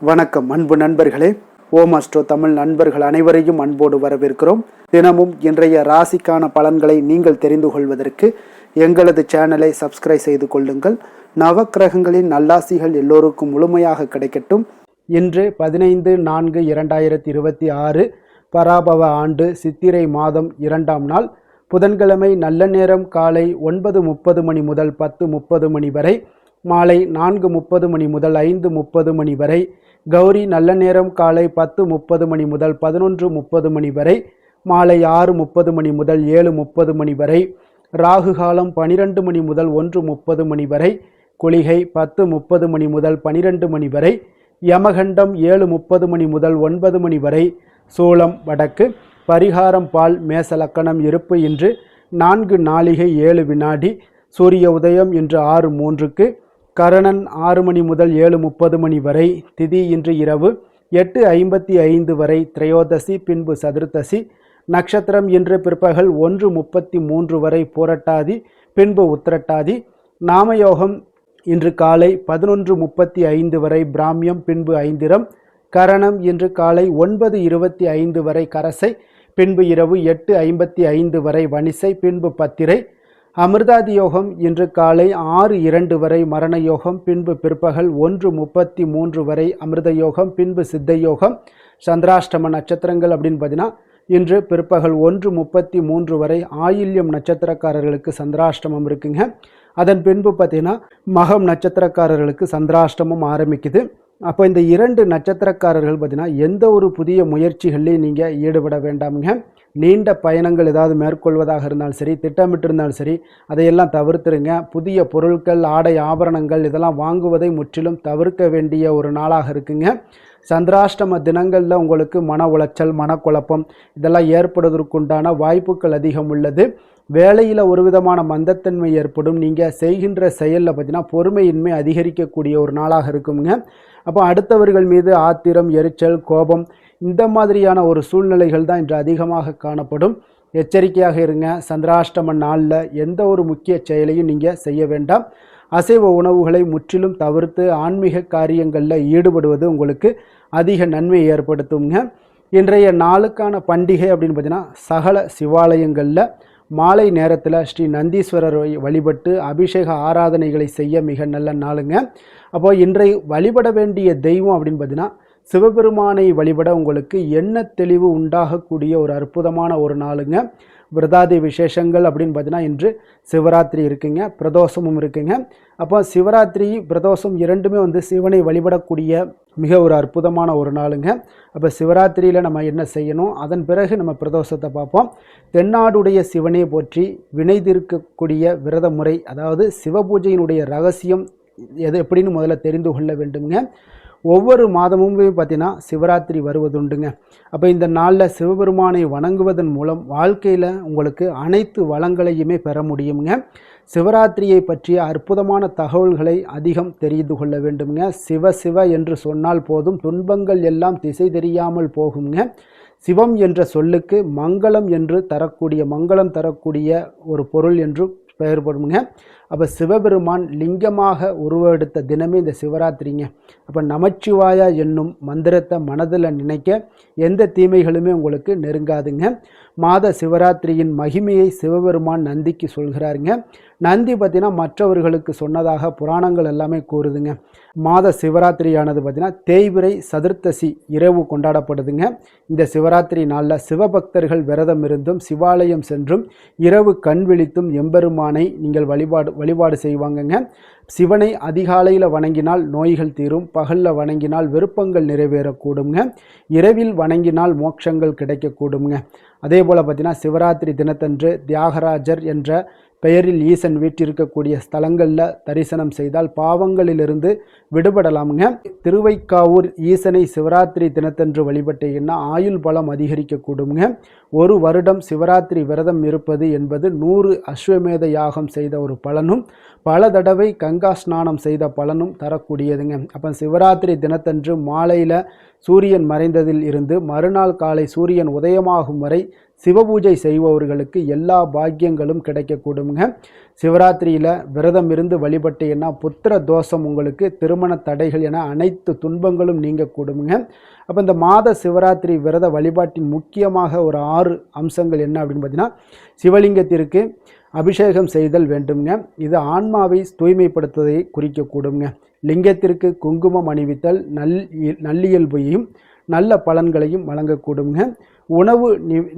வணக்கம் அன்பு நண்பர்களே. ஓம் அஸ்ட்ரோ தமிழ் நண்பர்கள் அனைவரையும் அன்போடு வரவேற்கிறோம். தினமும் இன்றைய ராசிக்கான பலன்களை நீங்கள் தெரிந்து கொள்வதற்கு எங்களது சேனலை சப்ஸ்கிரைப் செய்து கொள்ளுங்கள். நவக்கிரகங்களின் நல்லாசிகள் எல்லோருக்கும் முழுமையாக கிடைக்கட்டும். இன்று 15/4/2026 பராபவ ஆண்டு சித்திரை மாதம் 2ஆம் நாள் புதன்கிழமை. நல்ல நேரம் காலை 9:30 மணி முதல் 10:30 மணி வரை, மாலை 4:30 மணி முதல் 5:30 மணி வரை. கௌரி நல்ல நேரம் காலை 10:30 மணி முதல் 11:30 மணி வரை, மாலை 6:30 மணி முதல் 7:30 மணி வரை. ராகு காலம் 12 மணி முதல் 1:30 மணி வரை. குளிகை 10:30 மணி முதல் 12 மணி வரை. யமகண்டம் 7:30 மணி முதல் 9 மணி வரை. சூலம் வடக்கு. பரிகாரம் பால். மேச லக்கணம். இருப்பு இன்று 4 நாழிகை 7 வினாடி. சூரிய உதயம் இன்று 6:03க்கு. கரணன் 6 மணி முதல் 7:30 மணி வரை. திதி இன்று இரவு 8:55 வரை திரையோதசி, பின்பு சதுர்த்தசி. நட்சத்திரம் இன்று பிற்பகல் 1:33 வரை பூரட்டாதி, பின்பு உத்திரட்டாதி. நாமயோகம் இன்று காலை 11:35 வரை பிராமியம், பின்பு ஐந்திரம். கரணம் இன்று காலை 9:25 வரை கரசை, பின்பு இரவு 8:55 வரை வணிசை, பின்பு பத்திரை. அமிர்தாதி யோகம் இன்று காலை 6:02 வரை மரண யோகம், பின்பு பிற்பகல் 1:33 வரை அமிர்த யோகம், பின்பு சித்த யோகம். சந்திராஷ்டம நட்சத்திரங்கள் அப்படின்னு பார்த்தீங்கன்னா இன்று பிற்பகல் 1:33 வரை ஆயில்யம் நட்சத்திரக்காரர்களுக்கு சந்திராஷ்டமம் இருக்குங்க. அதன் பின்பு பார்த்தீங்கன்னா மகம் நட்சத்திரக்காரர்களுக்கு சந்திராஷ்டமம் ஆரம்பிக்குது. அப்போ இந்த 2 நட்சத்திரக்காரர்கள் பார்த்தீங்கன்னா எந்த ஒரு புதிய முயற்சிகள்லையும் நீங்கள் ஈடுபட வேண்டாமுங்க. நீண்ட பயணங்கள் ஏதாவது மேற்கொள்வதாக இருந்தாலும் சரி, திட்டமிட்டு இருந்தாலும் சரி, அதையெல்லாம் தவிர்த்துருங்க. புதிய பொருட்கள், ஆடை, ஆபரணங்கள் இதெல்லாம் வாங்குவதை முற்றிலும் தவிர்க்க வேண்டிய ஒரு நாளாக இருக்குங்க. சந்திராஷ்டம தினங்களில் உங்களுக்கு மன உளைச்சல், மனக்குழப்பம் இதெல்லாம் ஏற்படுவதற்குண்டான வாய்ப்புகள் அதிகம் உள்ளது. வேலையில் ஒரு விதமான மந்தத்தன்மை ஏற்படும். நீங்கள் செய்கின்ற செயலில் பார்த்தீங்கன்னா பொறுமையின்மை அதிகரிக்கக்கூடிய ஒரு நாளாக இருக்குங்க. அப்போ அடுத்தவர்கள் மீது ஆத்திரம், எரிச்சல், கோபம் இந்த மாதிரியான ஒரு சூழ்நிலைகள் தான் இன்று அதிகமாக காணப்படும். எச்சரிக்கையாக இருங்க. சந்திராஷ்டம நாளில் எந்த ஒரு முக்கிய செயலையும் நீங்கள் செய்ய வேண்டாம். அசைவ உணவுகளை முற்றிலும் தவிர்த்து ஆன்மீக காரியங்களில் ஈடுபடுவது உங்களுக்கு அதிக நன்மை ஏற்படுத்துங்க. இன்றைய நாளுக்கான பண்டிகை அப்படின்னு பார்த்தீங்கன்னா சகல சிவாலயங்களில் மாலை நேரத்தில் ஸ்ரீ நந்தீஸ்வரர் வழிபட்டு அபிஷேக ஆராதனைகளை செய்ய மிக நல்ல நாளுங்க. அப்போ இன்றைய வழிபட வேண்டிய தெய்வம் அப்படின்னு பார்த்தீங்கன்னா சிவபெருமானை வழிபட உங்களுக்கு எண்ண தெளிவு உண்டாகக்கூடிய ஒரு அற்புதமான ஒரு நாளுங்க. விரதாதி விசேஷங்கள் அப்படின்னு பார்த்தீங்கன்னா இன்று சிவராத்திரி இருக்குங்க, பிரதோஷமும் இருக்குங்க. அப்போ சிவராத்திரி பிரதோஷம் இரண்டுமே சிவனை வழிபடக்கூடிய மிக ஒரு அற்புதமான ஒரு நாளுங்க. அப்போ சிவராத்திரியில் நம்ம என்ன செய்யணும், அதன் பிறகு நம்ம பிரதோஷத்தை பார்ப்போம். தென்னாடுடைய சிவனை போற்றி வினை தீர்க்கக்கூடிய விரத முறை, அதாவது சிவபூஜையினுடைய ரகசியம் எப்படின்னு முதல்ல தெரிந்து கொள்ள வேண்டுங்க. ஒவ்வொரு மாதமுமே பார்த்தீங்கன்னா சிவராத்திரி வருவதுண்டுங்க. அப்போ இந்த நாளில் சிவபெருமானை வணங்குவதன் மூலம் வாழ்க்கையில் உங்களுக்கு அனைத்து வளங்களையுமே பெற முடியுங்க. சிவராத்திரியை பற்றிய அற்புதமான தகவல்களை அதிகம் தெரிந்து கொள்ள வேண்டுங்க. சிவ சிவ என்று சொன்னால் போதும், துன்பங்கள் எல்லாம் திசை தெரியாமல் போகுங்க. சிவம் என்ற சொல்லுக்கு மங்களம் என்று தரக்கூடிய, மங்களம் தரக்கூடிய ஒரு பொருள் என்று பெயர்படுங்க. அப்போ சிவபெருமான் லிங்கமாக உருவெடுத்த தினமே இந்த சிவராத்திரிங்க. அப்போ நமச்சிவாயா என்னும் மந்திரத்தை மனதில் நினைக்க எந்த தீமைகளுமே உங்களுக்கு நெருங்காதுங்க. மாத சிவராத்திரியின் மகிமையை சிவபெருமான் நந்திக்கு சொல்கிறாருங்க. நந்தி பார்த்தீங்கன்னா மற்றவர்களுக்கு சொன்னதாக புராணங்கள் எல்லாமே கூறுதுங்க. மாத சிவராத்திரியானது பார்த்தீங்கன்னா தேய்பிறை சதுர்த்தசி இரவு கொண்டாடப்படுதுங்க. இந்த சிவராத்திரி நாளில் சிவபக்தர்கள் விரதம் இருந்தும் சிவாலயம் சென்றும் இரவு கண் விழித்தும் எம்பெருமானை நீங்கள் வழிபாடு செய்வாங்கங்க. சிவனை அதிகாலையில் வணங்கினால் நோய்கள் தீரும், பகலில் வணங்கினால் விருப்பங்கள் நிறைவேறக்கூடுங்க, இரவில் வணங்கினால் மோட்சங்கள் கிடைக்கக்கூடுங்க. அதே போல் பார்த்தீங்கன்னா சிவராத்திரி தினத்தன்று தியாகராஜர் என்ற பெயரில் ஈசன் வீற்றிருக்கக்கூடிய ஸ்தலங்களில் தரிசனம் செய்தால் பாவங்களிலிருந்து விடுபடலாமுங்க. திருவைக்காவூர் ஈசனை சிவராத்திரி தினத்தன்று வழிபட்டீங்கன்னா ஆயுள் பலம் அதிகரிக்கக்கூடுங்க. ஒரு வருடம் சிவராத்திரி விரதம் இருப்பது என்பது 100 அஸ்வமேத யாகம் செய்த ஒரு பலனும் பல தடவை கங்கா ஸ்நானம் செய்த பலனும் தரக்கூடியதுங்க. அப்போ சிவராத்திரி தினத்தன்று மாலையில் சூரியன் மறைந்ததில் இருந்து மறுநாள் காலை சூரியன் உதயமாகும் வரை சிவபூஜை செய்பவர்களுக்கு எல்லா பாக்கியங்களும் கிடைக்கக்கூடுங்க. சிவராத்திரியில் விரதம் இருந்து வழிபட்டீங்கன்னா புத்திர தோஷம், உங்களுக்கு திருமண தடைகள் என அனைத்து துன்பங்களும் நீங்கக்கூடுங்க. அப்போ இந்த மாத சிவராத்திரி விரத வழிபாட்டின் முக்கியமாக ஒரு 6 அம்சங்கள் என்ன அப்படின்னு பார்த்தீங்கன்னா, சிவலிங்கத்திற்கு அபிஷேகம் செய்தல் வேண்டுங்க. இது ஆன்மாவை தூய்மைப்படுத்துவதை குறிக்கக்கூடுங்க. லிங்கத்திற்கு குங்குமம் அணிவித்தல் நல்லியல்பையும் நல்ல பலன்களையும் வழங்கக்கூடுங்க. உணவு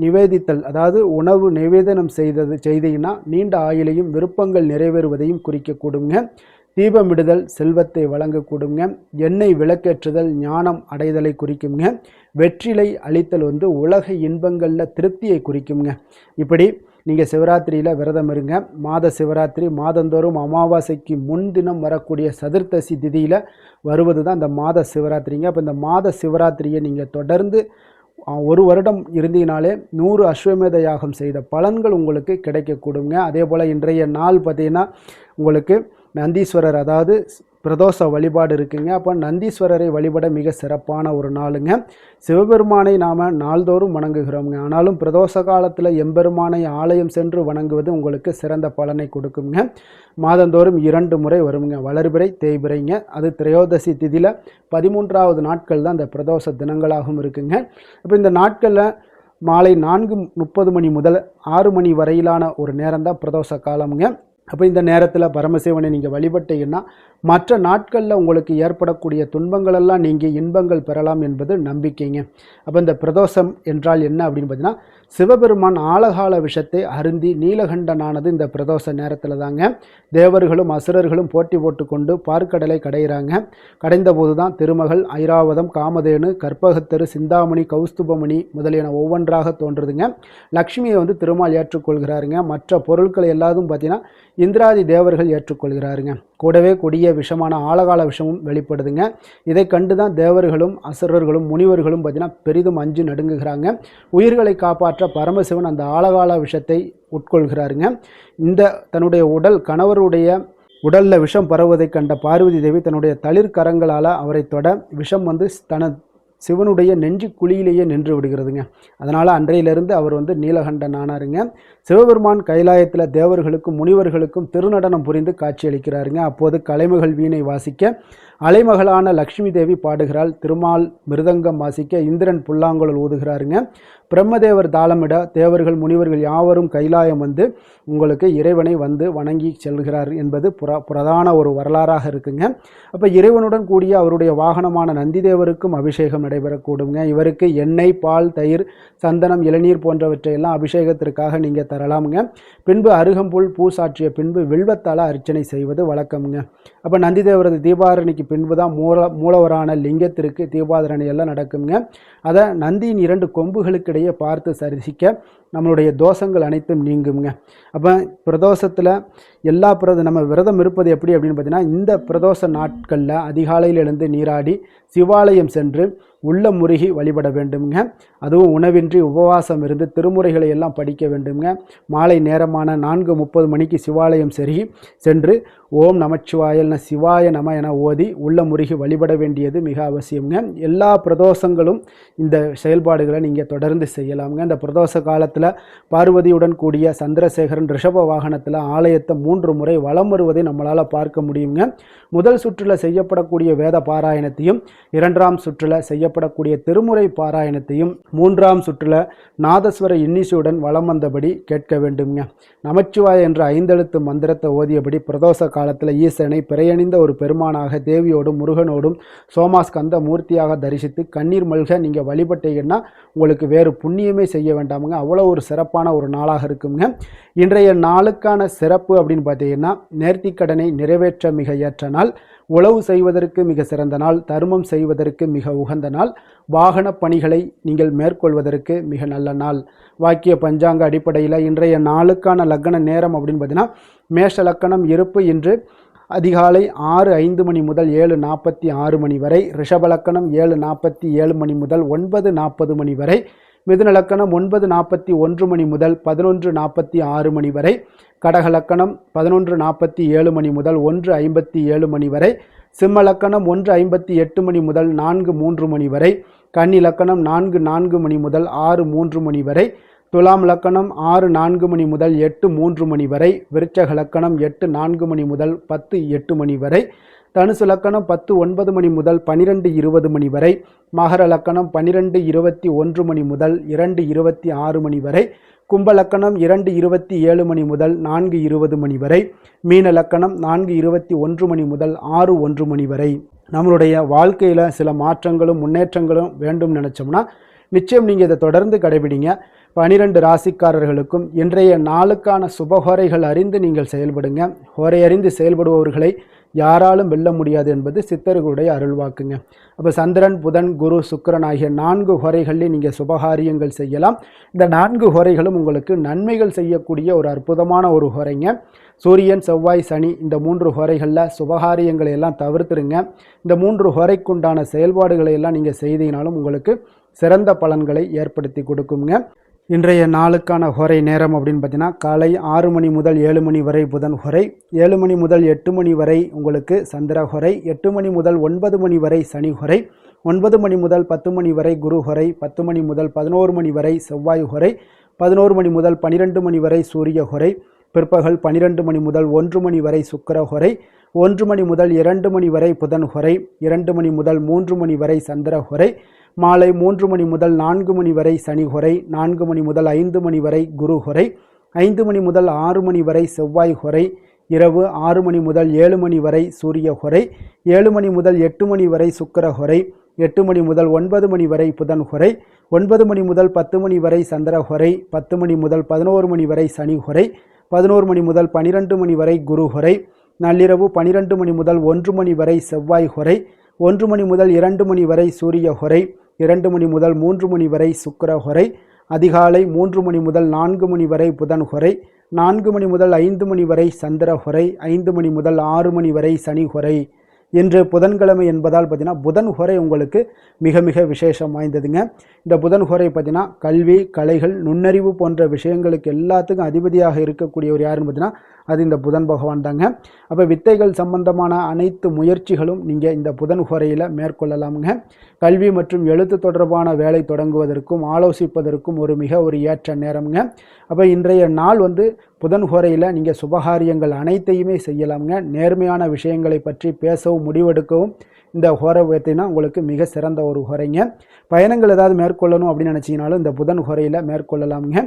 நிவேதித்தல், அதாவது உணவு நிவேதனம் செய்தீங்கன்னா நீண்ட ஆயுளையும் விருப்பங்கள் நிறைவேறுவதையும் குறிக்கக்கூடுங்க. தீபமிடுதல் செல்வத்தை வழங்கக்கூடுங்க. எண்ணெய் விளக்கேற்றுதல் ஞானம் அடைதலை குறிக்குங்க. வெற்றிலை அளித்தல் உலக இன்பங்களில் திருப்தியை குறிக்குங்க. இப்படி நீங்கள் சிவராத்திரியில் விரதம் இருங்க. மாத சிவராத்திரி மாதந்தோறும் அமாவாசைக்கு முன்தினம் வரக்கூடிய சதுர்த்தசி திதியில் வருவது தான் இந்த மாத சிவராத்திரிங்க. அப்போ இந்த மாத சிவராத்திரியை நீங்கள் தொடர்ந்து 1 வருடம் இருந்தீங்கனாலே 100 அஸ்வமேத யாகம் செய்த பலன்கள் உங்களுக்கு கிடைக்கக்கூடுங்க. அதே போல் இன்றைய நாள் பார்த்திங்கன்னா உங்களுக்கு நந்தீஸ்வரர், அதாவது பிரதோஷ வழிபாடு இருக்குங்க. அப்போ நந்தீஸ்வரரை வழிபட மிக சிறப்பான ஒரு நாளுங்க. சிவபெருமானை நாம் நாள்தோறும் வணங்குகிறோங்க. ஆனாலும் பிரதோஷ காலத்தில் எம்பெருமானை ஆலயம் சென்று வணங்குவது உங்களுக்கு சிறந்த பலனை கொடுக்குங்க. மாதந்தோறும் 2 முறை வருங்க, வளர்பிறை தேய்பிறைங்க. அது திரையோதசி திதியில் 13வது நாட்கள் தான் இந்த பிரதோஷ தினங்களாகவும் இருக்குங்க. அப்போ இந்த நாட்களில் மாலை 4:30 மணி முதல் 6 மணி வரையிலான ஒரு நேரம் தான் பிரதோஷ காலமுங்க. அப்போ இந்த நேரத்தில் பரமசிவனை நீங்கள் வழிபட்டீங்கன்னா மற்ற நாட்களில் உங்களுக்கு ஏற்படக்கூடிய துன்பங்களெல்லாம் நீங்கள் இன்பங்கள் பெறலாம் என்பது நம்பிக்கைங்க. அப்போ இந்த பிரதோஷம் என்றால் என்ன அப்படின்னு பார்த்தீங்கன்னா, சிவபெருமான் ஆலகால விஷத்தை அருந்தி நீலகண்டனானது இந்த பிரதோஷ நேரத்தில் தாங்க. தேவர்களும் அசுரர்களும் போட்டி போட்டுக்கொண்டு பார்க்கடலை கடைகிறாங்க. கடைந்த போது தான் திருமகள், ஐராவதம், காமதேனு, கற்பகத்தரு, சிந்தாமணி, கௌஸ்துபமணி முதலியன ஒவ்வொன்றாக தோன்றுதுங்க. லக்ஷ்மியை திருமால் ஏற்றுக்கொள்கிறாருங்க. மற்ற பொருட்களை எல்லாரும் பார்த்தீங்கன்னா இந்திராதி தேவர்கள் ஏற்றுக்கொள்கிறாருங்க. கூடவே கொடிய விஷமான ஆலகால விஷமும் வெளிப்படுதுங்க. இதை கண்டு தான் தேவர்களும் அசுரர்களும் முனிவர்களும் பார்த்தீங்கன்னா பெரிதும் அஞ்சு நடுங்குகிறாங்க. உயிர்களை காப்பாற்ற பரமசிவன் அந்த ஆலகால விஷத்தை உட்கொள்கிறாருங்க. இந்த தன்னுடைய கணவருடைய உடலில் விஷம் பரவுவதை கண்ட பார்வதி தேவி தன்னுடைய தளிர் கரங்களால் அவரை தொட விஷம் சிவனுடைய நெஞ்சு குழியிலேயே நின்று விடுகிறதுங்க. அதனால் அன்றையிலிருந்து அவர் நீலகண்டன் ஆனாருங்க. சிவபெருமான் கைலாயத்தில் தேவர்களுக்கும் முனிவர்களுக்கும் திருநடனம் புரிந்து காட்சியளிக்கிறாருங்க. அப்போது கலைமகள் வீணை வாசிக்க அலைமகளான லக்ஷ்மி தேவி பாடுகிறாள். திருமால் மிருதங்கம் வாசிக்க இந்திரன் புல்லாங்குழல் ஊதுகிறாருங்க. பிரம்மதேவர் தாளமிட தேவர்கள் முனிவர்கள் யாவரும் கைலாயம் உங்களுக்கு இறைவனை வணங்கி செல்கிறார் என்பது பிரதான ஒரு வரலாறாக இருக்குங்க. அப்போ இறைவனுடன் கூடிய அவருடைய வாகனமான நந்திதேவருக்கும் அபிஷேகம் நடைபெறக்கூடுங்க. இவருக்கு எண்ணெய், பால், தயிர், சந்தனம், இளநீர் போன்றவற்றையெல்லாம் அபிஷேகத்திற்காக நீங்கள் தரலாமுங்க. பின்பு அருகம்புல் பூ சாற்றிய பின்பு வில்வத்தால் அர்ச்சனை செய்வது வழக்கமுங்க. அப்போ நந்திதேவரது தீபாரணைக்கு பின்பு தான் மூலவரான லிங்கத்திற்கு தீபாராதனை எல்லாம் நடக்குங்க. அதை நந்தியின் 2 கொம்புகளுக்கிடையே பார்த்து சரிசிக்க நம்மளுடைய தோஷங்கள் அனைத்தும் நீங்குங்க. அப்போ பிரதோஷத்தில் நம்ம விரதம் இருப்பது எப்படி அப்படின்னு பார்த்தீங்கன்னா, இந்த பிரதோஷ நாட்களில் அதிகாலையில் எழுந்து நீராடி சிவாலயம் சென்று உள்ள முருகி வழிபட வேண்டுங்க. அதுவும் உணவின்றி உபவாசம் இருந்து திருமுறைகளை எல்லாம் படிக்க வேண்டுங்க. மாலை நேரமான 4:30 மணிக்கு சிவாலயம் சென்று ஓம் நமச்சிவாயல் சிவாய நம என ஓதி உள்ள முருகி வழிபட வேண்டியது மிக அவசியம்ங்க. எல்லா பிரதோஷங்களும் இந்த செயல்பாடுகளை நீங்கள் தொடர்ந்து செய்யலாமுங்க. இந்த பிரதோஷ காலத்தில் பார்வதியுடன் கூடிய சந்திரசேகரன் ரிஷப வாகனத்தில் ஆலயத்தை 3 முறை வலம் வருவதை நம்மளால் பார்க்க முடியுங்க. முதல் சுற்றில் செய்யப்படக்கூடிய வேத பாராயணத்தையும், 2ஆம் சுற்றில் செய்யப்படக்கூடிய திருமுறை பாராயணத்தையும், 3ஆம் சுற்றில் நாதஸ்வர இன்னிசையுடன் வலம் வந்தபடி கேட்க வேண்டுங்க. நமச்சிவாய என்ற 5 எழுத்து மந்திரத்தை ஓதியபடி பிரதோஷ காலத்தில் ஈசனை பிறையணிந்த ஒரு பெருமானாக தேவியோடும் முருகனோடும் சோமாஸ்கந்த மூர்த்தியாக தரிசித்து கண்ணீர் மல்க நீங்கள் வழிபட்டீங்கன்னா உங்களுக்கு வேறு புண்ணியமே செய்ய வேண்டாமுங்க. அவ்வளோ ஒரு சிறப்பான ஒரு நாளாக இருக்குங்க. இன்றைய நாளுக்கான சிறப்பு அப்படின்னு பார்த்தீங்கன்னா, நேர்த்திக்கடனை நிறைவேற்ற மிக ஏற்ற நாள், உழவு செய்வதற்கு மிக சிறந்த நாள், தர்மம் செய்வதற்கு மிக உகந்த நாள், வாகன பணிகளை நீங்கள் மேற்கொள்வதற்கு மிக நல்ல நாள். வாக்கிய பஞ்சாங்க அடிப்படையில் இன்றைய நாளுக்கான லக்ன நேரம் அப்படின்னு பார்த்தீங்கன்னா, மேஷ லக்கணம் இருப்பு இன்று அதிகாலை 6:05 மணி முதல் 7:46 மணி வரை, ரிஷப லக்கணம் 7:47 மணி முதல் 9:40 மணி வரை, மிதுன லக்கணம் 9:41 மணி முதல் 11:46 மணி வரை, கடக லக்கணம் 11:47 மணி முதல் 1:57 மணி வரை, சிம்ம லக்கணம் 1:58 மணி முதல் 4:03 மணி வரை, கன்னி லக்கணம் 4:04 மணி முதல் 6:03 மணி வரை, துலாம் லக்கணம் 6:04 மணி முதல் 8:03 மணி வரை, விருச்சக லக்கணம் 8:04 மணி முதல் 10:08 மணி வரை, தனுசு லக்கணம் 10:09 மணி முதல் 12:20 மணி வரை, மகர லக்கணம் 12:21 மணி முதல் 2:26 மணி வரை, கும்ப லக்கணம் 2:27 மணி முதல் 4:20 மணி வரை, மீன லக்கணம் 4:21 மணி முதல் 6:01 மணி வரை. நம்மளுடைய வாழ்க்கையில் சில மாற்றங்களும் முன்னேற்றங்களும் வேண்டும் நினச்சோம்னா நிச்சயம் நீங்கள் இதை தொடர்ந்து கடைபிடிங்க. 12 ராசிக்காரர்களுக்கும் இன்றைய நாளுக்கான சுபஹோரைகள் அறிந்து நீங்கள் செயல்படுங்க. ஹோரை அறிந்து செயல்படுபவர்களை யாராலும் வெல்ல முடியாது என்பது சித்தர்களுடைய அருள்வாக்குங்க. அப்போ சந்திரன், புதன், குரு, சுக்கிரன் ஆகிய 4 ஹோரைகளில் நீங்கள் சுபகாரியங்கள் செய்யலாம். இந்த 4 ஹோரைகளும் உங்களுக்கு நன்மைகள் செய்யக்கூடிய ஒரு அற்புதமான ஒரு ஹோரைங்க. சூரியன், செவ்வாய், சனி இந்த 3 ஹோரைகளில் சுபகாரியங்களை எல்லாம் தவிர்த்துருங்க. இந்த 3 ஹோரைக்குண்டான செயல்பாடுகளை எல்லாம் நீங்கள் செய்தீங்கனாலும் உங்களுக்கு சிறந்த பலன்களை ஏற்படுத்தி கொடுக்குங்க. இன்றைய நாளுக்கான ஹோரை நேரம் அப்படின்னு பார்த்தீங்கன்னா காலை 6 மணி முதல் 7 மணி வரை புதன் ஹோரை, 7 மணி முதல் 8 மணி வரை உங்களுக்கு சந்திர ஹோரை, 8 மணி முதல் 9 மணி வரை சனி ஹோரை, 9 மணி முதல் 10 மணி வரை குரு ஹோரை, 10 மணி முதல் 11 மணி வரை செவ்வாய் ஹோரை, 11 மணி முதல் 12 மணி வரை சூரிய ஹோரை, பிற்பகல் 12 மணி முதல் 1 மணி வரை சுக்கிர ஹோரை, 1 மணி முதல் 2 மணி வரை புதன் ஹோரை, 2 மணி முதல் 3 மணி வரை சந்திர ஹோரை, மாலை 3 மணி முதல் 4 மணி வரை சனி ஹோரை, 4 மணி முதல் 5 மணி வரை குரு ஹோரை, 5 மணி முதல் 6 மணி வரை செவ்வாய் ஹோரை, இரவு 6 மணி முதல் 7 மணி வரை சூரிய ஹோரை, 7 மணி முதல் 8 மணி வரை சுக்கிர ஹோரை, 8 மணி முதல் 9 மணி வரை புதன் ஹோரை, 9 மணி முதல் 10 மணி வரை சந்திர ஹோரை, 10 மணி முதல் 11 மணி வரை சனி ஹோரை, 11 மணி முதல் 12 மணி வரை குரு ஹோரை, நள்ளிரவு 12 மணி முதல் 1 மணி வரை செவ்வாய் ஹோரை, 1 மணி முதல் 2 மணி வரை சூரிய ஹோரை, 2 மணி முதல் 3 மணி வரை சுக்கிர ஹோரை, அதிகாலை 3 மணி முதல் 4 மணி வரை புதன் ஹோரை, 4 மணி முதல் 5 மணி வரை சந்திர ஹோரை, 5 மணி முதல் 6 மணி வரை சனி ஹோரை. இன்று புதன்கிழமை என்பதால் பார்த்தீங்கன்னா புதன் ஹோரை உங்களுக்கு மிக மிக விசேஷம் வாய்ந்ததுங்க. இந்த புதன் ஹோரை பார்த்தீங்கன்னா கல்வி, கலைகள், நுண்ணறிவு போன்ற விஷயங்களுக்கு எல்லாத்துக்கும் அதிபதியாக இருக்கக்கூடியவர் யாருன்னு பார்த்தீங்கன்னா அது இந்த புதன் பகவான் தாங்க. அப்போ வித்தைகள் சம்பந்தமான அனைத்து முயற்சிகளும் நீங்கள் இந்த புதன் ஹோரையில் மேற்கொள்ளலாமுங்க. கல்வி மற்றும் எழுத்து தொடர்பான வேலை தொடங்குவதற்கும் ஆலோசிப்பதற்கும் ஒரு ஏற்ற நேரம்ங்க. அப்போ இன்றைய நாள் புதன் ஹோரையில் நீங்கள் சுபகாரியங்கள் அனைத்தையுமே செய்யலாமுங்க. நேர்மையான விஷயங்களை பற்றி பேசவும் முடிவெடுக்கவும் இந்த ஹோரை பார்த்தீங்கன்னா உங்களுக்கு மிக சிறந்த ஒரு ஹோரைங்க. பயணங்கள் ஏதாவது மேற்கொள்ளணும் அப்படின்னு நினச்சிங்கனாலும் இந்த புதன் ஹோரையில் மேற்கொள்ளலாமுங்க.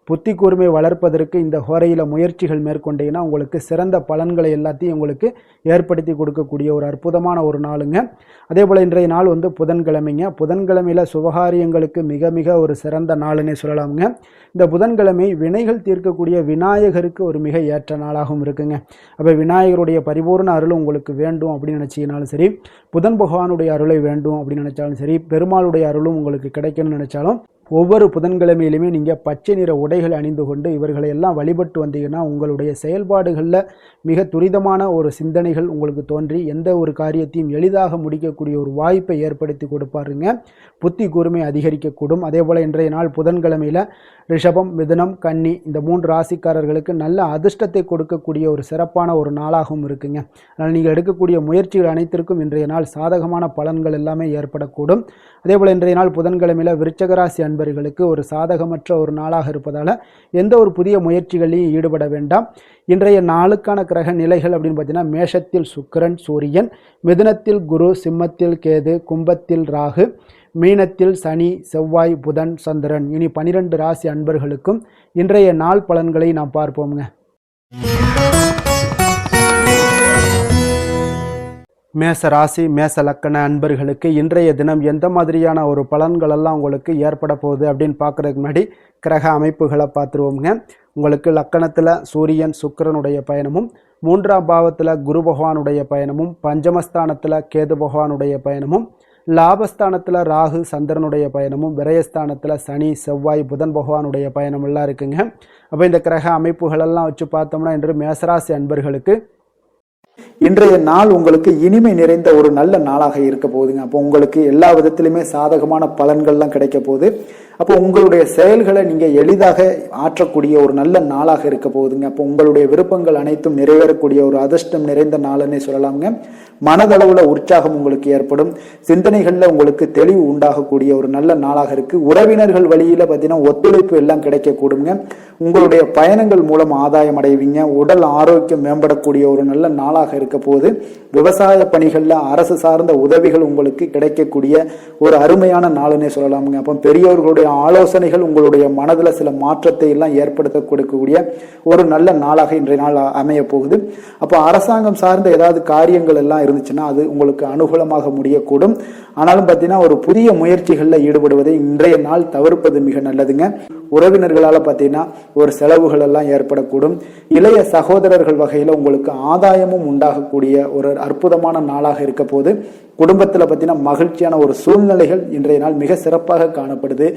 புத்தி கூர்மை வளர்ப்பதற்கு இந்த ஹோரையில் முயற்சிகள் மேற்கொண்டீங்கன்னா உங்களுக்கு சிறந்த பலன்களை எல்லாத்தையும் உங்களுக்கு ஏற்படுத்தி கொடுக்கக்கூடிய ஒரு அற்புதமான ஒரு நாளுங்க. அதே போல் இன்றைய நாள் புதன்கிழமைங்க. புதன்கிழமையில் சுபகாரியங்களுக்கு மிக மிக ஒரு சிறந்த நாளுன்னே சொல்லலாமுங்க. இந்த புதன்கிழமை வினைகள் தீர்க்கக்கூடிய விநாயகருக்கு ஒரு மிக ஏற்ற நாளாகவும் இருக்குங்க. அப்போ விநாயகருடைய பரிபூர்ண அருள் உங்களுக்கு வேண்டும் அப்படின்னு நினச்சிங்கனாலும் சரி, புதன் பகவானுடைய அருளை வேண்டும் அப்படின்னு நினச்சாலும் சரி, பெருமாளுடைய அருளும் உங்களுக்கு கிடைக்கணும்னு நினச்சாலும் ஒவ்வொரு புதன்கிழமையிலுமே நீங்கள் பச்சை நிற உடைகள் அணிந்து கொண்டு இவர்களை எல்லாம் வழிபட்டு வந்தீங்கன்னா உங்களுடைய செயல்பாடுகளில் மிக துரிதமான ஒரு சிந்தனைகள் உங்களுக்கு தோன்றி எந்த ஒரு காரியத்தையும் எளிதாக முடிக்கக்கூடிய ஒரு வாய்ப்பை ஏற்படுத்தி கொடுப்பாருங்க. புத்தி கூர்மை அதிகரிக்கக்கூடும். அதே போல் இன்றைய நாள் புதன்கிழமையில் ரிஷபம், மிதுனம், கன்னி இந்த 3 ராசிக்காரர்களுக்கு நல்ல அதிர்ஷ்டத்தை கொடுக்கக்கூடிய ஒரு சிறப்பான ஒரு நாளாகவும் இருக்குங்க. அதனால் நீங்கள் எடுக்கக்கூடிய முயற்சிகள் அனைத்திற்கும் இன்றைய நாள் சாதகமான பலன்கள் எல்லாமே ஏற்படக்கூடும். அதே போல் இன்றைய நாள் புதன்கிழமையில் விருச்சக ராசி அன்பர்களுக்கு ஒரு சாதகமற்ற ஒரு நாளாக இருப்பதால் எந்த ஒரு புதிய முயற்சிகளையும் ஈடுபட வேண்டாம். இன்றைய நாளுக்கான கிரக நிலைகள் அப்படின்னு பார்த்தீங்கன்னா மேஷத்தில் சுக்கிரன், சூரியன், மிதுனத்தில் குரு, சிம்மத்தில் கேது, கும்பத்தில் ராகு, மீனத்தில் சனி, செவ்வாய், புதன், சந்திரன். இனி 12 ராசி அன்பர்களுக்கும் இன்றைய நாள் பலன்களை நாம் பார்ப்போம்ங்க. மேச ராசி, மேச லக்கண அன்பர்களுக்கு இன்றைய தினம் எந்த மாதிரியான ஒரு பலன்களெல்லாம் உங்களுக்கு ஏற்பட போகுது அப்படின்னு பார்க்குறதுக்கு முன்னாடி கிரக அமைப்புகளை பார்த்துருவோங்க. உங்களுக்கு லக்கணத்தில் சூரியன் சுக்கிரனுடைய பயணமும், 3ஆம் பாவத்தில் குரு பகவானுடைய பயணமும், பஞ்சமஸ்தானத்தில் கேது பகவானுடைய பயணமும், லாபஸ்தானத்தில் ராகு சந்திரனுடைய பயணமும், விரயஸ்தானத்தில் சனி செவ்வாய் புதன் பகவானுடைய பயணம் எல்லாம் இருக்குங்க. அப்போ இந்த கிரக அமைப்புகளெல்லாம் வச்சு பார்த்தோம்னா இன்று மேசராசி அன்பர்களுக்கு இன்றைய நாள் உங்களுக்கு இனிமை நிறைந்த ஒரு நல்ல நாளாக இருக்க போகுதுங்க. அப்போ உங்களுக்கு எல்லா விதத்திலுமே சாதகமான பலன்கள்லாம் கிடைக்க போகுது. அப்போ உங்களுடைய செயல்களை நீங்க எளிதாக ஆற்றக்கூடிய ஒரு நல்ல நாளாக இருக்க போகுதுங்க. அப்போ உங்களுடைய விருப்பங்கள் அனைத்தும் நிறைவேறக்கூடிய ஒரு அதிர்ஷ்டம் நிறைந்த நாள்னே சொல்லலாம்ங்க. மனதளவுல உற்சாகம் உங்களுக்கு ஏற்படும். சிந்தனைகள்ல உங்களுக்கு தெளிவு உண்டாகக்கூடிய ஒரு நல்ல நாளாக இருக்கு. உறவினர்கள் வழியில பார்த்தீங்கன்னா ஒத்துழைப்பு எல்லாம் கிடைக்க கூடுங்க. உங்களுடைய பயணங்கள் மூலம் ஆதாயம் அடைவீங்க. உடல் ஆரோக்கியம் மேம்படக்கூடிய ஒரு நல்ல நாளாக இருக்க போது. விவசாய பணிகள்ல அரசு சார்ந்த உதவிகள் உங்களுக்கு கிடைக்கக்கூடிய ஒரு அருமையான நாளுன்னே சொல்லலாமுங்க. அப்போ பெரியோர்களுடைய ஆலோசனைகள் உங்களுடைய மனதுல சில மாற்றத்தை எல்லாம் ஏற்படுத்த கொடுக்கக்கூடிய ஒரு நல்ல நாளாக இன்றைய நாள் அமைய போகுது. அப்போ அரசாங்கம் சார்ந்த ஏதாவது காரியங்கள் எல்லாம் இருந்துச்சுன்னா அது உங்களுக்கு அனுகூலமாக முடியக்கூடும். ஆனாலும் பார்த்தீங்கன்னா ஒரு புதிய முயற்சிகளில் ஈடுபடுவதை இன்றைய நாள் தவிர்ப்பது மிக நல்லதுங்க. உறவினர்களால் பார்த்தீங்கன்னா ஒரு செலவுகள் எல்லாம் ஏற்படக்கூடும். இளைய சகோதரர்கள் வகையில் உங்களுக்கு ஆதாயமும் உண்டாகக்கூடிய ஒரு அற்புதமான நாளாக இருக்க போது. குடும்பத்தில் பார்த்தீங்கன்னா மகிழ்ச்சியான ஒரு சூழ்நிலைகள் இன்றைய நாள் மிக சிறப்பாக காணப்படுது.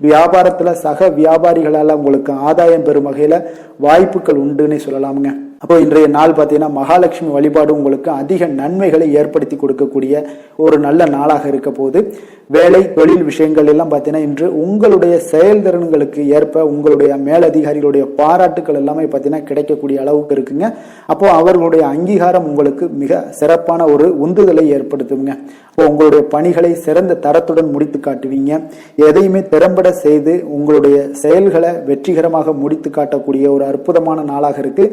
வியாபாரத்தில் சக வியாபாரிகளால் உங்களுக்கு ஆதாயம் பெறும் வகையில் வாய்ப்புகள் உண்டுன்னு சொல்லலாமுங்க. அப்போ இன்றைய நாள் பார்த்தீங்கன்னா மகாலட்சுமி வழிபாடு உங்களுக்கு அதிக நன்மைகளை ஏற்படுத்தி கொடுக்கக்கூடிய ஒரு நல்ல நாளாக இருக்க போது. வேலை தொழில் விஷயங்கள் எல்லாம் பார்த்தீங்கன்னா இன்று உங்களுடைய செயல்திறன்களுக்கு ஏற்ப உங்களுடைய மேலதிகாரிகளுடைய பாராட்டுக்கள் எல்லாமே பார்த்தீங்கன்னா கிடைக்கக்கூடிய அளவுக்கு இருக்குங்க. அப்போ அவர்களுடைய அங்கீகாரம் உங்களுக்கு மிக சிறப்பான ஒரு உந்துதலை ஏற்படுத்துங்க. அப்போ உங்களுடைய பணிகளை சிறந்த தரத்துடன் முடித்து காட்டுவீங்க. எதையுமே திறம்பட செய்து உங்களுடைய செயல்களை வெற்றிகரமாக முடித்து காட்டக்கூடிய ஒரு அற்புதமான நாளாக இருக்கு.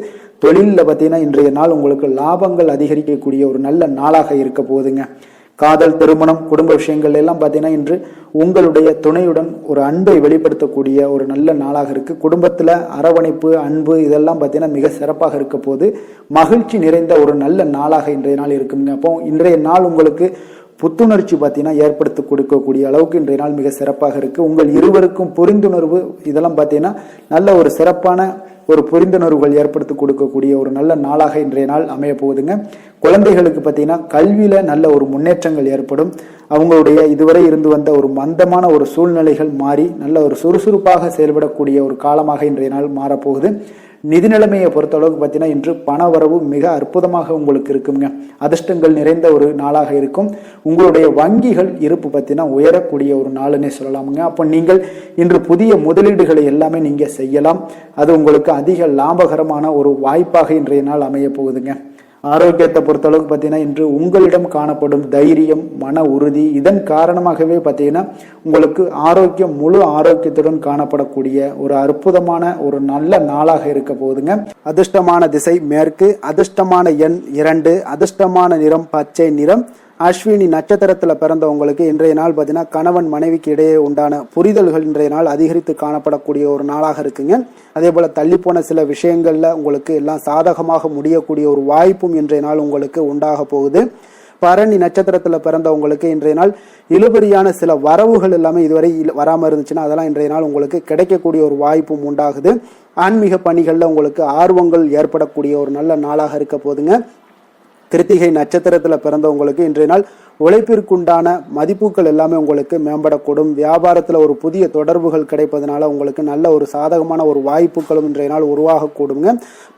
தொழிலில் பார்த்தீங்கன்னா இன்றைய நாள் உங்களுக்கு லாபங்கள் அதிகரிக்கக்கூடிய ஒரு நல்ல நாளாக இருக்க போகுதுங்க. காதல், திருமணம், குடும்ப விஷயங்கள் எல்லாம் பார்த்தீங்கன்னா இன்று உங்களுடைய துணையுடன் ஒரு அன்பை வெளிப்படுத்தக்கூடிய ஒரு நல்ல நாளாக இருக்கு. குடும்பத்தில் அரவணைப்பு, அன்பு இதெல்லாம் பார்த்தீங்கன்னா மிக சிறப்பாக இருக்க போது. மகிழ்ச்சி நிறைந்த ஒரு நல்ல நாளாக இன்றைய நாள் இருக்குங்க. அப்போ இன்றைய நாள் உங்களுக்கு புத்துணர்ச்சி பார்த்தீங்கன்னா ஏற்படுத்தி கொடுக்கக்கூடிய அளவுக்கு இன்றைய நாள் மிக சிறப்பாக இருக்கு. உங்கள் இருவருக்கும் புரிந்துணர்வு இதெல்லாம் பார்த்தீங்கன்னா நல்ல ஒரு சிறப்பான ஒரு புரிந்துணர்வுகள் ஏற்படுத்தி கொடுக்கக்கூடிய ஒரு நல்ல நாளாக இன்றைய நாள் அமைய போகுதுங்க. குழந்தைகளுக்கு பார்த்தீங்கன்னா கல்வியில நல்ல ஒரு முன்னேற்றங்கள் ஏற்படும். அவங்களுடைய இதுவரை இருந்து வந்த ஒரு மந்தமான ஒரு சூழ்நிலைகள் மாறி நல்ல ஒரு சுறுசுறுப்பாக செயல்படக்கூடிய ஒரு காலமாக இன்றைய நாள் மாறப்போகுது. நிதி நிலைமையை பொறுத்த அளவுக்கு பார்த்தீங்கன்னா இன்று பண வரவு மிக அற்புதமாக உங்களுக்கு இருக்குங்க. அதிர்ஷ்டங்கள் நிறைந்த ஒரு நாளாக இருக்கும். உங்களுடைய வங்கிகள் இருப்பு பார்த்தீங்கன்னா உயரக்கூடிய ஒரு நாளுன்னே சொல்லலாமுங்க. அப்போ நீங்கள் இன்று புதிய முதலீடுகளை எல்லாமே நீங்க செய்யலாம். அது உங்களுக்கு அதிக லாபகரமான ஒரு வாய்ப்பாக இன்றைய நாள் அமைய போகுதுங்க. ஆரோக்கியத்தை பொறுத்தளவுக்கு பார்த்தீங்கன்னா இன்று உங்களிடம் காணப்படும் தைரியம், மன உறுதி இதன் காரணமாகவே பார்த்தீங்கன்னா உங்களுக்கு ஆரோக்கியம் முழு ஆரோக்கியத்துடன் காணப்படக்கூடிய ஒரு அற்புதமான ஒரு நல்ல நாளாக இருக்க போகுதுங்க. அதிர்ஷ்டமான திசை மேற்கு, அதிர்ஷ்டமான எண் 2, அதிர்ஷ்டமான நிறம் பச்சை நிறம். அஸ்வினி நட்சத்திரத்துல பிறந்தவங்களுக்கு இன்றைய நாள் பார்த்தீங்கன்னா கணவன் மனைவிக்கு இடையே உண்டான புரிதல்கள் இன்றைய நாள் அதிகரித்து காணப்படக்கூடிய ஒரு நாளாக இருக்குங்க. அதே போல தள்ளிப்போன சில விஷயங்கள்ல உங்களுக்கு எல்லாம் சாதகமாக முடியக்கூடிய ஒரு வாய்ப்பும் இன்றைய நாள் உங்களுக்கு உண்டாக போகுது. பரணி நட்சத்திரத்துல பிறந்தவங்களுக்கு இன்றைய நாள் இழுபறியான சில வரவுகள் எல்லாமே இதுவரை வராம இருந்துச்சுன்னா அதெல்லாம் இன்றைய நாள் உங்களுக்கு கிடைக்கக்கூடிய ஒரு வாய்ப்பும் உண்டாகுது. ஆன்மீக பணிகள்ல உங்களுக்கு ஆர்வங்கள் ஏற்படக்கூடிய ஒரு நல்ல நாளாக இருக்க போதுங்க. கிருத்திகை நட்சத்திரத்துல பிறந்தவங்களுக்கு இன்றைய நாள் உழைப்பிற்குண்டான மதிப்புகள் எல்லாமே உங்களுக்கு மேம்படக்கூடும். வியாபாரத்துல ஒரு புதிய தொடர்புகள் கிடைப்பதனால உங்களுக்கு நல்ல ஒரு சாதகமான ஒரு வாய்ப்புகளும் இன்றைய நாள் உருவாகக்கூடுங்க.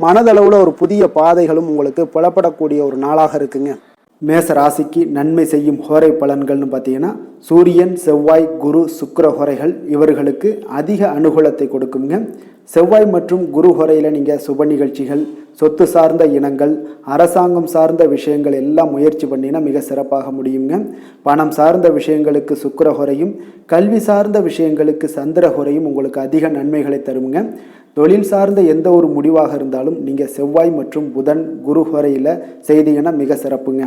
மனதளவுல ஒரு புதிய பாதைகளும் உங்களுக்கு புலப்படக்கூடிய ஒரு நாளாக இருக்குங்க. மேச ராசிக்கு நன்மை செய்யும் ஹோரை பலன்கள்னு பார்த்தீங்கன்னா சூரியன், செவ்வாய், குரு, சுக்கிர ஹோரைகள் இவர்களுக்கு அதிக அனுகூலத்தை கொடுக்குங்க. செவ்வாய் மற்றும் குரு ஹோரையில் நீங்கள் சுப நிகழ்ச்சிகள், சொத்து சார்ந்த இனங்கள், அரசாங்கம் சார்ந்த விஷயங்கள் எல்லாம் முயற்சி பண்ணினா மிக சிறப்பாக முடியுங்க. பணம் சார்ந்த விஷயங்களுக்கு சுக்கிர ஹோரையும், கல்வி சார்ந்த விஷயங்களுக்கு சந்திர ஹோரையும் உங்களுக்கு அதிக நன்மைகளை தருங்க. தொழில் சார்ந்த எந்த ஒரு முடிவாக இருந்தாலும் நீங்கள் செவ்வாய் மற்றும் புதன், குரு ஹோரையில் செய்தீங்கன்னா மிக சிறப்புங்க.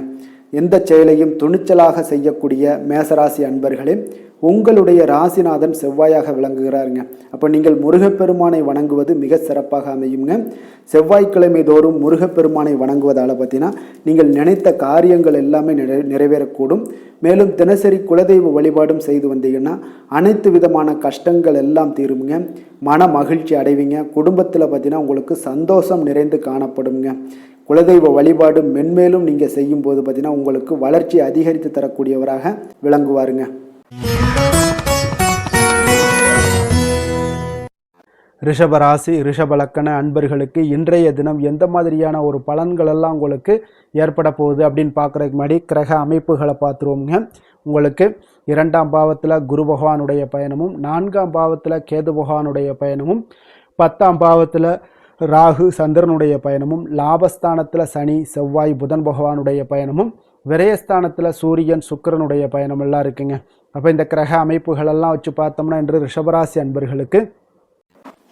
எந்த செயலையும் துணிச்சலாக செய்யக்கூடிய மேசராசி அன்பர்களே, உங்களுடைய ராசிநாதன் செவ்வாயாக விளங்குகிறாருங்க. அப்போ நீங்கள் முருகப்பெருமானை வணங்குவது மிக சிறப்பாக அமையுங்க. செவ்வாய்க்கிழமை தோறும் முருகப்பெருமானை வணங்குவதால் பார்த்தீங்கன்னா நீங்கள் நினைத்த காரியங்கள் எல்லாமே நிறைவேறக்கூடும். மேலும் தினசரி குலதெய்வ வழிபாடும் செய்து வந்தீங்கன்னா அனைத்து விதமான கஷ்டங்கள் எல்லாம் தீருங்க. மன மகிழ்ச்சி அடைவீங்க. குடும்பத்தில் பார்த்தீங்கன்னா உங்களுக்கு சந்தோஷம் நிறைந்து காணப்படுங்க. குலதெய்வ வழிபாடு மென்மேலும் நீங்கள் செய்யும் போது பார்த்தீங்கன்னா உங்களுக்கு வளர்ச்சி அதிகரித்து தரக்கூடியவராக விளங்குவாருங்க. ரிஷபராசி ரிஷபலக்கண அன்பர்களுக்கு இன்றைய தினம் எந்த மாதிரியான ஒரு பலன்கள் எல்லாம் உங்களுக்கு ஏற்பட போகுது அப்படின்னு பார்க்குறதுக்கு முன்னாடி கிரக அமைப்புகளை பார்த்துருவோங்க. உங்களுக்கு 2ஆம் பாவத்தில் குரு பகவானுடைய பயணமும், 4ஆம் பாவத்தில் கேது பகவானுடைய பயணமும், 10ஆம் பாவத்தில் ராகு சந்திரனுடைய பயணமும், லாபஸ்தானத்தில் சனி செவ்வாய் புதன் பகவானுடைய பயணமும், விரயஸ்தானத்தில் சூரியன் சுக்கிரனுடைய பயணம் எல்லாம் இருக்குங்க. அப்போ இந்த கிரக அமைப்புகளெல்லாம் வச்சு பார்த்தோம்னா இன்று ரிஷபராசி அன்பர்களுக்கு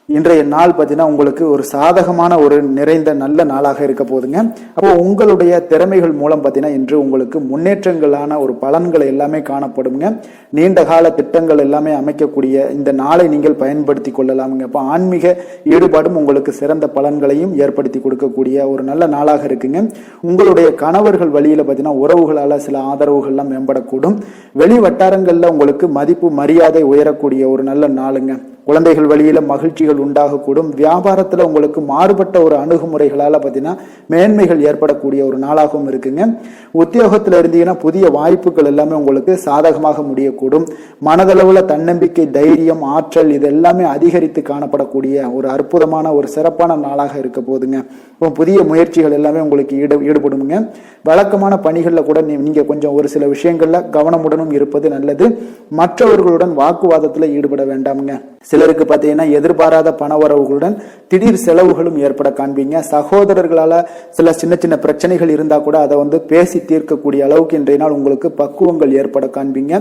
இன்றைய நாள் பார்த்தீங்கன்னா உங்களுக்கு ஒரு சாதகமான ஒரு நிறைந்த நல்ல நாளாக இருக்க போதுங்க. அப்போ உங்களுடைய திறமைகள் மூலம் பார்த்தீங்கன்னா இன்று உங்களுக்கு முன்னேற்றங்களான ஒரு பலன்கள் எல்லாமே காணப்படுங்க. நீண்ட கால திட்டங்கள் எல்லாமே அமைக்கக்கூடிய இந்த நாளை நீங்கள் பயன்படுத்தி கொள்ளலாமுங்க. அப்போ ஆன்மீக ஈடுபாடும் உங்களுக்கு சிறந்த பலன்களையும் ஏற்படுத்தி கொடுக்கக்கூடிய ஒரு நல்ல நாளாக இருக்குங்க. உங்களுடைய கணவர்கள் வழியில பார்த்தீங்கன்னா உறவுகளால சில ஆதரவுகள்லாம் மேம்படக்கூடும். வெளி வட்டாரங்கள்ல உங்களுக்கு மதிப்பு மரியாதை உயரக்கூடிய ஒரு நல்ல நாளுங்க. குழந்தைகள் வழியில மகிழ்ச்சிகள் உண்டாகக்கூடும். வியாபாரத்துல உங்களுக்கு மாறுபட்ட ஒரு அணுகுமுறைகளால பார்த்தீங்கன்னா மேன்மைகள் ஏற்படக்கூடிய ஒரு நாளாகவும் இருக்குங்க. உத்தியோகத்துல இருந்தீங்கன்னா புதிய வாய்ப்புகள் எல்லாமே உங்களுக்கு சாதகமாக முடியக்கூடும். மனதளவுல தன்னம்பிக்கை, தைரியம், ஆற்றல் இது எல்லாமே அதிகரித்து காணப்படக்கூடிய ஒரு அற்புதமான ஒரு சிறப்பான நாளாக இருக்க போதுங்க. புதிய முயற்சிகள் எல்லாமே உங்களுக்கு ஈடுபடுங்க. வழக்கமான பணிகளில் கூட நீங்க கொஞ்சம் ஒரு சில விஷயங்கள்ல கவனமுடனும் இருப்பது நல்லது. மற்றவர்களுடன் வாக்குவாதத்துல ஈடுபட வேண்டாமுங்க. சிலருக்கு பார்த்தீங்கன்னா எதிர்பாராத பண வரவுகளுடன் திடீர் செலவுகளும் ஏற்பட காண்பீங்க. சகோதரர்களால சில சின்ன சின்ன பிரச்சனைகள் இருந்தா கூட அதை பேசி தீர்க்கக்கூடிய அளவுக்கு இன்றைய நாள் உங்களுக்கு பக்குவங்கள் ஏற்பட காண்பீங்க.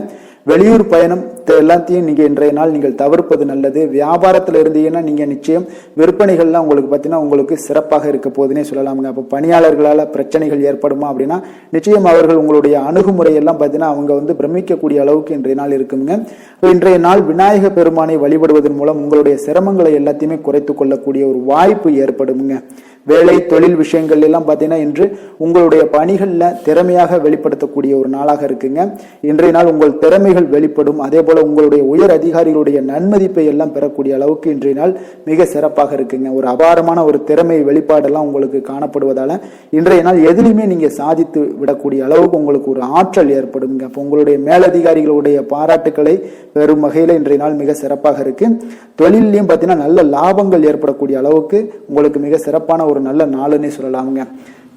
வெளியூர் பயணம் எல்லாத்தையும் நீங்க இன்றைய நாள் நீங்கள் தவிர்ப்பது நல்லது. வியாபாரத்தில் இருந்தீங்கன்னா நீங்க நிச்சயம் விற்பனைகள்லாம் உங்களுக்கு பார்த்தீங்கன்னா உங்களுக்கு சிறப்பாக இருக்க போதுன்னே சொல்லலாமுங்க. அப்போ பணியாளர்களால பிரச்சனைகள் ஏற்படுமா அப்படின்னா நிச்சயம் அவர்கள் உங்களுடைய அணுகுமுறை எல்லாம் பார்த்தீங்கன்னா அவங்க பிரமிக்கக்கூடிய அளவுக்கு இன்றைய நாள் இருக்குங்க. இன்றைய நாள் விநாயக பெருமானை வழிபடுவதன் மூலம் உங்களுடைய சிரமங்களை எல்லாத்தையுமே குறைத்து கொள்ளக்கூடிய ஒரு வாய்ப்பு ஏற்படுங்க. வேலை தொழில் விஷயங்கள் எல்லாம் பார்த்தீங்கன்னா இன்று உங்களுடைய பணிகள்ல திறமையாக வெளிப்படுத்தக்கூடிய ஒரு நாளாக இருக்குங்க. இன்றைய நாள் உங்கள் திறமைகள் வெளிப்படும். அதே போல உங்களுடைய உயர் அதிகாரிகளுடைய நன்மதிப்பை எல்லாம் பெறக்கூடிய அளவுக்கு இன்றைய நாள் மிக சிறப்பாக இருக்குங்க. ஒரு அபாரமான ஒரு திறமை வெளிப்பாடெல்லாம் உங்களுக்கு காணப்படுவதால இன்றைய நாள் எதிலுமே நீங்க சாதித்து விடக்கூடிய அளவுக்கு உங்களுக்கு ஒரு ஆற்றல் ஏற்படுங்க. அப்போ உங்களுடைய மேலதிகாரிகளுடைய பாராட்டுக்களை பெறும் வகையில இன்றைய நாள் மிக சிறப்பாக இருக்கு. தொழிலையும் பார்த்தீங்கன்னா நல்ல லாபங்கள் ஏற்படக்கூடிய அளவுக்கு உங்களுக்கு மிக சிறப்பான ஒரு நல்ல நாளுன்னே சொல்லலாமுங்க.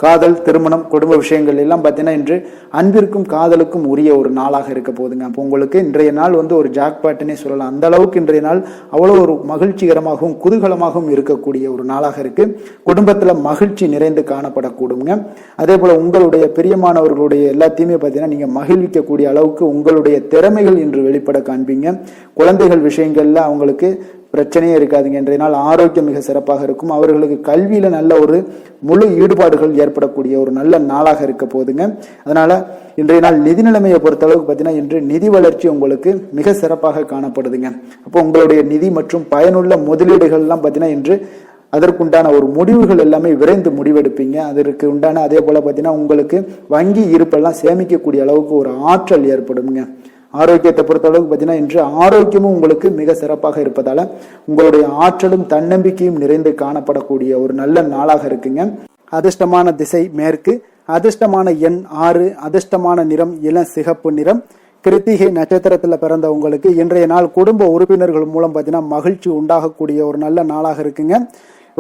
காதல், திருமணம், குடும்ப விஷயங்கள் எல்லாம் பார்த்தீங்கன்னா இன்று அன்பிற்கும் காதலுக்கும் உரிய ஒரு நாளாக இருக்க போதுங்க. அப்போ உங்களுக்கு இன்றைய நாள் ஒரு ஜாக்பாட்னே சொல்லலாம். அந்த அளவுக்கு இன்றைய நாள் அவ்வளோ ஒரு மகிழ்ச்சிகரமாகவும் குதூகலமாகவும் இருக்கக்கூடிய ஒரு நாளாக இருக்கு. குடும்பத்துல மகிழ்ச்சி நிறைந்து காணப்படக்கூடுங்க. அதே போல உங்களுடைய பிரியமானவர்களுடைய எல்லாத்தையுமே பார்த்தீங்கன்னா நீங்க மகிழ்விக்கக்கூடிய அளவுக்கு உங்களுடைய திறமைகள் இன்று வெளிப்பட காண்பீங்க. குழந்தைகள் விஷயங்கள்ல அவங்களுக்கு பிரச்சனையே இருக்காதுங்க. இன்றைய நாள் ஆரோக்கியம் மிக சிறப்பாக இருக்கும். அவர்களுக்கு கல்வியில நல்ல ஒரு முழு ஈடுபாடுகள் ஏற்படக்கூடிய ஒரு நல்ல நாளாக இருக்க போதுங்க. அதனால இன்றைய நாள் நிதி நிலைமையை பொறுத்த அளவுக்கு பார்த்தீங்கன்னா இன்று நிதி வளர்ச்சி உங்களுக்கு மிக சிறப்பாக காணப்படுதுங்க. அப்போ உங்களுடைய நிதி மற்றும் பயனுள்ள முதலீடுகள் எல்லாம் பார்த்தீங்கன்னா இன்று அதற்குண்டான ஒரு முடிவுகள் எல்லாமே விரைந்து முடிவெடுப்பீங்க. அதற்கு உண்டான அதே போல பார்த்தீங்கன்னா உங்களுக்கு வங்கி இருப்பெல்லாம் சேமிக்கக்கூடிய அளவுக்கு ஒரு ஆற்றல் ஏற்படுங்க. ஆரோக்கியத்தை பொறுத்த அளவுக்கு பார்த்தீங்கன்னா இன்று ஆரோக்கியமும் உங்களுக்கு மிக சிறப்பாக இருப்பதால உங்களுடைய ஆற்றலும் தன்னம்பிக்கையும் நிறைந்து காணப்படக்கூடிய ஒரு நல்ல நாளாக இருக்குங்க. அதிர்ஷ்டமான திசை மேற்கு, அதிர்ஷ்டமான எண் 6, அதிர்ஷ்டமான நிறம் இளம் சிகப்பு நிறம். கிருத்திகை நட்சத்திரத்துல பிறந்த உங்களுக்கு இன்றைய நாள் குடும்ப உறுப்பினர்கள் மூலம் பார்த்தீங்கன்னா மகிழ்ச்சி உண்டாகக்கூடிய ஒரு நல்ல நாளாக இருக்குங்க.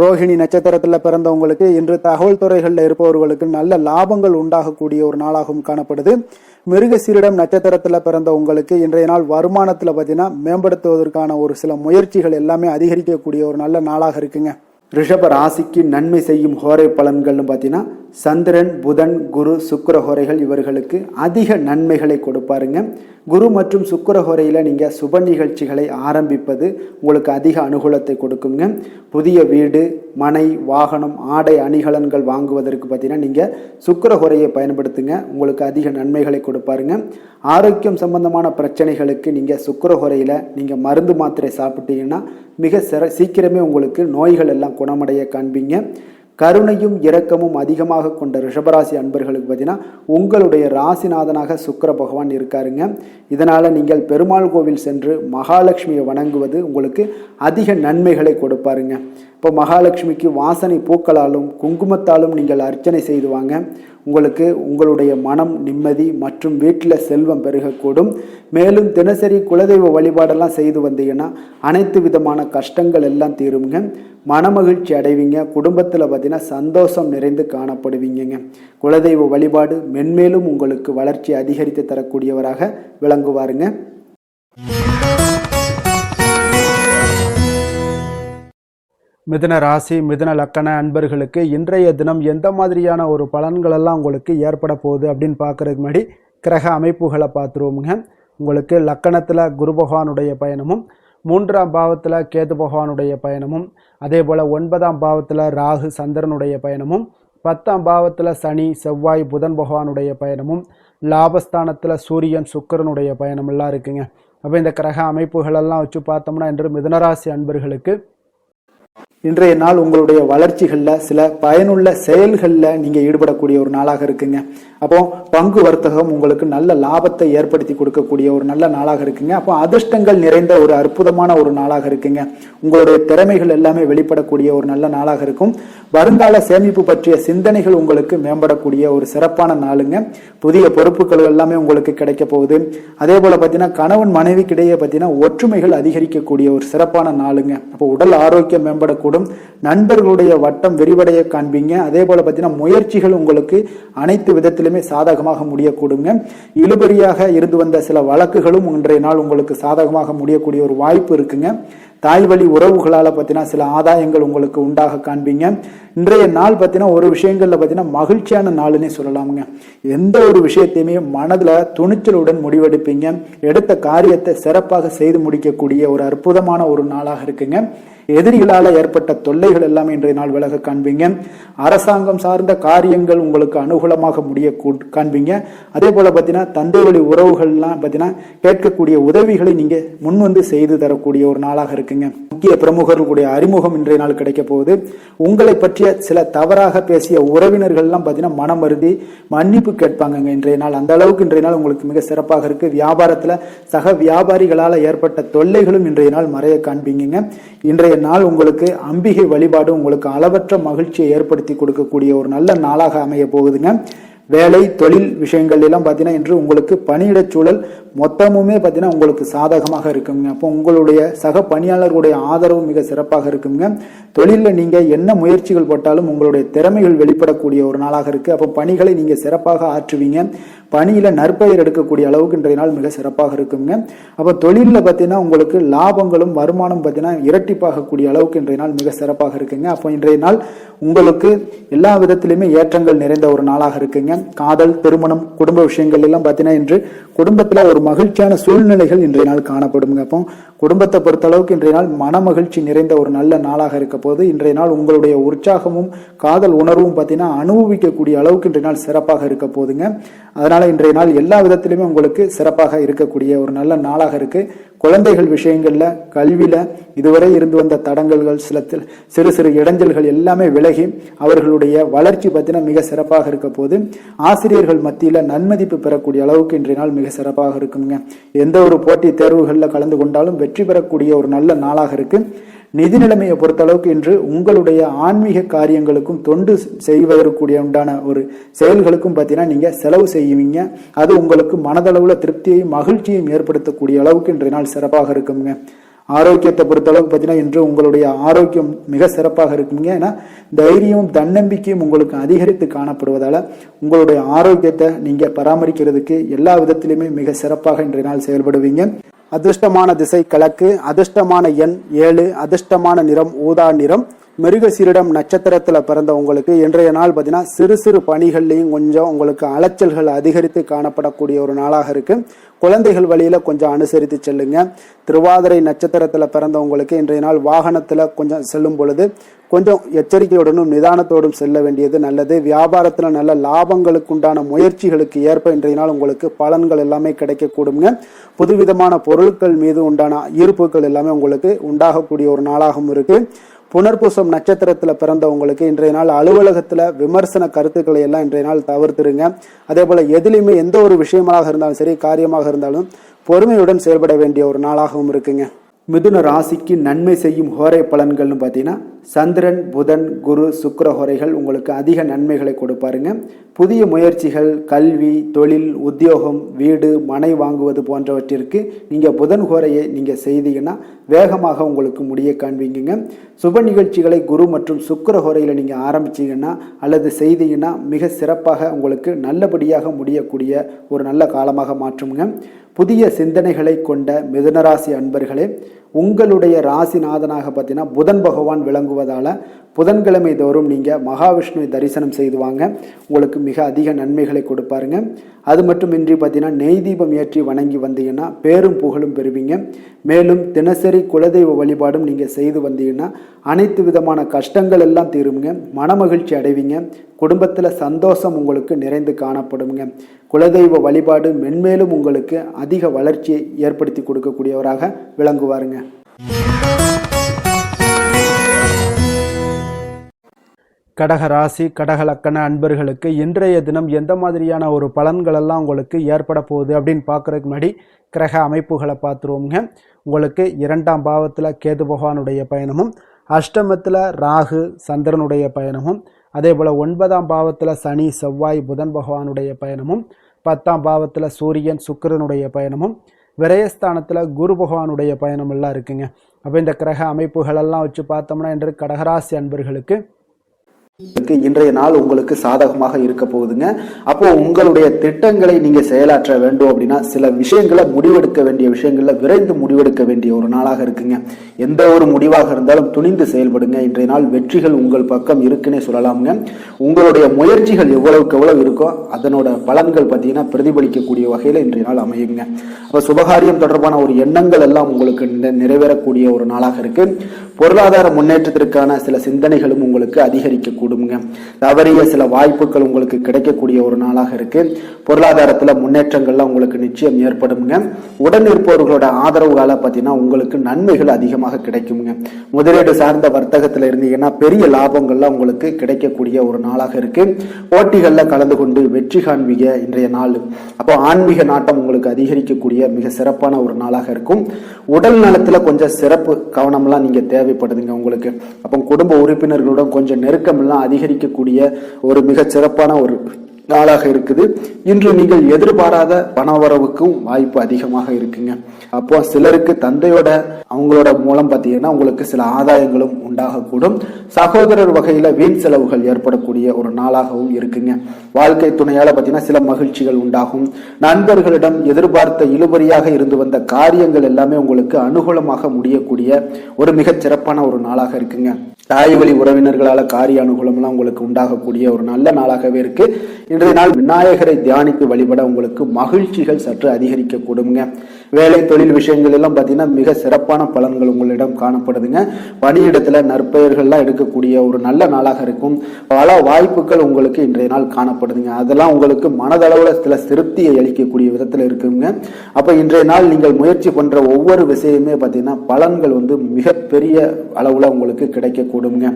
ரோஹிணி நட்சத்திரத்துல பிறந்தவங்களுக்கு இன்று தகவல் துறைகள்ல இருப்பவர்களுக்கு நல்ல லாபங்கள் உண்டாகக்கூடிய ஒரு நாளாகவும் காணப்படுது. மிருகசீரிடம் நட்சத்திரத்துல பிறந்த உங்களுக்கு இன்றைய நாள் வருமானத்துல பார்த்தீங்கன்னா மேம்படுத்துவதற்கான ஒரு சில முயற்சிகள் எல்லாமே அதிகரிக்கக்கூடிய ஒரு நல்ல நாளாக இருக்குங்க. ரிஷப ராசிக்கு நன்மை செய்யும் ஹோரை பலன்கள்னு பார்த்தீங்கன்னா சந்திரன், புதன், குரு, சுக்கிர ஹோரைகள் இவர்களுக்கு அதிக நன்மைகளை கொடுப்பாருங்க. குரு மற்றும் சுக்கிர ஹோரையில நீங்க சுப நிகழ்ச்சிகளை ஆரம்பிப்பது உங்களுக்கு அதிக அனுகூலத்தை கொடுக்குங்க. புதிய வீடு, மனை, வாகனம், ஆடை அணிகலன்கள் வாங்குவதற்கு பார்த்தீங்கன்னா நீங்க சுக்கிர ஹோரையை பயன்படுத்துங்க. உங்களுக்கு அதிக நன்மைகளை கொடுப்பாருங்க. ஆரோக்கியம் சம்பந்தமான பிரச்சனைகளுக்கு நீங்க சுக்கிர ஹோரையில நீங்க மருந்து மாத்திரை சாப்பிட்டீங்கன்னா மிக சீக்கிரமே உங்களுக்கு நோய்கள் எல்லாம் குணமடைய காண்பீங்க. கருணையும் இரக்கமும் அதிகமாக கொண்ட ரிஷபராசி அன்பர்களுக்கு பார்த்தீங்கன்னா உங்களுடைய ராசிநாதனாக சுக்கிர பகவான் இருக்காருங்க. இதனால நீங்கள் பெருமாள் கோவில் சென்று மகாலட்சுமியை வணங்குவது உங்களுக்கு அதிக நன்மைகளை கொடுப்பாருங்க. இப்போ மகாலட்சுமிக்கு வாசனை பூக்களாலும் குங்குமத்தாலும் நீங்கள் அர்ச்சனை செய்து வாங்க. உங்களுக்கு உங்களுடைய மனம் நிம்மதி மற்றும் வீட்டில் செல்வம் பெருகக்கூடும். மேலும் தினசரி குலதெய்வ வழிபாடெல்லாம் செய்து வந்தீங்கன்னா அனைத்து விதமான கஷ்டங்கள் எல்லாம் தீருங்க. மனமகிழ்ச்சி அடைவீங்க. குடும்பத்தில் பார்த்தீங்கன்னா சந்தோஷம் நிறைந்து காணப்படுவீங்க. குலதெய்வ வழிபாடு மென்மேலும் உங்களுக்கு வளர்ச்சி அதிகரித்து தரக்கூடியவராக விளங்குவாருங்க. மிதுன ராசி மிதுன லக்கண அன்பர்களுக்கு இன்றைய தினம் எந்த மாதிரியான ஒரு பலன்களெல்லாம் உங்களுக்கு ஏற்பட போகுது அப்படின்னு பார்க்குறதுக்கு முன்னாடி கிரக அமைப்புகளை பார்த்துருவோமுங்க. உங்களுக்கு லக்கணத்தில் குரு பகவானுடைய பயணமும், 3ஆம் பாவத்தில் கேது பகவானுடைய பயணமும், அதே போல் 9ஆம் பாவத்தில் ராகு சந்திரனுடைய பயணமும், 10ஆம் பாவத்தில் சனி செவ்வாய் புதன் பகவானுடைய பயணமும், லாபஸ்தானத்தில் சூரியன் சுக்கிரனுடைய பயணமெல்லாம் இருக்குங்க. அப்போ இந்த கிரக அமைப்புகளெல்லாம் வச்சு பார்த்தோம்னா இன்று மிதுனராசி அன்பர்களுக்கு இன்றைய நாள் உங்களுடைய வளர்ச்சிகளில் சில பயனுள்ள செயல்களில் நீங்கள் ஈடுபடக்கூடிய ஒரு நாளாக இருக்குங்க. அப்போ பங்கு வர்த்தகம் உங்களுக்கு நல்ல லாபத்தை ஏற்படுத்தி கொடுக்கக்கூடிய ஒரு நல்ல நாளாக இருக்குங்க. அப்போ அதிர்ஷ்டங்கள் நிறைந்த ஒரு அற்புதமான ஒரு நாளாக இருக்குங்க. உங்களுடைய திறமைகள் எல்லாமே வெளிப்படக்கூடிய ஒரு நல்ல நாளாக இருக்கும். வருங்கால சேமிப்பு பற்றிய சிந்தனைகள் உங்களுக்கு மேம்படக்கூடிய ஒரு சிறப்பான நாளுங்க. புதிய பொறுப்புகள் எல்லாமே உங்களுக்கு கிடைக்க போகுது. அதே போல பார்த்தீங்கன்னா கணவன் மனைவிக்கிடையே பார்த்தீங்கன்னா ஒற்றுமைகள் அதிகரிக்கக்கூடிய ஒரு சிறப்பான நாளுங்க. அப்போ உடல் ஆரோக்கியம் மேம்படக்கூடும். நண்பர்களுடைய வட்டம் விரிவடைய காண்பீங்க. அதே போல பார்த்தீங்கன்னா முயற்சிகள் உங்களுக்கு அனைத்து விதத்திலுமே சாதகமாக முடியக்கூடுங்க. இழுபறியாக இருந்து வந்த சில வழக்குகளும் இன்றைய நாள் உங்களுக்கு சாதகமாக முடியக்கூடிய ஒரு வாய்ப்பு இருக்குங்க. தாய் வழி உறவுகளால் பார்த்தீங்கன்னா சில ஆதாயங்கள் உங்களுக்கு உண்டாக காண்பீங்க. இன்றைய நாள் பார்த்தீங்கன்னா ஒரு விஷயங்கள்ல பார்த்தீங்கன்னா மகிழ்ச்சியான நாளுன்னே சொல்லலாமுங்க. எந்த ஒரு விஷயத்தையுமே மனதில் துணிச்சலுடன் முடிவெடுப்பீங்க. எடுத்த காரியத்தை சிறப்பாக செய்து முடிக்கக்கூடிய ஒரு அற்புதமான ஒரு நாளாக இருக்குங்க. எதிரிகளால் ஏற்பட்ட தொல்லைகள் எல்லாமே இன்றைய நாள் விலக காண்பீங்க. அரசாங்கம் சார்ந்த காரியங்கள் உங்களுக்கு அனுகூலமாக முடிய காண்பீங்க. அதே போல பார்த்தீங்கன்னா தந்தை வழி உறவுகள்லாம் பார்த்தீங்கன்னா கேட்கக்கூடிய உதவிகளை நீங்க முன்வந்து செய்து தரக்கூடிய ஒரு நாளாக இருக்குங்க. முக்கிய பிரமுகர்களுடைய அறிமுகம் இன்றைய நாள் கிடைக்க போகுது. உங்களை பற்றிய சில தவறாக பேசிய உறவினர்கள்லாம் பார்த்தீங்கன்னா மனம் வருந்தி மன்னிப்பு கேட்பாங்க இன்றைய நாள். அந்த அளவுக்கு இன்றைய நாள் உங்களுக்கு மிக சிறப்பாக இருக்கு. வியாபாரத்தில் சக வியாபாரிகளால் ஏற்பட்ட தொல்லைகளும் இன்றைய நாள் மறைய காண்பீங்க. இன்றைய நாள் உங்களுக்கு அம்பிகை வழிபாடு உங்களுக்கு அளவற்ற மகிழ்ச்சியை ஏற்படுத்தி கொடுக்கக்கூடிய ஒரு நல்ல நாளாக அமைய போகுதுங்க. வேலை தொழில் விஷயங்கள் எல்லாம் பார்த்தீங்கன்னா இன்று உங்களுக்கு பணியிட சூழல் மொத்தமுமே பார்த்தீங்கன்னா உங்களுக்கு சாதகமாக இருக்குங்க. அப்போ உங்களுடைய சக பணியாளர்களுடைய ஆதரவு மிக சிறப்பாக இருக்குங்க. தொழிலில் நீங்கள் என்ன முயற்சிகள் போட்டாலும் உங்களுடைய திறமைகள் வெளிப்படக்கூடிய ஒரு நாளாக இருக்கு. அப்போ பணிகளை நீங்கள் சிறப்பாக ஆற்றுவீங்க. பணியில நற்பெயர் எடுக்கக்கூடிய அளவுக்கு இன்றைய நாள் மிக சிறப்பாக இருக்குங்க. அப்போ தொழிலில் பார்த்தீங்கன்னா உங்களுக்கு லாபங்களும் வருமானம் பார்த்தீங்கன்னா இரட்டிப்பாகக்கூடிய அளவுக்கு இன்றைய நாள் மிக சிறப்பாக இருக்குங்க. அப்போ இன்றைய நாள் உங்களுக்கு எல்லா விதத்திலுமே ஏற்றங்கள் நிறைந்த ஒரு நாளாக இருக்குங்க. காதல் திருமணம் குடும்ப விஷயங்கள் எல்லாம் பார்த்தீங்கன்னா இன்று குடும்பத்தில் ஒரு மகிழ்ச்சியான சூழ்நிலைகள் இன்றைய நாள் காணப்படுங்க. அப்போ குடும்பத்தை பொறுத்த அளவுக்கு இன்றைய நாள் மன மகிழ்ச்சி நிறைந்த ஒரு நல்ல நாளாக இருக்க போது இன்றைய நாள் உங்களுடைய உற்சாகமும் காதல் உணர்வும் பார்த்தீங்கன்னா அனுபவிக்கக்கூடிய அளவுக்கு இன்றைய நாள் சிறப்பாக இருக்க போதுங்க. அதனால இன்றைய நாள் எல்லா விதத்திலுமே உங்களுக்கு சிறப்பாக இருக்கக்கூடிய ஒரு நல்ல நாளாக இருக்கு. குழந்தைகள் விஷயங்கள்ல கல்வியில இதுவரை இருந்து வந்த தடங்கல்கள் சில சிறு சிறு இடைஞ்சல்கள் எல்லாமே விலகி அவர்களுடைய வளர்ச்சி பார்த்தீங்கன்னா மிக சிறப்பாக இருக்க போது ஆசிரியர்கள் மத்தியில நன்மதிப்பு பெறக்கூடிய அளவுக்கு இன்றைய நாள் மிக சிறப்பாக இருக்குங்க. எந்த ஒரு போட்டி தேர்வுகளில் கலந்து கொண்டாலும் வெற்றி பெறக்கூடிய ஒரு நல்ல நாளாக இருக்கு. நிதி நிலைமையை பொறுத்த அளவுக்கு இன்று உங்களுடைய ஆன்மீக காரியங்களுக்கும் தொண்டு செய்வதற்குரிய உண்டான ஒரு செயல்களுக்கும் பார்த்தீங்கன்னா நீங்க செலவு செய்வீங்க. அது உங்களுக்கு மனதளவுல திருப்தியையும் மகிழ்ச்சியையும் ஏற்படுத்தக்கூடிய அளவுக்கு இன்றைய நாள் சிறப்பாக இருக்குங்க. ஆரோக்கியத்தை பொறுத்த அளவுக்கு பார்த்தீங்கன்னா இன்று உங்களுடைய ஆரோக்கியம் மிக சிறப்பாக இருக்குங்க. ஏன்னா தைரியமும் தன்னம்பிக்கையும் உங்களுக்கு அதிகரித்து காணப்படுவதால உங்களுடைய ஆரோக்கியத்தை நீங்க பராமரிக்கிறதுக்கு எல்லா விதத்திலுமே மிக சிறப்பாக இன்றைய நாள் செயல்படுவீங்க. அதிர்ஷ்டமான திசை கிழக்கு, அதிர்ஷ்டமான எண் 7, அதிர்ஷ்டமான நிறம் ஊதா நிறம். மிருகசீரிடம் நட்சத்திரத்துல பிறந்த உங்களுக்கு இன்றைய நாள் பார்த்தீங்கன்னா சிறு சிறு பணிகள்லையும் கொஞ்சம் உங்களுக்கு அலைச்சல்கள் அதிகரித்து காணப்படக்கூடிய ஒரு நாளாக இருக்கு. குழந்தைகள் வழியில கொஞ்சம் அனுசரித்து செல்லுங்க. திருவாதிரை நட்சத்திரத்துல பிறந்தவங்களுக்கு இன்றைய நாள் வாகனத்துல கொஞ்சம் செல்லும் பொழுது கொஞ்சம் எச்சரிக்கையுடனும் நிதானத்தோடும் செல்ல வேண்டியது நல்லது. வியாபாரத்துல நல்ல லாபங்களுக்கு உண்டான முயற்சிகளுக்கு ஏற்ப இன்றைய நாள் உங்களுக்கு பலன்கள் எல்லாமே கிடைக்கக்கூடுங்க. புதுவிதமான பொருட்கள் மீது உண்டான ஈர்ப்புகள் எல்லாமே உங்களுக்கு உண்டாகக்கூடிய ஒரு நாளாகவும் இருக்கு. புனர்பூசம் நட்சத்திரத்துல பிறந்தவங்களுக்கு இன்றைய நாள் அலுவலகத்துல விமர்சன கருத்துக்களை எல்லாம் இன்றைய நாள் தவிர்த்துருங்க. அதே போல எதிலுமே எந்த ஒரு விஷயமாக இருந்தாலும் சரி காரியமாக இருந்தாலும் பொறுமையுடன் செயல்பட வேண்டிய ஒரு நாளாகவும் இருக்குங்க. மிதுன ராசிக்கு நன்மை செய்யும் ஹோரை பலன்கள்னு பார்த்தீங்கன்னா சந்திரன், புதன், குரு, சுக்கிர ஹோரைகள் உங்களுக்கு அதிக நன்மைகளை கொடுப்பாருங்க. புதிய முயற்சிகள், கல்வி, தொழில், உத்தியோகம், வீடு, மனை வாங்குவது போன்றவற்றிற்கு நீங்கள் புதன் ஹோரையை நீங்கள் செய்தீங்கன்னா வேகமாக உங்களுக்கு முடிய காண்பீங்க. சுப நிகழ்ச்சிகளை குரு மற்றும் சுக்கிர ஹோரையில் நீங்கள் ஆரம்பிச்சீங்கன்னா அல்லது செய்தீங்கன்னா மிக சிறப்பாக உங்களுக்கு நல்லபடியாக முடியக்கூடிய ஒரு நல்ல காலமாக மாற்றுங்க. புதிய சிந்தனைகளை கொண்ட மிதுனராசி அன்பர்களே, உங்களுடைய ராசிநாதனாக பார்த்தீங்கன்னா புதன் பகவான் விளங்குவதால் புதன்கிழமை தோறும் நீங்கள் மகாவிஷ்ணுவை தரிசனம் செய்து வாங்க, உங்களுக்கு மிக அதிக நன்மைகளை கொடுப்பாருங்க. அது மட்டுமின்றி பார்த்தீங்கன்னா நெய் தீபம் ஏற்றி வணங்கி வந்தீங்கன்னா பேரும் புகழும் பெறுவீங்க. மேலும் தினசரி குலதெய்வ வழிபாடும் நீங்கள் செய்து வந்தீங்கன்னா அனைத்து விதமான கஷ்டங்கள் எல்லாம் தீருங்க, மனமகிழ்ச்சி அடைவீங்க, குடும்பத்தில் சந்தோஷம் உங்களுக்கு நிறைந்து காணப்படுங்க. குலதெய்வ வழிபாடு மென்மேலும் உங்களுக்கு அதிக வளர்ச்சியை ஏற்படுத்தி கொடுக்கக்கூடியவராக விளங்குவாருங்க. கடக ராசி கடக லக்கண அன்பர்களுக்கு இன்றைய தினம் எந்த மாதிரியான ஒரு பலன்களெல்லாம் உங்களுக்கு ஏற்பட போகுது அப்படின்னு பார்க்குறதுக்கு முன்னாடி கிரக அமைப்புகளை பார்த்துருவோங்க. உங்களுக்கு 2ஆம் பாவத்தில் கேது பகவானுடைய பயணமும், அஷ்டமத்தில் ராகு சந்திரனுடைய பயணமும், அதே போல் 9ஆம் பாவத்தில் சனி செவ்வாய் புதன் பகவானுடைய பயணமும், 10ஆம் பாவத்தில் சூரியன் சுக்கிரனுடைய பயணமும், விரயஸ்தானத்தில் குரு பகவானுடைய பயணம் எல்லாம் இருக்குங்க. அப்போ இந்த கிரக அமைப்புகளெல்லாம் வச்சு பார்த்தோம்னா இன்று கடகராசி அன்பர்களுக்கு இன்றைய நாள் உங்களுக்கு சாதகமாக இருக்க போகுதுங்க. அப்போ உங்களுடைய திட்டங்களை நீங்க செயலாற்ற வேண்டும் அப்படின்னா சில விஷயங்களை முடிவெடுக்க வேண்டிய விஷயங்கள்ல விரைந்து முடிவெடுக்க வேண்டிய ஒரு நாளாக இருக்குங்க. எந்த ஒரு முடிவாக இருந்தாலும் துணிந்து செயல்படுங்க. இன்றைய நாள் வெற்றிகள் உங்கள் பக்கம் இருக்குன்னே சொல்லலாமுங்க. உங்களுடைய முயற்சிகள் எவ்வளவுக்கு எவ்வளவு இருக்கோ அதனோட பலன்கள் பார்த்தீங்கன்னா பிரதிபலிக்கக்கூடிய வகையில இன்றைய நாள் அமையுங்க. அப்ப சுபகாரியம் தொடர்பான ஒரு எண்ணங்கள் எல்லாம் உங்களுக்கு நிறைவேறக்கூடிய ஒரு நாளாக இருக்கு. பொருளாதார முன்னேற்றத்திற்கான சில சிந்தனைகளும் உங்களுக்கு அதிகரிக்க கூடுங்க. தவறிய சில வாய்ப்புகள் உங்களுக்கு கிடைக்கக்கூடிய ஒரு நாளாக இருக்கு. பொருளாதாரத்துல முன்னேற்றங்கள்லாம் உங்களுக்கு நிச்சயம் ஏற்படுங்க. உடன் இருப்பவர்களோட ஆதரவுகால பார்த்தீங்கன்னா உங்களுக்கு நன்மைகள் அதிகமாக கிடைக்குங்க. முதலீடு சார்ந்த வர்த்தகத்துல இருந்தீங்கன்னா பெரிய லாபங்கள்லாம் உங்களுக்கு கிடைக்கக்கூடிய ஒரு நாளாக இருக்கு. போட்டிகள்ல கலந்து கொண்டு வெற்றி காண்பீங்க இன்றைய நாள். அப்போ ஆன்மீக நாட்டம் உங்களுக்கு அதிகரிக்கக்கூடிய மிக சிறப்பான ஒரு நாளாக இருக்கும். உடல் நலத்துல கொஞ்சம் சிறப்பு கவனம்லாம் நீங்க தேவைப்படுதுங்க உங்களுக்கு. அப்போ குடும்ப உறுப்பினர்களுடன் கொஞ்சம் நெருக்கம் எல்லாம் அதிகரிக்கக்கூடிய ஒரு மிக சிறப்பான ஒரு நாளாக இருக்குது. இன்று நீங்கள் எதிர்பாராத பணவரவுக்கும் வாய்ப்பு அதிகமாக இருக்குங்க. அப்போ சிலருக்கு தந்தையோட அவங்களோட மூலம் பார்த்தீங்கன்னா உங்களுக்கு சில ஆதாயங்களும் உண்டாகக்கூடும். சகோதரர் வகையில வீண் செலவுகள் ஏற்படக்கூடிய ஒரு நாளாகவும் இருக்குங்க. வாழ்க்கை துணையால பார்த்தீங்கன்னா சில மகிழ்ச்சிகள் உண்டாகும். நண்பர்களிடம் எதிர்பார்த்த இழுபறியாக இருந்து வந்த காரியங்கள் எல்லாமே உங்களுக்கு அனுகூலமாக முடியக்கூடிய ஒரு மிகச் சிறப்பான ஒரு நாளாக இருக்குங்க. தாய் வழி உறவினர்களால காரிய அனுகூலம்லாம் உங்களுக்கு உண்டாகக்கூடிய ஒரு நல்ல நாளாகவே இருக்கு. இன்றைய நாள் விநாயகரை தியானித்து வழிபட உங்களுக்கு மகிழ்ச்சிகள் சற்று அதிகரிக்க கூடுங்க. வேலை தொழில் விஷயங்கள் எல்லாம் பார்த்தீங்கன்னா மிக சிறப்பான பலன்கள் உங்களிடம் காணப்படுதுங்க. பணியிடத்துல நற்பெயர்கள்லாம் எடுக்கக்கூடிய ஒரு நல்ல நாளாக இருக்கும். பல வாய்ப்புகள் உங்களுக்கு இன்றைய நாள் காணப்படுதுங்க. அதெல்லாம் உங்களுக்கு மனதளவுல சில திருப்தியை அளிக்கக்கூடிய விதத்துல இருக்குங்க. அப்ப இன்றைய நாள் நீங்கள் முயற்சி பண்ற ஒவ்வொரு விஷயமே பார்த்தீங்கன்னா பலன்கள் மிகப்பெரிய அளவுல உங்களுக்கு கிடைக்க கூடுங்க.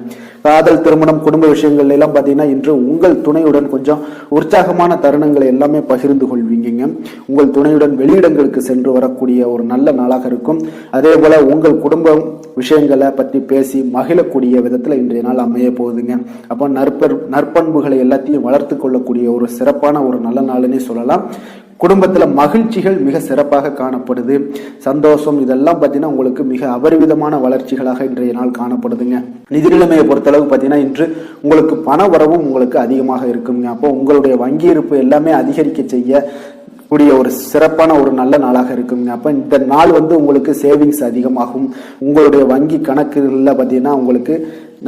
காதல், திருமணம், குடும்ப விஷயங்கள் எல்லாம் பார்த்தீங்கன்னா இன்று உங்கள் துணையுடன் கொஞ்சம் உற்சாகமான தருணங்களை எல்லாமே பகிர்ந்து கொள்வீங்க. உங்கள் துணையுடன் வெளியிடங்களுக்கு சென்று வரக்கூடிய ஒரு நல்ல நாளாக இருக்கும். அதே போல உங்கள் குடும்பம் விஷயங்களை பற்றி பேசி மகிழக்கூடிய விதத்துல இன்றைய நாள் அமைய போகுதுங்க. அப்போ நற்பண்புகளை எல்லாத்தையும் வளர்த்து கொள்ளக்கூடிய ஒரு சிறப்பான ஒரு நல்ல நாள்னே சொல்லலாம். குடும்பத்துல மகிழ்ச்சிகள் மிக சிறப்பாக காணப்படுது. சந்தோஷம் இதெல்லாம் பார்த்தீங்கன்னா உங்களுக்கு மிக அபரிவிதமான வளர்ச்சிகளாக இன்றைய நாள் காணப்படுதுங்க. நிதி நிலைமையை பொறுத்தளவு பார்த்தீங்கன்னா இன்று உங்களுக்கு பண வரவும் உங்களுக்கு அதிகமாக இருக்குங்க. அப்போ உங்களுடைய வங்கி இருப்பு எல்லாமே அதிகரிக்க செய்ய கூடிய ஒரு சிறப்பான ஒரு நல்ல நாளாக இருக்குங்க. அப்ப இந்த நாள் உங்களுக்கு சேவிங்ஸ் அதிகமாகும். உங்களுடைய வங்கி கணக்குகள்ல பார்த்தீங்கன்னா உங்களுக்கு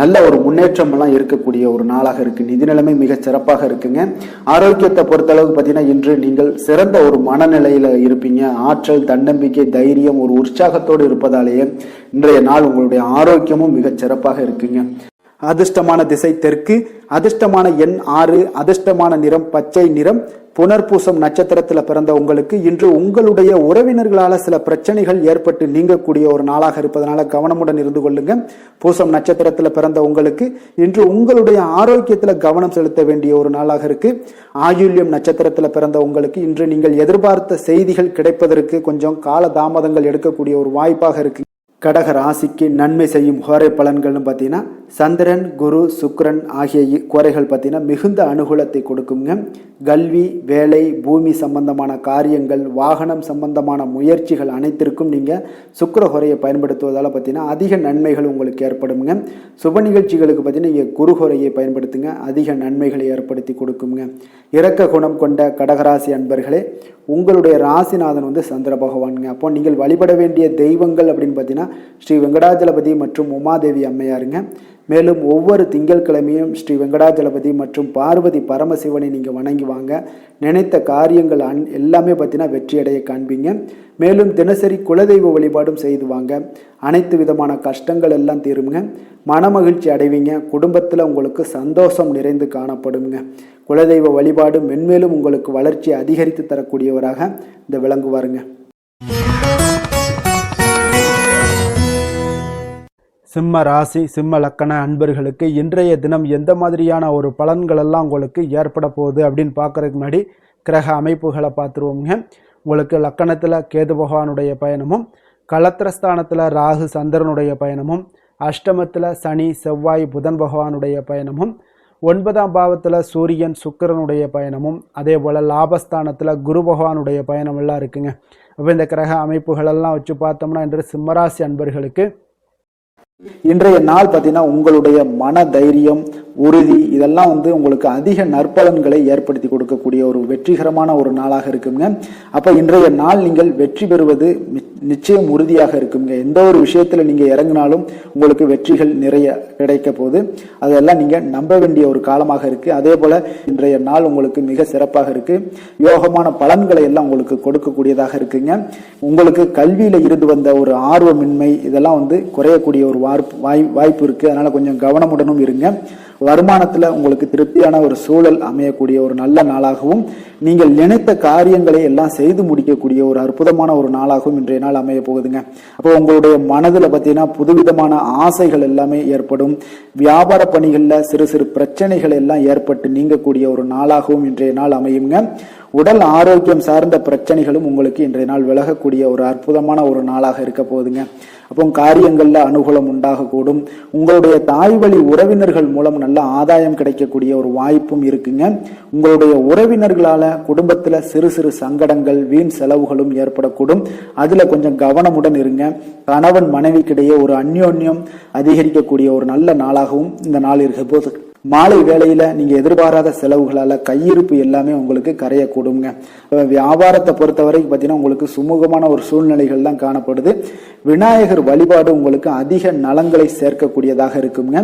நல்ல ஒரு முன்னேற்றம் எல்லாம் இருக்கக்கூடிய ஒரு நாளாக இருக்கு. நிதி நிலைமை மிக சிறப்பாக இருக்குங்க. ஆரோக்கியத்தை பொறுத்தளவுக்கு பார்த்தீங்கன்னா இன்று நீங்கள் சிறந்த ஒரு மனநிலையில இருப்பீங்க. ஆற்றல், தன்னம்பிக்கை, தைரியம், ஒரு உற்சாகத்தோடு இருப்பதாலேயே இன்றைய நாள் உங்களுடைய ஆரோக்கியமும் மிக சிறப்பாக இருக்குங்க. அதிர்ஷ்டமான திசை தெற்கு, அதிர்ஷ்டமான எண் 6, அதிர்ஷ்டமான நிறம் பச்சை நிறம். புனர்பூசம் நட்சத்திரத்தில் பிறந்த உங்களுக்கு இன்று உங்களுடைய உறவினர்களால சில பிரச்சனைகள் ஏற்பட்டு நீங்கக்கூடிய ஒரு நாளாக இருப்பதனால கவனமுடன் இருந்து கொள்ளுங்க. பூசம் நட்சத்திரத்தில் பிறந்த உங்களுக்கு இன்று உங்களுடைய ஆரோக்கியத்துல கவனம் செலுத்த வேண்டிய ஒரு நாளாக இருக்கு. ஆயுள்யம் நட்சத்திரத்தில் பிறந்த உங்களுக்கு இன்று நீங்கள் எதிர்பார்த்த செய்திகள் கிடைப்பதற்கு கொஞ்சம் கால தாமதங்கள் எடுக்கக்கூடிய ஒரு வாய்ப்பாக இருக்கு. கடக ராசிக்கு நன்மை செய்யும் ஹோரை பலன்கள்னு பார்த்தீங்கன்னா சந்திரன், குரு, சுக்கிரன் ஆகிய குறைகள் பார்த்தீங்கன்னா மிகுந்த அனுகூலத்தை கொடுக்குங்க. கல்வி, வேலை, பூமி சம்பந்தமான காரியங்கள், வாகனம் சம்பந்தமான முயற்சிகள் அனைத்திற்கும் நீங்கள் சுக்கிர குறையை பயன்படுத்துவதால் பார்த்தீங்கன்னா அதிக நன்மைகள் உங்களுக்கு ஏற்படுங்க. சுப நிகழ்ச்சிகளுக்கு பார்த்தீங்கன்னா நீங்கள் குரு குறையை பயன்படுத்துங்க, அதிக நன்மைகளை ஏற்படுத்தி கொடுக்குங்க. இரக்க குணம் கொண்ட கடகராசி அன்பர்களே, உங்களுடைய ராசிநாதன் சந்திர பகவானுங்க. அப்போ நீங்கள் வழிபட வேண்டிய தெய்வங்கள் அப்படின்னு பார்த்தீங்கன்னா ஸ்ரீ வெங்கடாஜலபதி மற்றும் உமாதேவி அம்மையாருங்க. மேலும் ஒவ்வொரு திங்கட்கிழமையும் ஸ்ரீ வெங்கடாஜலபதி மற்றும் பார்வதி பரமசிவனை நீங்கள் வணங்கி வாங்க. நினைத்த காரியங்கள் எல்லாமே பார்த்தீங்கன்னா வெற்றியடைய காண்பீங்க. மேலும் தினசரி குலதெய்வ வழிபாடும் செய்து வாங்க. அனைத்து விதமான கஷ்டங்கள் எல்லாம் தீருங்க. மனமகிழ்ச்சி அடைவீங்க. குடும்பத்தில் உங்களுக்கு சந்தோஷம் நிறைந்து காணப்படுங்க. குலதெய்வ வழிபாடு மென்மேலும் உங்களுக்கு வளர்ச்சி அதிகரித்து தரக்கூடியவராக இந்த விளங்குவாருங்க. சிம்ம ராசி சிம்ம லக்கண அன்பர்களுக்கு இன்றைய தினம் எந்த மாதிரியான ஒரு பலன்கள் எல்லாம் உங்களுக்கு ஏற்பட போகுது அப்படின்னு பார்க்கறதுக்கு முன்னாடி கிரக அமைப்புகளை பார்த்துருவோங்க. உங்களுக்கு லக்கணத்தில் கேது பகவானுடைய பயணமும், களத்திரஸ்தானத்தில் ராகு சந்திரனுடைய பயணமும், அஷ்டமத்தில் சனி செவ்வாய் புதன் பகவானுடைய பயணமும், 9ஆம் பாவத்தில் சூரியன் சுக்கிரனுடைய பயணமும், அதே போல் லாபஸ்தானத்தில் குரு பகவானுடைய பயணம் எல்லாம் இருக்குங்க. அப்போ இந்த கிரக அமைப்புகளெல்லாம் வச்சு பார்த்தோம்னா இன்று சிம்மராசி அன்பர்களுக்கு இன்றைய நாள் பார்த்தீங்கன்னா உங்களுடைய மன தைரியம், உறுதி இதெல்லாம் உங்களுக்கு அதிக நற்பலன்களை ஏற்படுத்தி கொடுக்கக்கூடிய ஒரு வெற்றிகரமான ஒரு நாளாக இருக்குங்க. அப்போ இன்றைய நாள் நீங்கள் வெற்றி பெறுவது நிச்சயம் உறுதியாக இருக்குங்க. எந்த ஒரு விஷயத்துல நீங்க இறங்கினாலும் உங்களுக்கு வெற்றிகள் நிறைய கிடைக்க போகுது. அதெல்லாம் நீங்க நம்ப வேண்டிய ஒரு காலமாக இருக்கு. அதே போல இன்றைய நாள் உங்களுக்கு மிக சிறப்பாக இருக்கு. யோகமான பலன்களை எல்லாம் உங்களுக்கு கொடுக்கக்கூடியதாக இருக்குங்க. உங்களுக்கு கல்வியில இருந்து வந்த ஒரு ஆர்வமின்மை இதெல்லாம் குறையக்கூடிய ஒரு வாய்ப்பு இருக்கு. அதனால கொஞ்சம் கவனமுடனும் இருங்க. வருமானத்துல உங்களுக்கு திருப்தியான ஒரு சூழல் அமையக்கூடிய ஒரு நல்ல நாளாகவும், நீங்கள் நினைத்த காரியங்களை எல்லாம் செய்து முடிக்கக்கூடிய ஒரு அற்புதமான ஒரு நாளாகவும் இன்றைய நாள் அமைய போகுதுங்க. அப்போ உங்களுடைய மனதுல பார்த்தீங்கன்னா புதுவிதமான ஆசைகள் எல்லாமே ஏற்படும். வியாபார பணிகள்ல சிறு சிறு பிரச்சனைகள் எல்லாம் ஏற்பட்டு நீங்கக்கூடிய ஒரு நாளாகவும் இன்றைய நாள் அமையுங்க. உடல் ஆரோக்கியம் சார்ந்த பிரச்சனைகளும் உங்களுக்கு இன்றைய நாள் விலகக்கூடிய ஒரு அற்புதமான ஒரு நாளாக இருக்க போகுதுங்க. அப்போ காரியங்கள்ல அனுகூலம் உண்டாகக்கூடும். உங்களுடைய தாய் வழி உறவினர்கள் மூலம் நல்ல ஆதாயம் கிடைக்கக்கூடிய ஒரு வாய்ப்பும் இருக்குங்க. உங்களுடைய உறவினர்களால குடும்பத்துல சிறு சிறு சங்கடங்கள், வீண் செலவுகளும் ஏற்படக்கூடும். அதுல கொஞ்சம் கவனமுடன் இருங்க. கணவன் மனைவிக்கிடையே ஒரு அந்யோன்யம் அதிகரிக்கக்கூடிய ஒரு நல்ல நாளாகவும் இந்த நாள் இருக்க போது. மாலை வேளையில நீங்க எதிர்பாராத செலவுகளால கையிருப்பு எல்லாமே உங்களுக்கு கரையக்கூடுங்க. வியாபாரத்தை பொறுத்தவரைக்கும் பார்த்தீங்கன்னா உங்களுக்கு சுமூகமான ஒரு சூழ்நிலைகள் தான் காணப்படுது. விநாயகர் வழிபாடு உங்களுக்கு அதிக நலங்களை சேர்க்கக்கூடியதாக இருக்குங்க.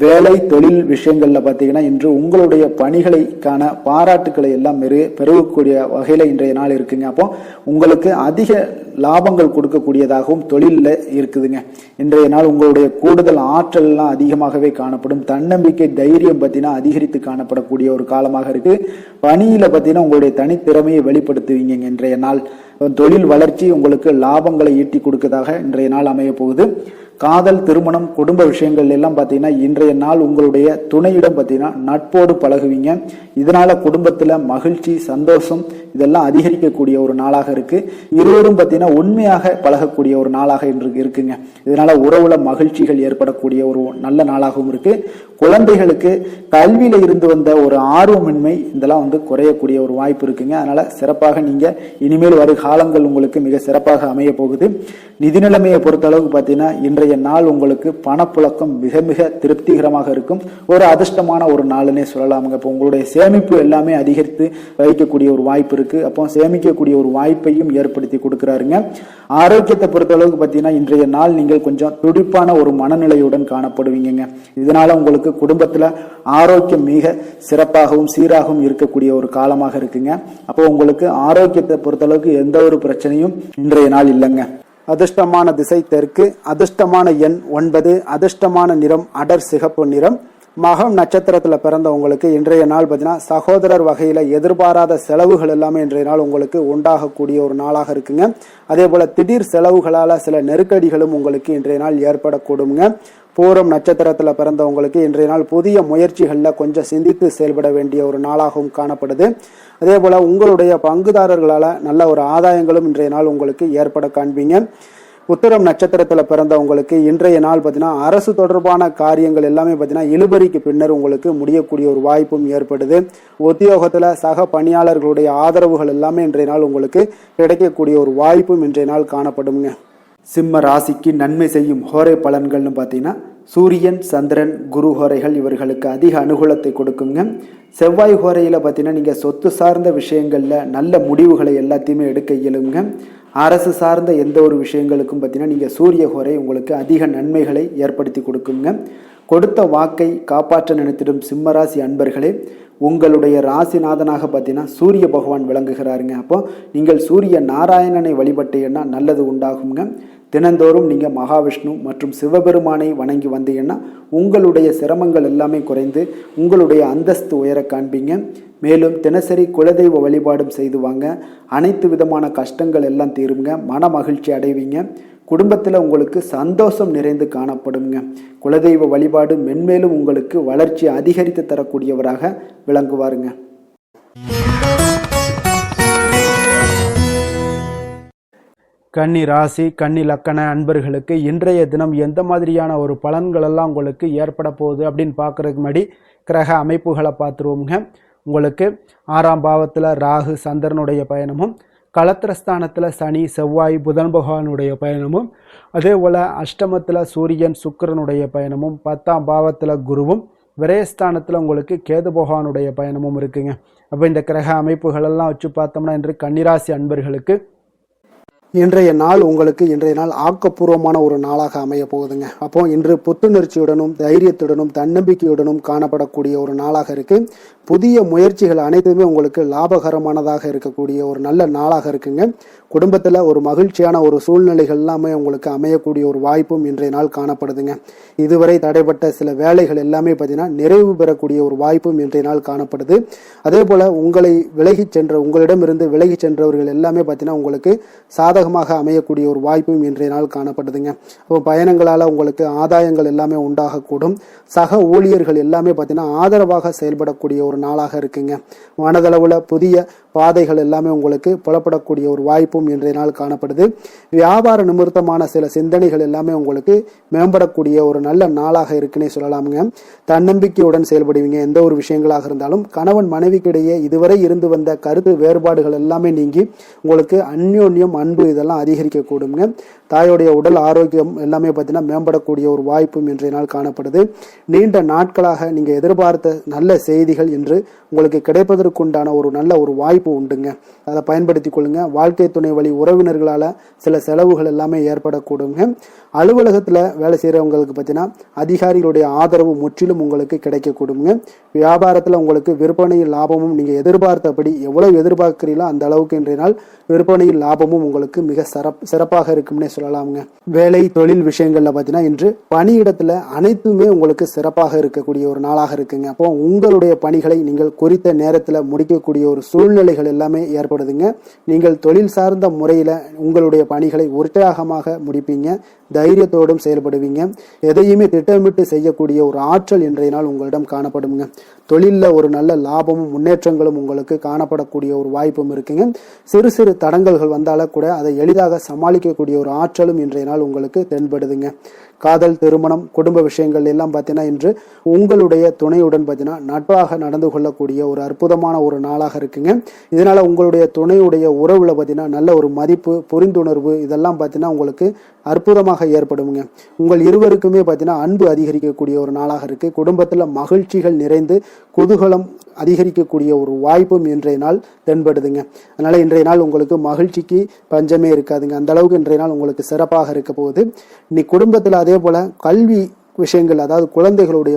வேலை தொழில் விஷயங்கள்ல பார்த்தீங்கன்னா இன்று உங்களுடைய பணிகளுக்கான பாராட்டுக்களை எல்லாம் பெருகக்கூடிய வகையில இன்றைய நாள் இருக்குங்க. அப்போ உங்களுக்கு அதிக லாபங்கள் கொடுக்கக்கூடியதாகவும் தொழிலில் இருக்குதுங்க. இன்றைய நாள் உங்களுடைய கூடுதல் ஆற்றல் எல்லாம் அதிகமாகவே காணப்படும். தன்னம்பிக்கை, தைரியம் பார்த்தீங்கன்னா அதிகரித்து காணப்படக்கூடிய ஒரு காலமாக இருக்கு. பணியில பார்த்தீங்கன்னா உங்களுடைய தனித்திறமையை வெளிப்படுத்துவீங்க. இன்றைய நாள் தொழில் வளர்ச்சி உங்களுக்கு லாபங்களை ஈட்டி கொடுக்கதாக இன்றைய நாள் அமைய போகுது. காதல், திருமணம், குடும்ப விஷயங்கள் எல்லாம் பார்த்தீங்கன்னா இன்றைய நாள் உங்களுடைய துணையிடம் பார்த்தீங்கன்னா நட்போடு பழகுவீங்க. இதனால குடும்பத்துல மகிழ்ச்சி, சந்தோஷம் இதெல்லாம் அதிகரிக்கக்கூடிய ஒரு நாளாக இருக்கு. இருவரும் பார்த்தீங்கன்னா உண்மையாக பழகக்கூடிய ஒரு நாளாக இன்று இருக்குங்க. இதனால உறவுல மகிழ்ச்சிகள் ஏற்படக்கூடிய ஒரு நல்ல நாளாகவும் இருக்கு. குழந்தைகளுக்கு கல்வியில இருந்து வந்த ஒரு ஆர்வமின்மை இதெல்லாம் குறையக்கூடிய ஒரு வாய்ப்பு இருக்குங்க. அதனால சிறப்பாக நீங்க இனிமேல் வரும் காலங்கள் உங்களுக்கு மிக சிறப்பாக அமைய போகுது. நிதி நிலைமையை பொறுத்த அளவுக்கு பார்த்தீங்கன்னா இன்றைய நாள் உங்களுக்கு பணப்புழக்கம் மிக மிக திருப்திகரமாக இருக்கும். ஒரு அதிர்ஷ்டமான ஒரு நாளுன்னே சொல்லலாமுங்க. இப்போ உங்களுடைய சேமிப்பு எல்லாமே அதிகரித்து வைக்கக்கூடிய ஒரு வாய்ப்பு இருக்கு. அப்போ சேமிக்கக்கூடிய ஒரு வாய்ப்பையும் ஏற்படுத்தி கொடுக்கிறாருங்க. ஆரோக்கியத்தை பொறுத்த அளவுக்கு பார்த்தீங்கன்னா இன்றைய நாள் நீங்கள் கொஞ்சம் துடிப்பான ஒரு மனநிலையுடன் காணப்படுவீங்க. இதனால உங்களுக்கு குடும்பத்துல ஆரோக்கியம் மிக சிறப்பாகவும் சீராகவும் இருக்கக்கூடிய ஒரு காலமாக இருக்குங்க. அப்போ உங்களுக்கு ஆரோக்கியத்தை பொறுத்த அளவுக்கு எந்த ஒரு பிரச்சனையும் இன்றைய நாள் இல்லைங்க. அதிர்ஷ்டமான திசை தெற்கு, அதிர்ஷ்டமான எண் 9, அதிர்ஷ்டமான நிறம் அடர் சிகப்பு நிறம். மகம் நட்சத்திரத்துல பிறந்தவங்களுக்கு இன்றைய நாள் பார்த்தீங்கன்னா சகோதரர் வகையில எதிர்பாராத செலவுகள் எல்லாமே இன்றைய நாள் உங்களுக்கு உண்டாகக்கூடிய ஒரு நாளாக இருக்குங்க. அதே போல திடீர் செலவுகளால சில நெருக்கடிகளும் உங்களுக்கு இன்றைய நாள் ஏற்படக்கூடுங்க. பூரம் நட்சத்திரத்துல பிறந்தவங்களுக்கு இன்றைய நாள் புதிய முயற்சிகள்ல கொஞ்சம் சிந்தித்து செயல்பட வேண்டிய ஒரு நாளாகவும் காணப்படுது. அதே போல உங்களுடைய பங்குதாரர்களால நல்ல ஒரு ஆதாயங்களும் இன்றைய நாள் உங்களுக்கு ஏற்பட காண்பீங்க. உத்திரம் நட்சத்திரத்தில் பிறந்தவங்களுக்கு இன்றைய நாள் பார்த்தீங்கன்னா அரசு தொடர்பான காரியங்கள் எல்லாமே பார்த்தீங்கன்னா இழுபறிக்கு பின்னர் உங்களுக்கு முடியக்கூடிய ஒரு வாய்ப்பும் ஏற்படுது. உத்தியோகத்தில் சக பணியாளர்களுடைய ஆதரவுகள் எல்லாமே இன்றைய நாள் உங்களுக்கு கிடைக்கக்கூடிய ஒரு வாய்ப்பும் இன்றைய நாள் காணப்படுங்க. சிம்ம ராசிக்கு நன்மை செய்யும் ஹோரை பலன்கள்னு பார்த்தீங்கன்னா சூரியன், சந்திரன், குரு ஹோரைகள் இவர்களுக்கு அதிக அனுகூலத்தை கொடுக்குங்க. செவ்வாய் ஹோரையில் பார்த்தீங்கன்னா நீங்கள் சொத்து சார்ந்த விஷயங்களில் நல்ல முடிவுகளை எல்லாத்தையுமே எடுக்க இயலுங்க. அரசு சார்ந்த எந்த ஒரு விஷயங்களுக்கும் பார்த்தீங்கன்னா நீங்கள் சூரிய ஹோரை உங்களுக்கு அதிக நன்மைகளை ஏற்படுத்தி கொடுக்குங்க. கொடுத்த வாக்கை காப்பாற்ற நினைத்திடும் சிம்மராசி அன்பர்களே, உங்களுடைய ராசிநாதனாக பார்த்தீங்கன்னா சூரிய பகவான் விளங்குகிறாருங்க. அப்போ நீங்கள் சூரிய நாராயணனை வழிபட்டீங்கன்னா நல்லது உண்டாகுங்க. தினந்தோறும் நீங்கள் மகாவிஷ்ணு மற்றும் சிவபெருமானை வணங்கி வந்தீங்கன்னா உங்களுடைய சிரமங்கள் எல்லாமே குறைந்து உங்களுடைய அந்தஸ்து உயர காண்பீங்க. மேலும் தினசரி குலதெய்வ வழிபாடும் செய்து வாங்க. அனைத்து விதமான கஷ்டங்கள் எல்லாம் தீருங்க. மன மகிழ்ச்சி அடைவீங்க. குடும்பத்தில் உங்களுக்கு சந்தோஷம் நிறைந்து காணப்படுங்க. குலதெய்வ வழிபாடு மென்மேலும் உங்களுக்கு வளர்ச்சி அதிகரித்து தரக்கூடியவராக விளங்குவாருங்க. கன்னி ராசி, கன்னி லக்கண அன்பர்களுக்கு இன்றைய தினம் எந்த மாதிரியான ஒரு பலன்களெல்லாம் உங்களுக்கு ஏற்பட போகுது அப்படின்னு பார்க்குறதுக்கு முன்னாடி கிரக அமைப்புகளை பார்த்துருவோங்க. உங்களுக்கு 6ஆம் பாவத்தில் ராகு சந்திரனுடைய பயணமும், களத்திரஸ்தானத்தில் சனி செவ்வாய் புதன் பகவானுடைய பயணமும், அதே போல் அஷ்டமத்தில் சூரியன் சுக்கிரனுடைய பயணமும், 10ஆம் பாவத்தில் குருவும், விரயஸ்தானத்தில் உங்களுக்கு கேது பகவானுடைய பயணமும் இருக்குங்க. அப்போ இந்த கிரக அமைப்புகளெல்லாம் வச்சு பார்த்தோம்னா இன்று கன்னிராசி அன்பர்களுக்கு இன்றைய நாள் உங்களுக்கு ஆக்கப்பூர்வமான ஒரு நாளாக அமைய போகுதுங்க. அப்போ இன்று புத்துணர்ச்சியுடனும் தைரியத்துடனும் தன்னம்பிக்கையுடனும் காணப்படக்கூடிய ஒரு நாளாக இருக்கு. புதிய முயற்சிகள் அனைத்துமே உங்களுக்கு லாபகரமானதாக இருக்கக்கூடிய ஒரு நல்ல நாளாக இருக்குங்க. குடும்பத்தில் ஒரு மகிழ்ச்சியான ஒரு சூழ்நிலைகள் எல்லாமே உங்களுக்கு அமையக்கூடிய ஒரு வாய்ப்பும் இன்றைய நாள் காணப்படுதுங்க. இதுவரை தடைப்பட்ட சில வேலைகள் எல்லாமே பார்த்தீங்கன்னா நிறைவு பெறக்கூடிய ஒரு வாய்ப்பும் இன்றைய நாள் காணப்படுது. அதே போல் உங்களிடமிருந்து விலகி சென்றவர்கள் எல்லாமே பார்த்தீங்கன்னா உங்களுக்கு சாதகமாக அமையக்கூடிய ஒரு வாய்ப்பும் இன்றைய நாள் காணப்படுதுங்க. அப்போ பயணங்களால் உங்களுக்கு ஆதாயங்கள் எல்லாமே உண்டாகக்கூடும். சக ஊழியர்கள் எல்லாமே பார்த்தீங்கன்னா ஆதரவாக செயல்படக்கூடிய ஒரு நாளாக இருக்குங்க. மனதளவில் புதிய பாதைகள் எல்லாமே உங்களுக்கு புலப்படக்கூடிய ஒரு வாய்ப்பும் இன்றைய நாள் காணப்படுது. வியாபார நிமித்தமான சில சிந்தனைகள் எல்லாமே உங்களுக்கு மேம்படக்கூடிய ஒரு நல்ல நாளாக இருக்குன்னே சொல்லலாமுங்க. தன்னம்பிக்கையுடன் செயல்படுவீங்க. எந்த ஒரு விஷயங்களாக இருந்தாலும் கணவன் மனைவிக்கிடையே இதுவரை இருந்து வந்த கருத்து வேறுபாடுகள் எல்லாமே நீங்கி உங்களுக்கு அந்யோன்யம் அன்பு இதெல்லாம் அதிகரிக்க கூடுங்க. தாயோடைய உடல் ஆரோக்கியம் எல்லாமே பார்த்தீங்கன்னா மேம்படக்கூடிய ஒரு வாய்ப்பும் இன்றைய நாள் காணப்படுது. நீண்ட நாட்களாக நீங்க எதிர்பார்த்த நல்ல செய்திகள் இன்று உங்களுக்கு கிடைப்பதற்குண்டான ஒரு நல்ல ஒரு வாய்ப்பு உண்டுங்க. அதை பயன்படுத்தி கொள்ளுங்க. வாழ்க்கை துணை வழி உறவினர்களால சில செலவுகள் எல்லாமே ஏற்படக்கூடுங்க. அலுவலகத்துல வேலை செய்யறவங்களுக்கு பார்த்தீங்கன்னா அதிகாரிகளுடைய ஆதரவு முற்றிலும் உங்களுக்கு கிடைக்கக்கூடுங்க. வியாபாரத்துல உங்களுக்கு விற்பனையில் லாபமும் நீங்க எதிர்பார்த்தபடி எவ்வளவு எதிர்பார்க்கிறீங்களோ அந்த அளவுக்கு இன்றைய நாள் விற்பனையில் லாபமும் உங்களுக்கு மிக சிறப்பாக இருக்கும்னே சொல்லலாமுங்க. வேலை தொழில் விஷயங்கள்ல பார்த்தீங்கன்னா இன்று பணியிடத்துல அனைத்துமே உங்களுக்கு சிறப்பாக இருக்கக்கூடிய ஒரு நாளாக இருக்குங்க. அப்போ உங்களுடைய பணிகளை நீங்கள் குறித்த நேரத்தில் முடிக்கக்கூடிய ஒரு சூழ்நிலைகள் எல்லாமே ஏற்படுதுங்க. நீங்கள் தொழில் சார்ந்த முறையில் உங்களுடைய பணிகளை உற்சாகமாக முடிப்பீங்க. தைரியத்தோடும் செயல்படுவீங்க. எதையுமே திட்டமிட்டு செய்யக்கூடிய ஒரு ஆற்றல் இன்றைய நாள் உங்களிடம் காணப்படுங்க. தொழிலில் ஒரு நல்ல லாபமும் முன்னேற்றங்களும் உங்களுக்கு காணப்படக்கூடிய ஒரு வாய்ப்பும் இருக்குங்க. சிறு சிறு தடங்கல்கள் வந்தாலும் கூட அதை எளிதாக சமாளிக்கக்கூடிய ஒரு ஆற்றலும் இன்றைய நாள் உங்களுக்கு தென்படுதுங்க. காதல், திருமணம், குடும்ப விஷயங்கள் எல்லாம் பார்த்தீங்கன்னா இன்று உங்களுடைய துணையுடன் பார்த்தீங்கன்னா நட்பாக நடந்து கொள்ளக்கூடிய ஒரு அற்புதமான ஒரு நாளாக இருக்குங்க. இதனால உங்களுடைய துணையுடைய உறவுல பார்த்தீங்கன்னா நல்ல ஒரு மதிப்பு, புரிந்துணர்வு இதெல்லாம் பார்த்தீங்கன்னா உங்களுக்கு அற்புதமாக ஏற்படுங்க. உங்கள் இருவருக்குமே பார்த்தீங்கன்னா அன்பு அதிகரிக்கக்கூடிய ஒரு நாளாக இருக்கு. குடும்பத்தில் மகிழ்ச்சிகள் நிறைந்து குதூகலம் அதிகரிக்கக்கூடிய ஒரு வாய்ப்பும் இன்றைய நாள் தென்படுதுங்க. அதனால இன்றைய நாள் உங்களுக்கு மகிழ்ச்சிக்கு பஞ்சமே இருக்காதுங்க. அந்த அளவுக்கு இன்றைய நாள் உங்களுக்கு சிறப்பாக இருக்க போகுது. இன்னைக்கு குடும்பத்தில் அதே போல கல்வி விஷயங்கள், அதாவது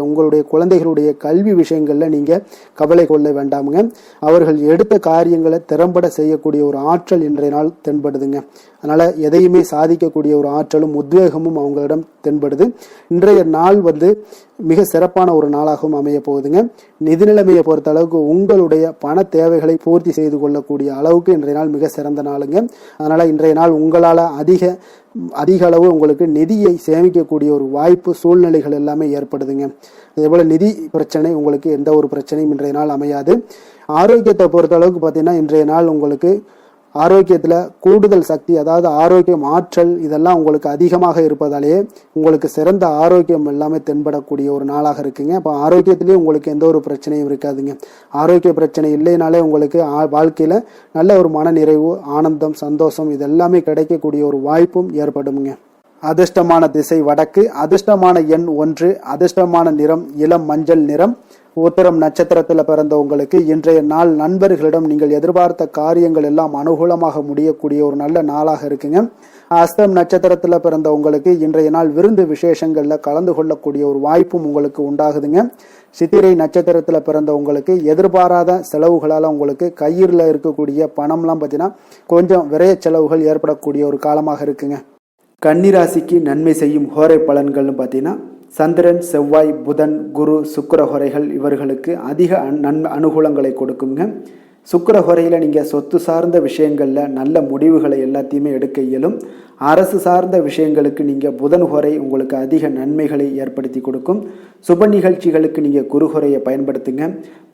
உங்களுடைய குழந்தைகளுடைய கல்வி விஷயங்கள்ல நீங்க கவலை கொள்ள வேண்டாமுங்க. அவர்கள் எடுத்த காரியங்களை திறம்பட செய்யக்கூடிய ஒரு ஆற்றல் இன்றைய நாள் தென்படுதுங்க. அதனால எதையுமே சாதிக்கக்கூடிய ஒரு ஆற்றலும் உத்வேகமும் அவங்களிடம் தென்படுது. இன்றைய நாள் மிக சிறப்பான ஒரு நாளாகவும் அமைய போகுதுங்க. நிதி நிலைமையை பொறுத்த அளவுக்கு உங்களுடைய பண தேவைகளை பூர்த்தி செய்து கொள்ளக்கூடிய அளவுக்கு இன்றைய நாள் மிக சிறந்த நாளுங்க. அதனால இன்றைய நாள் உங்களால அதிக அளவு உங்களுக்கு நிதியை சேமிக்கக்கூடிய ஒரு வாய்ப்பு, சூழ்நிலைகள் எல்லாமே ஏற்படுதுங்க. அதே போல நிதி பிரச்சனை உங்களுக்கு எந்த ஒரு பிரச்சனையும் இன்றைய நாள் அமையாது. ஆரோக்கியத்தை பொறுத்த அளவுக்கு பார்த்தீங்கன்னா இன்றைய நாள் உங்களுக்கு ஆரோக்கியத்துல கூடுதல் சக்தி, அதாவது ஆரோக்கியம், ஆற்றல் இதெல்லாம் உங்களுக்கு அதிகமாக இருப்பதாலேயே உங்களுக்கு சிறந்த ஆரோக்கியம் எல்லாமே தென்படக்கூடிய ஒரு நாளாக இருக்குங்க. அப்போ ஆரோக்கியத்திலேயே உங்களுக்கு எந்த ஒரு பிரச்சனையும் இருக்காதுங்க. ஆரோக்கிய பிரச்சனை இல்லைனாலே உங்களுக்கு வாழ்க்கையில நல்ல ஒரு மன நிறைவு, ஆனந்தம், சந்தோஷம் இதெல்லாமே கிடைக்கக்கூடிய ஒரு வாய்ப்பும் ஏற்படுமுங்க. அதிர்ஷ்டமான திசை வடக்கு, அதிர்ஷ்டமான எண் 1, அதிர்ஷ்டமான நிறம் இளம் மஞ்சள் நிறம். உத்திரம் நட்சத்திரத்தில் பிறந்த உங்களுக்கு இன்றைய நாள் நண்பர்களிடம் நீங்கள் எதிர்பார்த்த காரியங்கள் எல்லாம் அனுகூலமாக முடியக்கூடிய ஒரு நல்ல நாளாக இருக்குங்க. அஸ்தம் நட்சத்திரத்தில் பிறந்த உங்களுக்கு இன்றைய நாள் விருந்து விசேஷங்கள்ல கலந்து கொள்ளக்கூடிய ஒரு வாய்ப்பும் உங்களுக்கு உண்டாகுதுங்க. சித்திரை நட்சத்திரத்தில் பிறந்த உங்களுக்கு எதிர்பாராத செலவுகளால் உங்களுக்கு கையில் இருக்கக்கூடிய பணம்லாம் பார்த்தீங்கன்னா கொஞ்சம் விரைய செலவுகள் ஏற்படக்கூடிய ஒரு காலமாக இருக்குங்க. கன்னிராசிக்கு நன்மை செய்யும் ஹோரை பலன்கள்னு பார்த்தீங்கன்னா சந்திரன், செவ்வாய், புதன், குரு, சுக்கிர ஹோரைகள் இவர்களுக்கு அதிக அனுகூலங்களை கொடுக்குங்க. சுக்கிர ஹோரையில் நீங்கள் சொத்து சார்ந்த விஷயங்களில் நல்ல முடிவுகளை எல்லாத்தையுமே எடுக்க இயலும். அரசு சார்ந்த விஷயங்களுக்கு நீங்கள் புதன் ஹோரை உங்களுக்கு அதிக நன்மைகளை ஏற்படுத்தி கொடுக்கும். சுப நிகழ்ச்சிகளுக்கு நீங்கள் குரு ஹோரையை பயன்படுத்துங்க.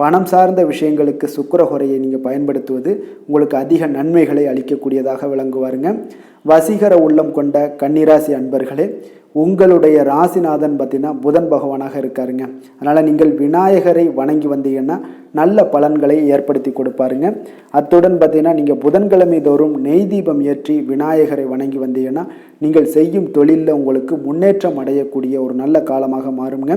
பணம் சார்ந்த விஷயங்களுக்கு சுக்கிர ஹோரையை நீங்கள் பயன்படுத்துவது உங்களுக்கு அதிக நன்மைகளை அளிக்கக்கூடியதாக விளங்குவாருங்க. வசீகர உள்ளம் கொண்ட கன்னிராசி அன்பர்களே, உங்களுடைய ராசிநாதன் பார்த்தீங்கன்னா புதன் பகவானாக இருக்காருங்க. அதனால் நீங்கள் விநாயகரை வணங்கி வந்தீங்கன்னா நல்ல பலன்களை ஏற்படுத்தி கொடுப்பாருங்க. அத்துடன் பார்த்தீங்கன்னா நீங்கள் புதன்கிழமை தோறும் நெய் தீபம் ஏற்றி விநாயகரை வணங்கி வந்தீங்கன்னா நீங்கள் செய்யும் தொழிலில் உங்களுக்கு முன்னேற்றம் அடையக்கூடிய ஒரு நல்ல காலமாக மாறுங்க.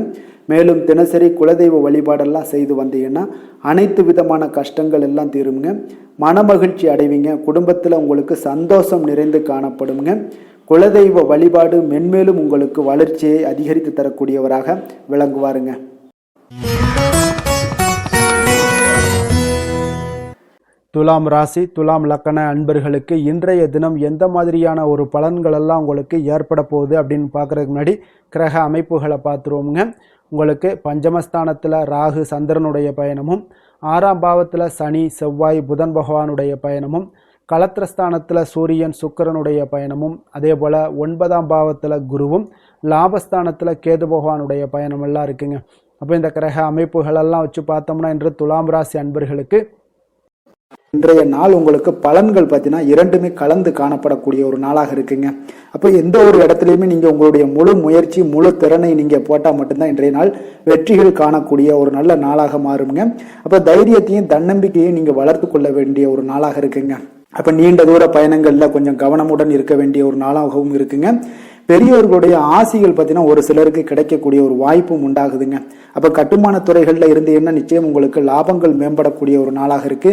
மேலும் தினசரி குலதெய்வ வழிபாடெல்லாம் செய்து வந்தீங்கன்னா அனைத்து விதமான கஷ்டங்கள் எல்லாம் தீருங்க. மனமகிழ்ச்சி அடைவீங்க. குடும்பத்தில் உங்களுக்கு சந்தோஷம் நிறைந்து காணப்படுங்க. குலதெய்வ வழிபாடு மென்மேலும் உங்களுக்கு வளர்ச்சியை அதிகரித்து தரக்கூடியவராக விளங்குவாருங்க. துலாம் ராசி, துலாம் லக்கண அன்பர்களுக்கு இன்றைய தினம் எந்த மாதிரியான ஒரு பலன்களெல்லாம் உங்களுக்கு ஏற்பட போகுது அப்படின்னு பார்க்குறதுக்கு முன்னாடி கிரக அமைப்புகளை பார்த்துருவோமுங்க. உங்களுக்கு பஞ்சமஸ்தானத்தில் ராகு சந்திரனுடைய பயணமும், 6ஆம் பாவத்தில் சனி செவ்வாய் புதன் பகவானுடைய பயணமும், களத்திரஸ்தானத்தில் சூரியன் சுக்கிரனுடைய பயணமும், அதே போல் 9ஆம் பாவத்தில் குருவும், லாபஸ்தானத்தில் கேது பகவானுடைய பயணம் எல்லாம் இருக்குங்க. அப்போ இந்த கிரக அமைப்புகளெல்லாம் வச்சு பார்த்தோம்னா இன்று துலாம் ராசி அன்பர்களுக்கு இன்றைய நாள் உங்களுக்கு பலன்கள் பார்த்தீங்கன்னா இரண்டுமே கலந்து காணப்படக்கூடிய ஒரு நாளாக இருக்குங்க. அப்போ எந்த ஒரு இடத்துலையுமே நீங்கள் உங்களுடைய முழு முயற்சி, முழு திறனை நீங்கள் போட்டால் மட்டும்தான் இன்றைய நாள் வெற்றிகள் காணக்கூடிய ஒரு நல்ல நாளாக மாறுங்க. அப்போ தைரியத்தையும் தன்னம்பிக்கையும் நீங்கள் வளர்த்து கொள்ள வேண்டிய ஒரு நாளாக இருக்குங்க. அப்போ நீண்ட தூர பயணங்களில் கொஞ்சம் கவனமுடன் இருக்க வேண்டிய ஒரு நாளாகவும் இருக்குங்க. பெரியவர்களுடைய ஆசிகள் பார்த்தீங்கன்னா ஒரு சிலருக்கு கிடைக்கக்கூடிய ஒரு வாய்ப்பும் உண்டாகுதுங்க. அப்போ கட்டுமான துறைகளில் இருந்தீங்கன்னா நிச்சயம் உங்களுக்கு லாபங்கள் மேம்படக்கூடிய ஒரு நாளாக இருக்கு.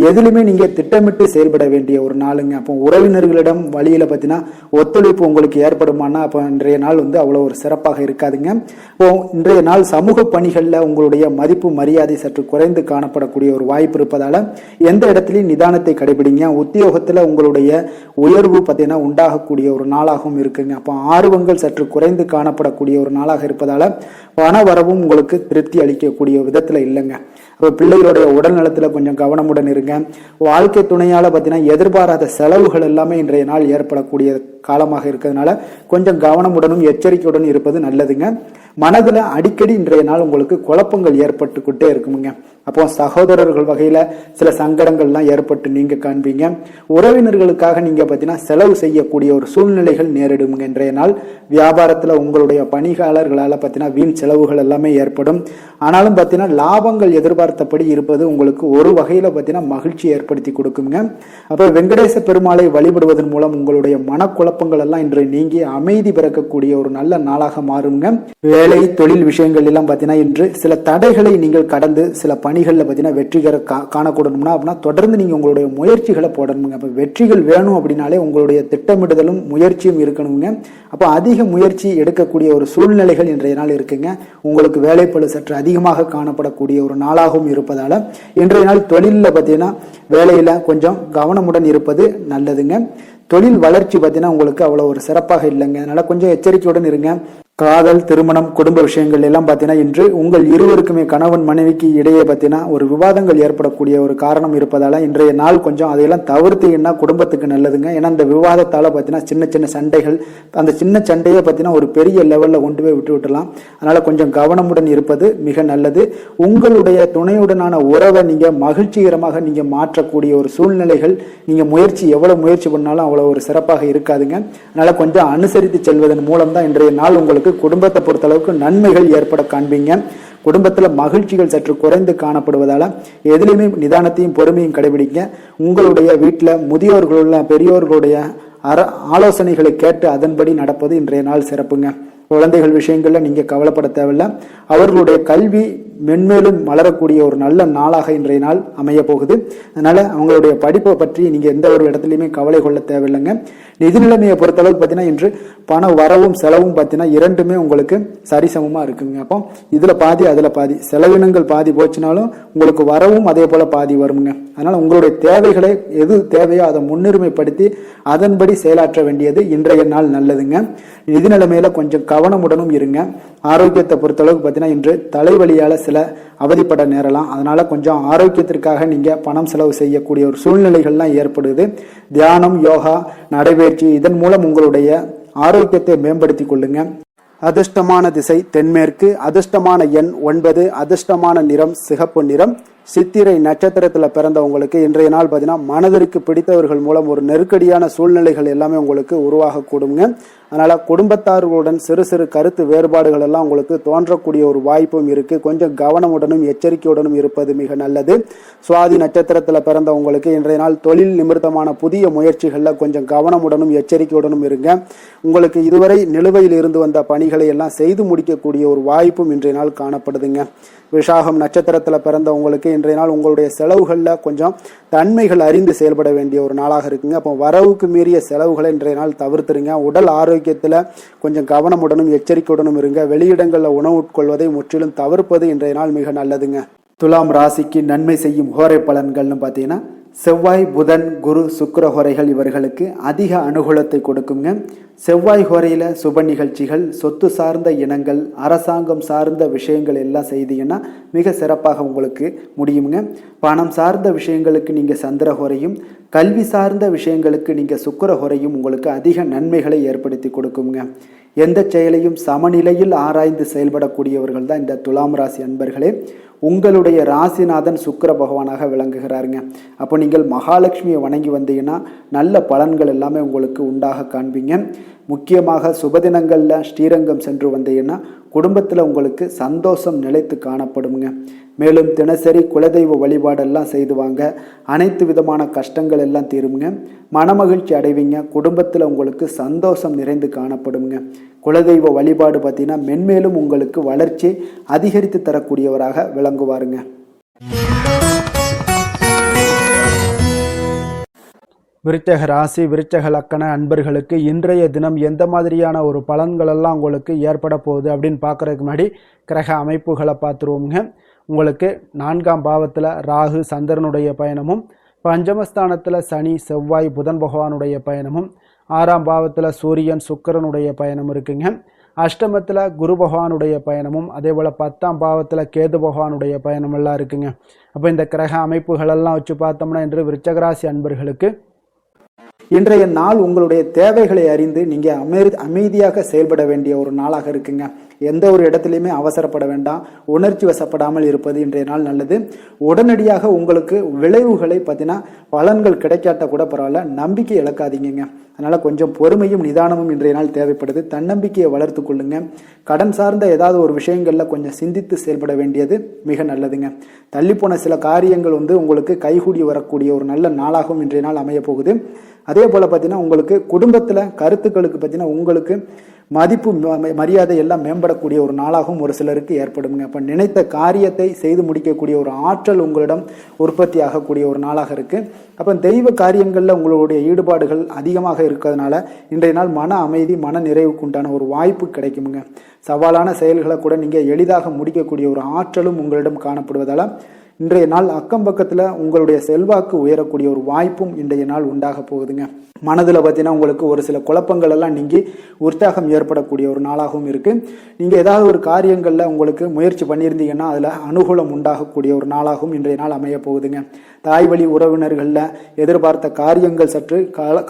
எதுலையுமே நீங்க திட்டமிட்டு செயல்பட வேண்டிய ஒரு நாளுங்க. அப்போ உறவினர்களிடம் வழியில பார்த்தீங்கன்னா ஒத்துழைப்பு உங்களுக்கு ஏற்படுமானா அப்போ இன்றைய நாள் அவ்வளோ ஒரு சிறப்பாக இருக்காதுங்க. இப்போ இன்றைய நாள் சமூக பணிகளில் உங்களுடைய மதிப்பு மரியாதை சற்று குறைந்து காணப்படக்கூடிய ஒரு வாய்ப்பு இருப்பதால எந்த இடத்துலையும் நிதானத்தை கடைபிடிங்க. உத்தியோகத்தில் உங்களுடைய உயர்வு பார்த்தீங்கன்னா உண்டாகக்கூடிய ஒரு நாளாகவும் இருக்குங்க. அப்போ ஆர்வங்கள் சற்று குறைந்து காணப்படக்கூடிய ஒரு நாளாக இருப்பதால பண வரவும் உங்களுக்கு திருப்தி அளிக்கக்கூடிய விதத்துல இல்லைங்க. அப்போ பிள்ளைகளுடைய உடல் நலத்துல கொஞ்சம் கவனமுடன் இருங்க. வாழ்க்கை துணையால பார்த்தீங்கன்னா எதிர்பாராத செலவுகள் எல்லாமே இன்றைய நாள் ஏற்படக்கூடிய காலமாக இருக்கிறதுனால கொஞ்சம் கவனமுடனும் எச்சரிக்கையுடன் இருப்பது நல்லதுங்க. மனதுல அடிக்கடி இன்றைய நாள் உங்களுக்கு குழப்பங்கள் ஏற்பட்டுக்கிட்டே இருக்குமுங்க. அப்போ சகோதரர்கள் வகையில சில சங்கடங்கள்லாம் ஏற்பட்டு நீங்க காண்பீங்க. உறவினர்களுக்காக நீங்க பார்த்தீங்கன்னா செலவு செய்யக்கூடிய ஒரு சூழ்நிலைகள் நேரிடுங்க. இன்றைய நாள் வியாபாரத்துல உங்களுடைய பணியாளர்களால பார்த்தீங்கன்னா வீண் செலவுகள் எல்லாமே ஏற்படும். ஆனாலும் பார்த்தீங்கன்னா லாபங்கள் எதிர்பார்த்தபடி இருப்பது உங்களுக்கு ஒரு வகையில பார்த்தீங்கன்னா மகிழ்ச்சி ஏற்படுத்தி கொடுக்குங்க. அப்போ வெங்கடேச பெருமாளை வழிபடுவதன் மூலம் உங்களுடைய மனக்குழப்பங்கள் எல்லாம் இன்று நீங்கி அமைதி பிறக்கக்கூடிய ஒரு நல்ல நாளாக மாறுங்க. வேலை தொழில் விஷயங்கள் எல்லாம் பார்த்தீங்கன்னா இன்று சில தடைகளை நீங்கள் கடந்து சில பணிகளில் பார்த்தீங்கன்னா வெற்றிகர காணக்கூடணும்னா அப்படின்னா தொடர்ந்து நீங்கள் உங்களுடைய முயற்சிகளை போடணுங்க. அப்போ வெற்றிகள் வேணும் அப்படின்னாலே உங்களுடைய திட்டமிடுதலும் முயற்சியும் இருக்கணுங்க. அப்போ அதிக முயற்சி எடுக்கக்கூடிய ஒரு சூழ்நிலைகள் இன்றைய நாள் இருக்குங்க. உங்களுக்கு வேலைப்பளு சற்று அதிகமாக காணப்படக்கூடிய ஒரு நாளாகவும் இருப்பதால இன்றைய நாள் தொழிலில் பார்த்தீங்கன்னா வேலையில் கொஞ்சம் கவனமுடன் இருப்பது நல்லதுங்க. தொழில் வளர்ச்சி பார்த்தீங்கன்னா உங்களுக்கு அவ்வளோ ஒரு சிறப்பாக இல்லைங்க. அதனால கொஞ்சம் எச்சரிக்கையுடன் இருங்க. காதல், திருமணம், குடும்ப விஷயங்கள் எல்லாம் பார்த்தீங்கன்னா இன்று உங்கள் இருவருக்குமே கணவன் மனைவிக்கு இடையே பார்த்தீங்கன்னா ஒரு விவாதங்கள் ஏற்படக்கூடிய ஒரு காரணம் இருப்பதால இன்றைய நாள் கொஞ்சம் அதையெல்லாம் தவிர்த்தீங்கன்னா குடும்பத்துக்கு நல்லதுங்க. ஏன்னா அந்த விவாதத்தால் பார்த்தீங்கன்னா சின்ன சின்ன சண்டைகள், அந்த சின்ன சண்டையை பார்த்தீங்கன்னா ஒரு பெரிய லெவலில் கொண்டு போய் விட்டுலாம். அதனால கொஞ்சம் கவனமுடன் இருப்பது மிக நல்லது. உங்களுடைய துணையுடனான உறவை நீங்கள் மகிழ்ச்சிகரமாக நீங்கள் மாற்றக்கூடிய ஒரு சூழ்நிலைகள் நீங்கள் எவ்வளவு முயற்சி பண்ணாலும் அவ்வளோ ஒரு சிறப்பாக இருக்காதுங்க. அதனால கொஞ்சம் அனுசரித்து செல்வதன் மூலம் தான் இன்றைய நாள் உங்களுக்கு குடும்பத்தை பொறுத்த அளவுக்கு நன்மைகள் ஏற்பட காண்பீங்க. குடும்பத்துல மகிழ்ச்சிகள் சற்று குறைந்து காணப்படுவதால எதிலுமே நிதானத்தையும் பொறுமையும் கடைபிடிக்க. உங்களுடைய வீட்டுல முதியோர்களுள்ள பெரியோர்களுடைய ஆலோசனைகளை கேட்டு அதன்படி நடப்பது இன்றைய நாள் சிறப்புங்க. குழந்தைகள் விஷயங்கள்ல நீங்க கவலைப்பட தேவையில்லை. அவர்களுடைய கல்வி மென்மேலும் மலரக்கூடிய ஒரு நல்ல நாளாக இன்றைய நாள் அமைய போகுது. அதனால அவங்களுடைய படிப்பை பற்றி நீங்க எந்த ஒரு இடத்துலையுமே கவலை கொள்ள தேவையில்லைங்க. நிதி நிலைமையை பொறுத்தளவுக்கு பார்த்தீங்கன்னா இன்று பண வரவும் செலவும் பார்த்தீங்கன்னா இரண்டுமே உங்களுக்கு சரிசமமா இருக்குங்க. அப்போ இதுல பாதி அதுல பாதி, செலவினங்கள் பாதி போச்சுனாலும் உங்களுக்கு வரவும் அதே போல பாதி வருங்க. அதனால உங்களுடைய தேவைகளை எது தேவையோ அதை முன்னுரிமைப்படுத்தி அதன்படி செயலாற்ற வேண்டியது இன்றைய நாள் நல்லதுங்க. நிதி நிலைமையில கொஞ்சம் கவனமுடனும் இருங்க. ஆரோக்கியத்தை பொறுத்தளவுக்கு பார்த்தீங்கன்னா இன்று தலைவலியால சில அவதிப்பட நேரலாம். அதனால கொஞ்சம் ஆரோக்கியத்திற்காக நீங்க பணம் செலவு செய்யக்கூடிய ஒரு சூழ்நிலைகள்லாம் ஏற்படுது. தியானம், யோகா, நடைபயிற்சி இதன் மூலம் உங்களுடைய ஆரோக்கியத்தை மேம்படுத்தி கொள்ளுங்க. அதிர்ஷ்டமான திசை தென்மேற்கு, அதிர்ஷ்டமான எண் 9, அதிர்ஷ்டமான நிறம் சிகப்பு நிறம். சித்திரை நட்சத்திரத்துல பிறந்தவங்களுக்கு இன்றைய நாள் பார்த்தீங்கன்னா மனதிற்கு பிடித்தவர்கள் மூலம் ஒரு நெருக்கடியான சூழ்நிலைகள் எல்லாமே உங்களுக்கு உருவாக கூடுங்க. அதனால குடும்பத்தார்களுடன் சிறு சிறு கருத்து வேறுபாடுகள் எல்லாம் உங்களுக்கு தோன்றக்கூடிய ஒரு வாய்ப்பும் இருக்கு. கொஞ்சம் கவனமுடனும் எச்சரிக்கையுடனும் இருப்பது மிக நல்லது. சுவாதி நட்சத்திரத்துல பிறந்தவங்களுக்கு இன்றைய நாள் தொழில் நிமித்தமான புதிய முயற்சிகள்ல கொஞ்சம் கவனமுடனும் எச்சரிக்கையுடனும் இருங்க. உங்களுக்கு இதுவரை நிலுவையில் இருந்து வந்த பணிகளை எல்லாம் செய்து முடிக்கக்கூடிய ஒரு வாய்ப்பும் இன்றைய நாள் காணப்படுதுங்க. விசாகம் நட்சத்திரத்துல பிறந்தவங்களுக்கு இன்றைய நாள் உங்களுடைய செலவுகள்ல கொஞ்சம் தன்மைகள் அறிந்து செயல்பட வேண்டிய ஒரு நாளாக இருக்குங்க. அப்போ வரவுக்கு மீறிய செலவுகளை இன்றைய நாள் தவிர்த்துருங்க. உடல் ஆரோக்கியத்துல கொஞ்சம் கவனமுடனும் எச்சரிக்கையுடனும் இருங்க. வெளியிடங்கள்ல உணவு உட்கொள்வதை முற்றிலும் தவிர்ப்பது இன்றைய நாள் மிக நல்லதுங்க. துலாம் ராசிக்கு நன்மை செய்யும் ஹோரை பலன்கள்னு பார்த்தீங்கன்னா செவ்வாய், புதன், குரு, சுக்கிர ஹோரைகள் இவர்களுக்கு அதிக அனுகூலத்தை கொடுக்குங்க. செவ்வாய் ஹோரையில சுப நிகழ்ச்சிகள், சொத்து சார்ந்த இனங்கள், அரசாங்கம் சார்ந்த விஷயங்கள் எல்லாம் செய்தீங்கன்னா மிக சிறப்பாக உங்களுக்கு முடியுங்க. பணம் சார்ந்த விஷயங்களுக்கு நீங்க சந்திர ஹோரையும், கல்வி சார்ந்த விஷயங்களுக்கு நீங்க சுக்கிர ஹோரையும் உங்களுக்கு அதிக நன்மைகளை ஏற்படுத்தி கொடுக்குங்க. எந்த செயலையும் சமநிலையில் ஆராய்ந்து செயல்படக்கூடியவர்கள் தான் இந்த துலாம் ராசி அன்பர்களே. உங்களுடைய ராசிநாதன் சுக்கிர பகவானாக விளங்குகிறாருங்க. அப்போ நீங்கள் மகாலட்சுமியை வணங்கி வந்தீங்கன்னா நல்ல பலன்கள் எல்லாமே உங்களுக்கு உண்டாக காண்பீங்க. முக்கியமாக சுபதினங்களில் ஸ்ரீரங்கம் சென்று வந்தீங்கன்னா குடும்பத்தில் உங்களுக்கு சந்தோஷம் நிலைத்து காணப்படுங்க. மேலும் தினசரி குலதெய்வ வழிபாடெல்லாம் செய்துவாங்க. அனைத்து விதமான கஷ்டங்கள் எல்லாம் தீருங்க. மனமகிழ்ச்சி அடைவீங்க. குடும்பத்தில் உங்களுக்கு சந்தோஷம் நிறைந்து காணப்படுங்க. குலதெய்வ வழிபாடு பார்த்தீங்கன்னா மென்மேலும் உங்களுக்கு வளர்ச்சி அதிகரித்து தரக்கூடியவராக விளங்குவாருங்க. விருச்சக ராசி, விருச்சக லக்கண அன்பர்களுக்கு இன்றைய தினம் எந்த மாதிரியான ஒரு பலன்களெல்லாம் உங்களுக்கு ஏற்பட போகுது அப்படின்னு பார்க்குறதுக்கு முன்னாடி கிரக அமைப்புகளை பார்த்துருவோங்க. உங்களுக்கு 4ஆம் பாவத்தில் ராகு சந்திரனுடைய பயணமும், பஞ்சமஸ்தானத்தில் சனி செவ்வாய் புதன் பகவானுடைய பயணமும், 6ஆம் பாவத்தில் சூரியன் சுக்கிரனுடைய பயணம் இருக்குங்க. அஷ்டமத்தில் குரு பகவானுடைய பயணமும், அதே போல் 10ஆம் பாவத்தில் கேது பகவானுடைய பயணம் எல்லாம் இருக்குங்க. அப்போ இந்த கிரக அமைப்புகளெல்லாம் வச்சு பார்த்தோம்னா இன்று விருச்சகராசி அன்பர்களுக்கு இன்றைய நாள் உங்களுடைய தேவைகளை அறிந்து நீங்க அமைதியாக செயல்பட வேண்டிய ஒரு நாளாக இருக்குங்க. எந்த ஒரு இடத்துலையுமே அவசரப்பட வேண்டாம். உணர்ச்சி வசப்படாமல் இருப்பது இன்றைய நாள் நல்லது. உடனடியாக உங்களுக்கு விளைவுகளை பார்த்தீங்கன்னா பலன்கள் கிடைக்காட்ட கூட பரவாயில்ல, நம்பிக்கை இழக்காதீங்க. அதனால கொஞ்சம் பொறுமையும் நிதானமும் இன்றைய நாள் தேவைப்படுது. தன்னம்பிக்கையை வளர்த்து கொள்ளுங்க. கடன் சார்ந்த ஏதாவது ஒரு விஷயங்கள்ல கொஞ்சம் சிந்தித்து செயல்பட வேண்டியது மிக நல்லதுங்க. தள்ளிப்போன சில காரியங்கள் உங்களுக்கு கைகூடி வரக்கூடிய ஒரு நல்ல நாளாகவும் இன்றைய நாள் அமைய போகுது. அதே போல பார்த்தீங்கன்னா உங்களுக்கு குடும்பத்தில் கருத்துக்களுக்கு பார்த்தீங்கன்னா உங்களுக்கு மதிப்பு மரியாதை எல்லாம் மேம்படக்கூடிய ஒரு நாளாகவும் ஒரு சிலருக்கு ஏற்படுங்க. அப்போ நினைத்த காரியத்தை செய்து முடிக்கக்கூடிய ஒரு ஆற்றல் உங்களிடம் உற்பத்தி ஆகக்கூடிய ஒரு நாளாக இருக்கு. அப்போ தெய்வ காரியங்களில் உங்களுடைய ஈடுபாடுகள் அதிகமாக இருக்கிறதுனால இன்றைய நாள் மன அமைதி, மன நிறைவுக்கு உண்டான ஒரு வாய்ப்பு கிடைக்குமுங்க. சவாலான செயல்களை கூட நீங்கள் எளிதாக முடிக்கக்கூடிய ஒரு ஆற்றலும் உங்களிடம் காணப்படுவதால் இன்றைய நாள் அக்கம் பக்கத்தில் உங்களுடைய செல்வாக்கு உயரக்கூடிய ஒரு வாய்ப்பும் இன்றைய நாள் உண்டாக போகுதுங்க. மனதில் பார்த்தீங்கன்னா உங்களுக்கு ஒரு சில குழப்பங்கள் எல்லாம் நீங்கி உற்சாகம் ஏற்படக்கூடிய ஒரு நாளாகவும் இருக்கு. நீங்கள் ஏதாவது ஒரு காரியங்களில் உங்களுக்கு முயற்சி பண்ணியிருந்தீங்கன்னா அதில் அனுகூலம் உண்டாகக்கூடிய ஒரு நாளாகவும் இன்றைய நாள் அமைய போகுதுங்க. தாய் வழி உறவினர்களில் எதிர்பார்த்த காரியங்கள் சற்று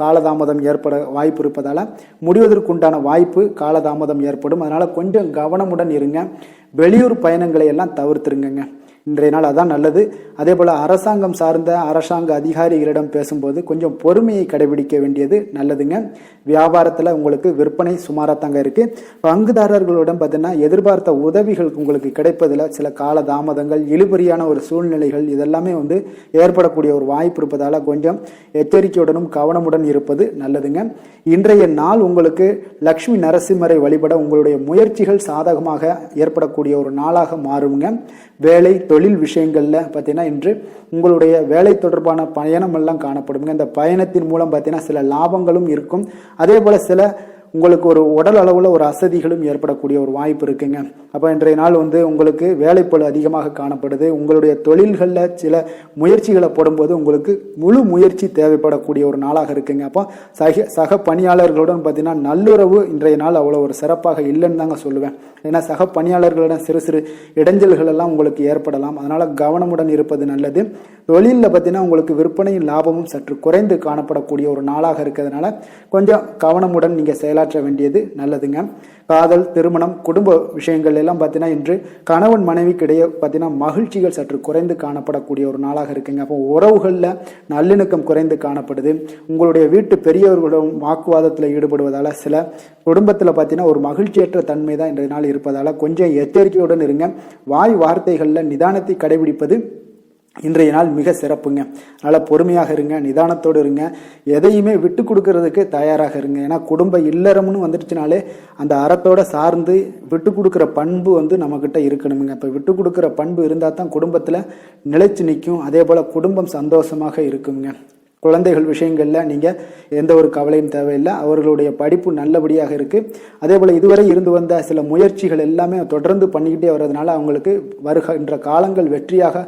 காலதாமதம் ஏற்பட வாய்ப்பு இருப்பதால் முடிவதற்குண்டான வாய்ப்பு காலதாமதம் ஏற்படும். அதனால் கொஞ்சம் கவனமுடன் இருங்க. வெளியூர் பயணங்களை எல்லாம் தவிர்த்துருங்க. இன்றைய நாள் அதான் நல்லது. அதே போல் அரசாங்கம் சார்ந்த அரசாங்க அதிகாரிகளிடம் பேசும்போது கொஞ்சம் பொறுமையை கடைபிடிக்க வேண்டியது நல்லதுங்க. வியாபாரத்தில் உங்களுக்கு விற்பனை சுமாராக தாங்க இருக்குது. பங்குதாரர்களிடம் பார்த்தீங்கன்னா எதிர்பார்த்த உதவிகள் உங்களுக்கு கிடைப்பதில் சில கால தாமதங்கள், இழுபறியான ஒரு சூழ்நிலைகள் இதெல்லாமே ஏற்படக்கூடிய ஒரு வாய்ப்பு இருப்பதால் கொஞ்சம் எச்சரிக்கையுடனும் கவனமுடன் இருப்பது நல்லதுங்க. இன்றைய நாள் உங்களுக்கு லக்ஷ்மி நரசிம்மரை வழிபட உங்களுடைய முயற்சிகள் சாதகமாக ஏற்படக்கூடிய ஒரு நாளாக மாறுங்க. வேலை தொழில் விஷயங்கள்ல பார்த்தீங்கன்னா இன்று உங்களுடைய வேலை தொடர்பான பயணம் எல்லாம் காணப்படுங்க. இந்த பயணத்தின் மூலம் பார்த்தீங்கன்னா சில லாபங்களும் இருக்கும். அதே போல சில உங்களுக்கு ஒரு உடல் அளவில் ஒரு அசதிகளும் ஏற்படக்கூடிய ஒரு வாய்ப்பு இருக்குங்க. அப்போ இன்றைய நாள் உங்களுக்கு வேலைப்பளு அதிகமாக காணப்படுது. உங்களுடைய தொழில்களில் சில முயற்சிகளை போடும்போது உங்களுக்கு முழு முயற்சி தேவைப்படக்கூடிய ஒரு நாளாக இருக்குங்க. அப்போ சக பணியாளர்களுடன் பார்த்தீங்கன்னா நல்லுறவு இன்றைய நாள் அவ்வளோ ஒரு சிறப்பாக இல்லைன்னு தாங்க சொல்லுவேன். ஏன்னா சக பணியாளர்களிடம் சிறு சிறு இடைஞ்சல்கள் எல்லாம் உங்களுக்கு ஏற்படலாம். அதனால கவனமுடன் இருப்பது நல்லது. தொழிலில் பார்த்தீங்கன்னா உங்களுக்கு விற்பனையும் லாபமும் சற்று குறைந்து காணப்படக்கூடிய ஒரு நாளாக இருக்கிறதுனால கொஞ்சம் கவனமுடன் நீங்கள் செயலாற்ற வேண்டியது நல்லதுங்க. காதல், திருமணம், குடும்ப விஷயங்கள் எல்லாம் பார்த்தீங்கன்னா இன்று கணவன் மனைவிக்கிடையே பார்த்தீங்கன்னா மகிழ்ச்சிகள் சற்று குறைந்து காணப்படக்கூடிய ஒரு நாளாக இருக்குங்க. அப்போ உறவுகளில் நல்லிணக்கம் குறைந்து காணப்படுது. உங்களுடைய வீட்டு பெரியவர்களும் வாக்குவாதத்தில் ஈடுபடுவதால் சில குடும்பத்தில் பார்த்தீங்கன்னா ஒரு மகிழ்ச்சியற்ற தன்மை தான் இன்றைய நாள் இருப்பதால் கொஞ்சம் எச்சரிக்கையுடன் இருங்க. வாய் வார்த்தைகளில் நிதானத்தை கடைபிடிப்பது இன்றைய நாள் மிக சிறப்புங்க. அதனால் பொறுமையாக இருங்க, நிதானத்தோடு இருங்க, எதையுமே விட்டு கொடுக்கறதுக்கு தயாராக இருங்க. ஏன்னா குடும்ப இல்லறம்னு வந்துடுச்சுனாலே அந்த அறத்தோட சார்ந்து விட்டு கொடுக்குற பண்பு நம்மக்கிட்ட இருக்கணுங்க. இப்போ விட்டு கொடுக்குற பண்பு இருந்தால் தான் குடும்பத்தில் நிலைச்சு நிற்கும். அதே போல் குடும்பம் சந்தோஷமாக இருக்குங்க. குழந்தைகள் விஷயங்களில் நீங்கள் எந்த ஒரு கவலையும் தேவையில்லை. அவர்களுடைய படிப்பு நல்லபடியாக இருக்குது. அதே போல் இதுவரை இருந்து வந்த சில முயற்சிகள் எல்லாமே தொடர்ந்து பண்ணிக்கிட்டே வர்றதுனால அவங்களுக்கு வருகின்ற காலங்கள் வெற்றியாக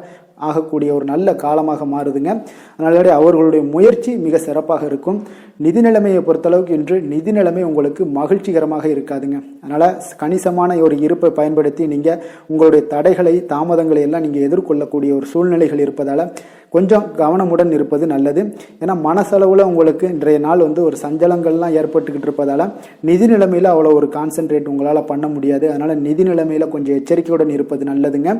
ஆகக்கூடிய ஒரு நல்ல காலமாக மாறுதுங்க. அதனால அவர்களுடைய முயற்சி மிக சிறப்பாக இருக்கும். நிதி நிலைமையை பொறுத்தளவுக்கு இன்று நிதி நிலைமை உங்களுக்கு மகிழ்ச்சிகரமாக இருக்காதுங்க. அதனால் கணிசமான ஒரு இருப்பை பயன்படுத்தி நீங்கள் உங்களுடைய தடைகளை, தாமதங்களை எல்லாம் நீங்கள் எதிர்கொள்ளக்கூடிய ஒரு சூழ்நிலைகள் இருப்பதால் கொஞ்சம் கவனமுடன் இருப்பது நல்லது. ஏன்னா மனசளவில் உங்களுக்கு இன்றைய நாள் ஒரு சஞ்சலங்கள்லாம் ஏற்பட்டுக்கிட்டு இருப்பதால் நிதி நிலைமையில் அவ்வளோ ஒரு கான்சென்ட்ரேட் உங்களால் பண்ண முடியாது. அதனால் நிதி நிலைமையில் கொஞ்சம் எச்சரிக்கையுடன் இருப்பது நல்லதுங்க.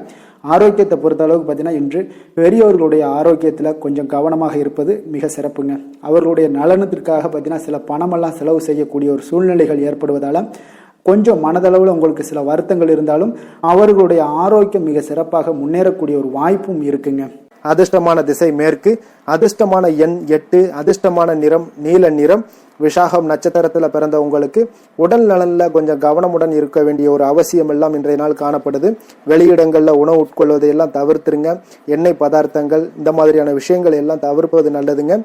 ஆரோக்கியத்தை பொறுத்த அளவுக்கு பார்த்தீங்கன்னா இன்று பெரியவர்களுடைய ஆரோக்கியத்தில் கொஞ்சம் கவனமாக இருப்பது மிக சிறப்புங்க. அவர்களுடைய நலனத்திற்காக பார்த்தீங்கன்னா சில பணமெல்லாம் செலவு செய்யக்கூடிய ஒரு சூழ்நிலைகள் ஏற்படுவதால் கொஞ்சம் மனதளவில் உங்களுக்கு சில வருத்தங்கள் இருந்தாலும் அவர்களுடைய ஆரோக்கியம் மிக சிறப்பாக முன்னேறக்கூடிய ஒரு வாய்ப்பும் இருக்குங்க. அதிர்ஷ்டமான திசை மேற்கு, அதிர்ஷ்டமான எண் 8, அதிர்ஷ்டமான நிறம் நீல நிறம். விஷாகம் நட்சத்திரத்தில் பிறந்த உங்களுக்கு உடல் நலனில் கொஞ்சம் கவனமுடன் இருக்க வேண்டிய ஒரு அவசியம் எல்லாம் இன்றைய நாள் காணப்படுது. வெளியிடங்களில் உணவு உட்கொள்வதை எல்லாம் தவிர்த்துருங்க. எண்ணெய் பதார்த்தங்கள் இந்த மாதிரியான விஷயங்கள் எல்லாம் தவிர்ப்பது நல்லதுங்க.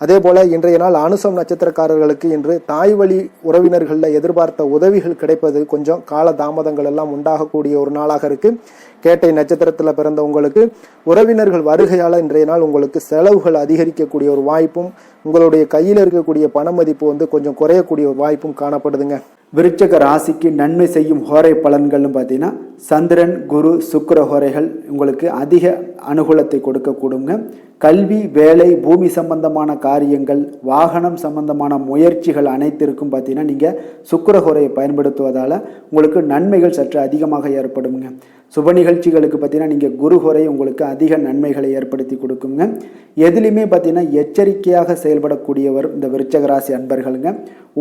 அதே போல இன்றைய நாள் அனுசம் நட்சத்திரக்காரர்களுக்கு இன்று தாய் வழி உறவினர்களில் எதிர்பார்த்த உதவிகள் கிடைப்பது கொஞ்சம் கால தாமதங்கள் எல்லாம் உண்டாகக்கூடிய ஒரு நாளாக இருக்கு. கேட்டை நட்சத்திரத்தில் பிறந்த உங்களுக்கு உறவினர்கள் வருகையால் இன்றைய நாள் உங்களுக்கு செலவுகள் அதிகரிக்கக்கூடிய ஒரு வாய்ப்பும் உங்களுடைய கையில் இருக்கக்கூடிய பண மதிப்பு கொஞ்சம் குறையக்கூடிய ஒரு வாய்ப்பும் காணப்படுதுங்க. விருச்சக ராசிக்கு நன்மை செய்யும் ஹோரை பலன்கள்னு பார்த்தீங்கன்னா சந்திரன், குரு, சுக்கிர ஹோரைகள் உங்களுக்கு அதிக அனுகூலத்தை கொடுக்கக்கூடுங்க. கல்வி, வேலை, பூமி சம்பந்தமான காரியங்கள், வாகனம் சம்பந்தமான முயற்சிகள் அனைத்திற்கும் பார்த்தீங்கன்னா நீங்கள் சுக்கிர ஹோரையை பயன்படுத்துவதால் உங்களுக்கு நன்மைகள் சற்று அதிகமாக ஏற்படுங்க. சுப நிகழ்ச்சிகளுக்கு பார்த்தீங்கன்னா நீங்கள் குரு ஹோரை உங்களுக்கு அதிக நன்மைகளை ஏற்படுத்தி கொடுக்குங்க. எதுலையுமே பார்த்தீங்கன்னா எச்சரிக்கையாக செயல்படக்கூடியவர் இந்த விருச்சக ராசி அன்பர்களுங்க.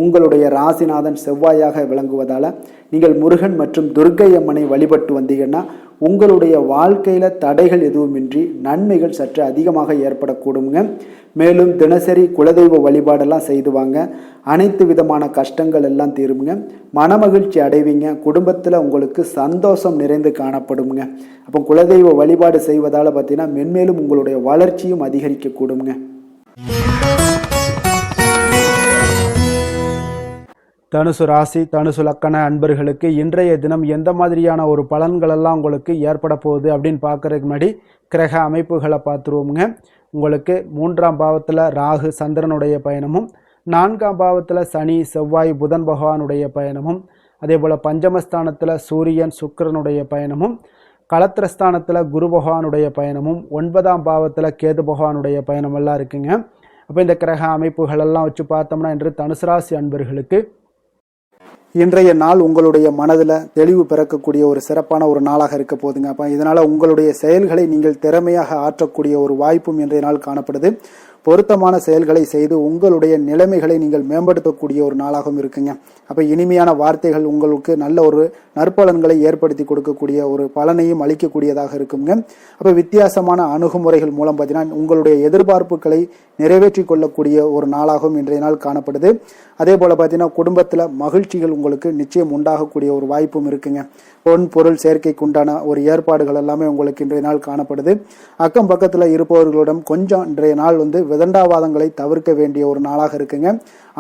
உங்களுடைய ராசிநாதன் செவ்வாயாக விளங்குவதால் நீங்கள் முருகன் மற்றும் துர்க்கை அம்மனை வழிபட்டு வந்தீங்கன்னா உங்களுடைய வாழ்க்கையில் தடைகள் எதுவுமின்றி நன்மைகள் சற்று அதிகமாக ஏற்படக்கூடுங்க. மேலும் தினசரி குலதெய்வ வழிபாடெல்லாம் செய்து வாங்க. அனைத்து விதமான கஷ்டங்கள் எல்லாம் தீருங்க. மனமகிழ்ச்சி அடைவீங்க. குடும்பத்தில் உங்களுக்கு சந்தோஷம் நிறைந்து காணப்படுங்க. அப்போ குலதெய்வ வழிபாடு செய்வதால் பார்த்தீங்கன்னா மென்மேலும் உங்களுடைய வளர்ச்சியும் அதிகரிக்க கூடுங்க. தனுசு ராசி தனுசு லக்கண அன்பர்களுக்கு இன்றைய தினம் எந்த மாதிரியான ஒரு பலன்களெல்லாம் உங்களுக்கு ஏற்பட போகுது அப்படின்னு பார்க்கறதுக்கு முன்னாடி கிரக அமைப்புகளை பார்த்துருவோமுங்க. உங்களுக்கு 3ஆம் பாவத்தில் ராகு சந்திரனுடைய பயணமும், 4ஆம் பாவத்தில் சனி செவ்வாய் புதன் பகவானுடைய பயணமும், அதே போல் பஞ்சமஸ்தானத்தில் சூரியன் சுக்கிரனுடைய பயணமும், களத்திரஸ்தானத்தில் குரு பகவானுடைய பயணமும், 9ஆம் பாவத்தில் கேது பகவானுடைய பயணமெல்லாம் இருக்குங்க. அப்போ இந்த கிரக அமைப்புகளெல்லாம் வச்சு பார்த்தோம்னா இன்று தனுசு ராசி அன்பர்களுக்கு இன்றைய நாள் உங்களுடைய மனதில் தெளிவு பிறக்கக்கூடிய ஒரு சிறப்பான ஒரு நாளாக இருக்க போதுங்க. அப்போ இதனால் உங்களுடைய செயல்களை நீங்கள் திறமையாக ஆற்றக்கூடிய ஒரு வாய்ப்பும் இன்றைய நாள் காணப்படுது. பொருத்தமான செயல்களை செய்து உங்களுடைய நிலைமைகளை நீங்கள் மேம்படுத்தக்கூடிய ஒரு நாளாகவும் இருக்குங்க. அப்போ இனிமையான வார்த்தைகள் உங்களுக்கு நல்ல ஒரு நற்பலன்களை ஏற்படுத்தி கொடுக்கக்கூடிய ஒரு பலனையும் அளிக்கக்கூடியதாக இருக்குங்க. அப்போ வித்தியாசமான அணுகுமுறைகள் மூலம் பார்த்தீங்கன்னா உங்களுடைய எதிர்பார்ப்புகளை நிறைவேற்றி கொள்ளக்கூடிய ஒரு நாளாகவும் இன்றைய நாள் காணப்படுது. அதே போல் பார்த்தீங்கன்னா குடும்பத்தில் மகிழ்ச்சிகள் உங்களுக்கு நிச்சயம் உண்டாகக்கூடிய ஒரு வாய்ப்பும் இருக்குங்க. பொன் பொருள் சேர்க்கைக்கு உண்டான ஒரு ஏற்பாடுகள் எல்லாமே உங்களுக்கு இன்றைய நாள் காணப்படுது. அக்கம் பக்கத்தில் இருப்பவர்களிடம் கொஞ்சம் இன்றைய நாள் விதண்டாவாதங்களை தவிர்க்க வேண்டிய ஒரு நாளாக இருக்குங்க.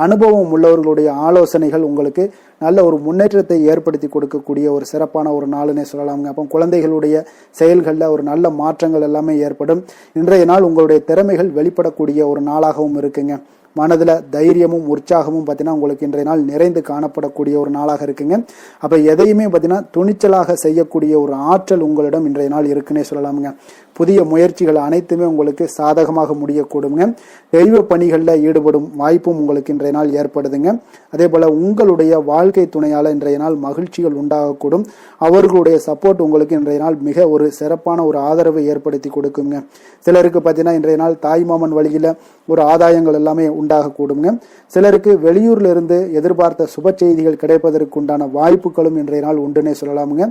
அனுபவம் உள்ளவர்களுடைய ஆலோசனைகள் உங்களுக்கு நல்ல ஒரு முன்னேற்றத்தை ஏற்படுத்தி கொடுக்கக்கூடிய ஒரு சிறப்பான ஒரு நாளுன்னே சொல்லலாமுங்க. அப்போ குழந்தைகளுடைய செயல்களில் ஒரு நல்ல மாற்றங்கள் எல்லாமே ஏற்படும். இன்றைய நாள் உங்களுடைய திறமைகள் வெளிப்படக்கூடிய ஒரு நாளாகவும் இருக்குங்க. மனதில் தைரியமும் உற்சாகமும் பார்த்தீங்கன்னா உங்களுக்கு இன்றைய நாள் நிறைந்து காணப்படக்கூடிய ஒரு நாளாக இருக்குங்க. அப்போ எதையுமே பார்த்தீங்கன்னா துணிச்சலாக செய்யக்கூடிய ஒரு ஆற்றல் உங்களிடம் இன்றைய நாள் இருக்குன்னே சொல்லலாமுங்க. புதிய முயற்சிகள் அனைத்துமே உங்களுக்கு சாதகமாக முடியக்கூடுங்க. தெய்வ பணிகளில் ஈடுபடும் வாய்ப்பும் உங்களுக்கு இன்றைய நாள் ஏற்படுதுங்க. அதே போல் உங்களுடைய வாழ்க்கை துணையால் இன்றைய நாள் மகிழ்ச்சிகள் உண்டாகக்கூடும். அவர்களுடைய சப்போர்ட் உங்களுக்கு இன்றைய நாள் மிக ஒரு சிறப்பான ஒரு ஆதரவை ஏற்படுத்தி கொடுக்குங்க. சிலருக்கு பார்த்தீங்கன்னா இன்றைய நாள் தாய்மாமன் வழியில் ஒரு ஆதாயங்கள் எல்லாமே உண்டாகக்கூடுங்க. சிலருக்கு வெளியூர்ல இருந்து எதிர்பார்த்த சுப செய்திகள் கிடைப்பதற்கு உண்டான வாய்ப்புகளும் இன்றைய நாள் உண்டுன்னே சொல்லலாமுங்க.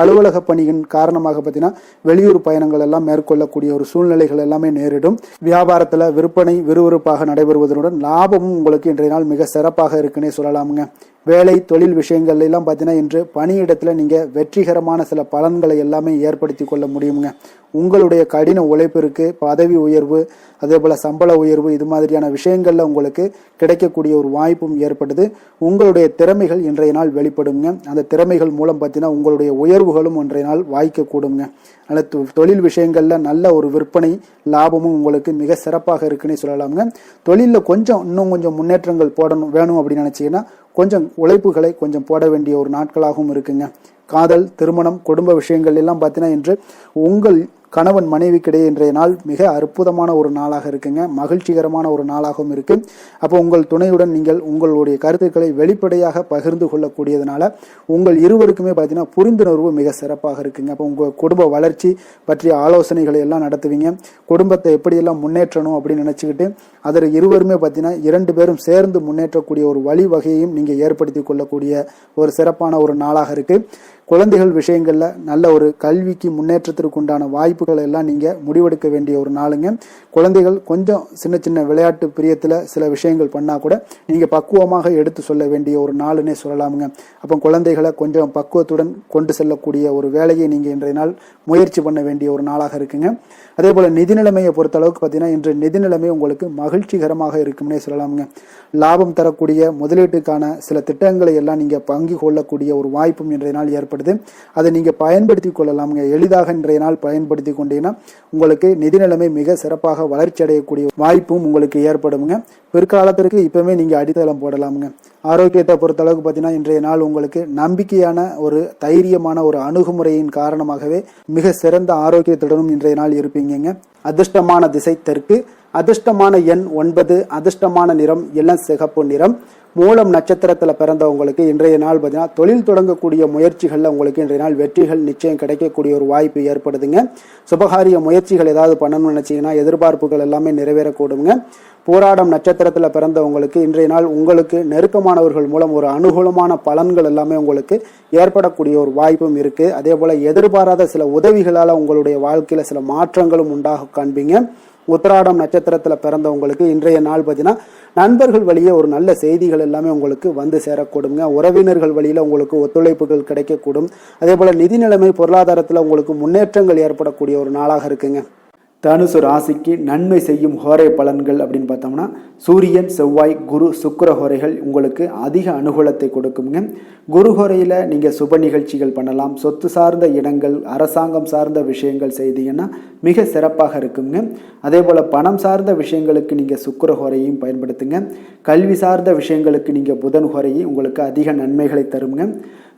அலுவலக பணியின் காரணமாக பார்த்தீங்கன்னா வெளியூர் பயணங்கள் எல்லாம் மேற்கொள்ளக்கூடிய ஒரு சூழ்நிலைகள் எல்லாமே நேரிடும். வியாபாரத்தில் விற்பனை விறுவிறுப்பாக நடைபெறுவதனுடன் லாபமும் உங்களுக்கு இன்றைய நாள் மிக சிறப்பாக இருக்குன்னே சொல்லலாமுங்க. வேலை தொழில் விஷயங்கள் எல்லாம் பார்த்தீங்கன்னா இன்று பணியிடத்தில் நீங்கள் வெற்றிகரமான சில பலன்களை எல்லாமே ஏற்படுத்தி கொள்ள முடியுங்க. உங்களுடைய கடின உழைப்பிற்கு பதவி உயர்வு அதே போல் சம்பள உயர்வு இது மாதிரியான விஷயங்கள்ல உங்களுக்கு கிடைக்கக்கூடிய ஒரு வாய்ப்பும் ஏற்படுது. உங்களுடைய திறமைகள் இன்றைய நாள் வெளிப்படுங்க. அந்த திறமைகள் மூலம் பார்த்தீங்கன்னா உங்களுடைய உயர்வுகளும் இன்றைய நாள் வாய்க்க கூடுங்க. அதனால் தொழில் விஷயங்கள்ல நல்ல ஒரு விற்பனை லாபமும் உங்களுக்கு மிக சிறப்பாக இருக்குன்னு சொல்லலாமுங்க. தொழிலில் இன்னும் கொஞ்சம் முன்னேற்றங்கள் வேணும் அப்படின்னு நினைச்சீங்கன்னா கொஞ்சம் உழைப்புகளை கொஞ்சம் போட வேண்டிய ஒரு நாட்களாகவும் இருக்குங்க. காதல் திருமணம் குடும்ப விஷயங்கள் எல்லாம் பார்த்தீங்கன்னா இன்று உங்கள் கணவன் மனைவிக்கிடையே இன்றைய நாள் மிக அற்புதமான ஒரு நாளாக இருக்குங்க. மகிழ்ச்சிகரமான ஒரு நாளாகவும் இருக்கு. அப்போ உங்கள் துணையுடன் நீங்கள் உங்களுடைய கருத்துக்களை வெளிப்படையாக பகிர்ந்து கொள்ளக்கூடியதுனால உங்கள் இருவருக்குமே பார்த்தீங்கன்னா புரிந்துணர்வு மிக சிறப்பாக இருக்குங்க. அப்போ உங்கள் குடும்ப வளர்ச்சி பற்றிய ஆலோசனைகளை எல்லாம் நடத்துவீங்க. குடும்பத்தை எப்படியெல்லாம் முன்னேற்றணும் அப்படின்னு நினச்சிக்கிட்டு அதில் இருவருமே பார்த்தீங்கன்னா 2 பேரும் சேர்ந்து முன்னேற்றக்கூடிய ஒரு வழிவகையையும் நீங்கள் ஏற்படுத்தி கொள்ளக்கூடிய ஒரு சிறப்பான ஒரு நாளாக இருக்கு. குழந்தைகள் விஷயங்களில் நல்ல ஒரு கல்விக்கு முன்னேற்றத்திற்கு உண்டான வாய்ப்புகள் எல்லாம் நீங்கள் முடிவெடுக்க வேண்டிய ஒரு நாளுங்க. குழந்தைகள் கொஞ்சம் சின்ன சின்ன விளையாட்டு பிரியத்தில் சில விஷயங்கள் பண்ணால் கூட நீங்கள் பக்குவமாக எடுத்து சொல்ல வேண்டிய ஒரு நாளுன்னே சொல்லலாமுங்க. அப்போ குழந்தைகளை கொஞ்சம் பக்குவத்துடன் கொண்டு செல்லக்கூடிய ஒரு வேலையை நீங்கள் இன்றைய நாள் முயற்சி பண்ண வேண்டிய ஒரு நாளாக இருக்குங்க. அதே போல் நிதி நிலைமையை பொறுத்த அளவுக்கு பார்த்தீங்கன்னா இன்று நிதி நிலைமை உங்களுக்கு மகிழ்ச்சிகரமாக இருக்கும்னே சொல்லலாமுங்க. லாபம் தரக்கூடிய முதலீட்டுக்கான சில திட்டங்களை எல்லாம் நீங்கள் பங்கு கொள்ளக்கூடிய ஒரு வாய்ப்பும் இன்றைய நாள் ஏற்படுது. அதை நீங்கள் பயன்படுத்தி கொள்ளலாமுங்க. எளிதாக இன்றைய நாள் பயன்படுத்தி கொண்டீங்கன்னா உங்களுக்கு நிதி நிலைமை மிக சிறப்பாக வளர்ச்சி அடையக்கூடிய வாய்ப்பும் உங்களுக்கு ஏற்படுங்க. பிற்காலத்திற்கு இப்பவுமே நீங்கள் அடித்தளம் போடலாமுங்க. ஆரோக்கியத்தை பொறுத்த அளவுக்கு பார்த்தீங்கன்னா இன்றைய நாள் உங்களுக்கு நம்பிக்கையான ஒரு தைரியமான ஒரு அணுகுமுறையின் காரணமாகவே மிக சிறந்த ஆரோக்கியத்துடனும் இன்றைய நாள் இருப்பீங்க. அதிர்ஷ்டமான திசை தெற்கு, அதிர்ஷ்டமான எண் 9, அதிர்ஷ்டமான நிறம் இளம் சிகப்பு நிறம். மூலம் நட்சத்திரத்தில் பிறந்தவங்களுக்கு இன்றைய நாள் பார்த்தீங்கன்னா தொழில் தொடங்கக்கூடிய முயற்சிகளில் உங்களுக்கு இன்றைய நாள் வெற்றிகள் நிச்சயம் கிடைக்கக்கூடிய ஒரு வாய்ப்பு ஏற்படுதுங்க. சுபகாரிய முயற்சிகள் ஏதாவது பண்ணணும்னு நினைச்சீங்கன்னா எதிர்பார்ப்புகள் எல்லாமே நிறைவேறக்கூடுங்க. போராடம் நட்சத்திரத்தில் பிறந்தவங்களுக்கு இன்றைய நாள் உங்களுக்கு நெருக்கமானவர்கள் மூலம் ஒரு அனுகூலமான பலன்கள் எல்லாமே உங்களுக்கு ஏற்படக்கூடிய ஒரு வாய்ப்பும் இருக்கு. அதே போல எதிர்பாராத சில உதவிகளால் உங்களுடைய வாழ்க்கையில சில மாற்றங்களும் உண்டாக காண்பீங்க. உத்திராடம் நட்சத்திரத்தில் பிறந்தவங்களுக்கு இன்றைய நாள் பார்த்தீங்கன்னா நண்பர்கள் வழியே ஒரு நல்ல செய்திகள் எல்லாமே உங்களுக்கு வந்து சேரக்கூடுங்க. உறவினர்கள் வழியில் உங்களுக்கு ஒத்துழைப்புகள் கிடைக்கக்கூடும். அதே போல் நிதி நிலைமை பொருளாதாரத்தில் உங்களுக்கு முன்னேற்றங்கள் ஏற்படக்கூடிய ஒரு நாளாக இருக்குங்க. தனுசு ராசிக்கு நன்மை செய்யும் ஹோரை பலன்கள் அப்படின்னு பார்த்தோம்னா சூரியன், செவ்வாய், குரு, சுக்கிர ஹோரைகள் உங்களுக்கு அதிக அனுகூலத்தை கொடுக்குங்க. குரு ஹோரையில் நீங்கள் சுப நிகழ்ச்சிகள் பண்ணலாம். சொத்து சார்ந்த இடங்கள், அரசாங்கம் சார்ந்த விஷயங்கள் செய்தீங்கன்னா மிக சிறப்பாக இருக்குங்க. அதே போல் பணம் சார்ந்த விஷயங்களுக்கு நீங்கள் சுக்கிர ஹோரையும் பயன்படுத்துங்க. கல்வி சார்ந்த விஷயங்களுக்கு நீங்கள் புதன் ஹோரையும் உங்களுக்கு அதிக நன்மைகளை தருங்க.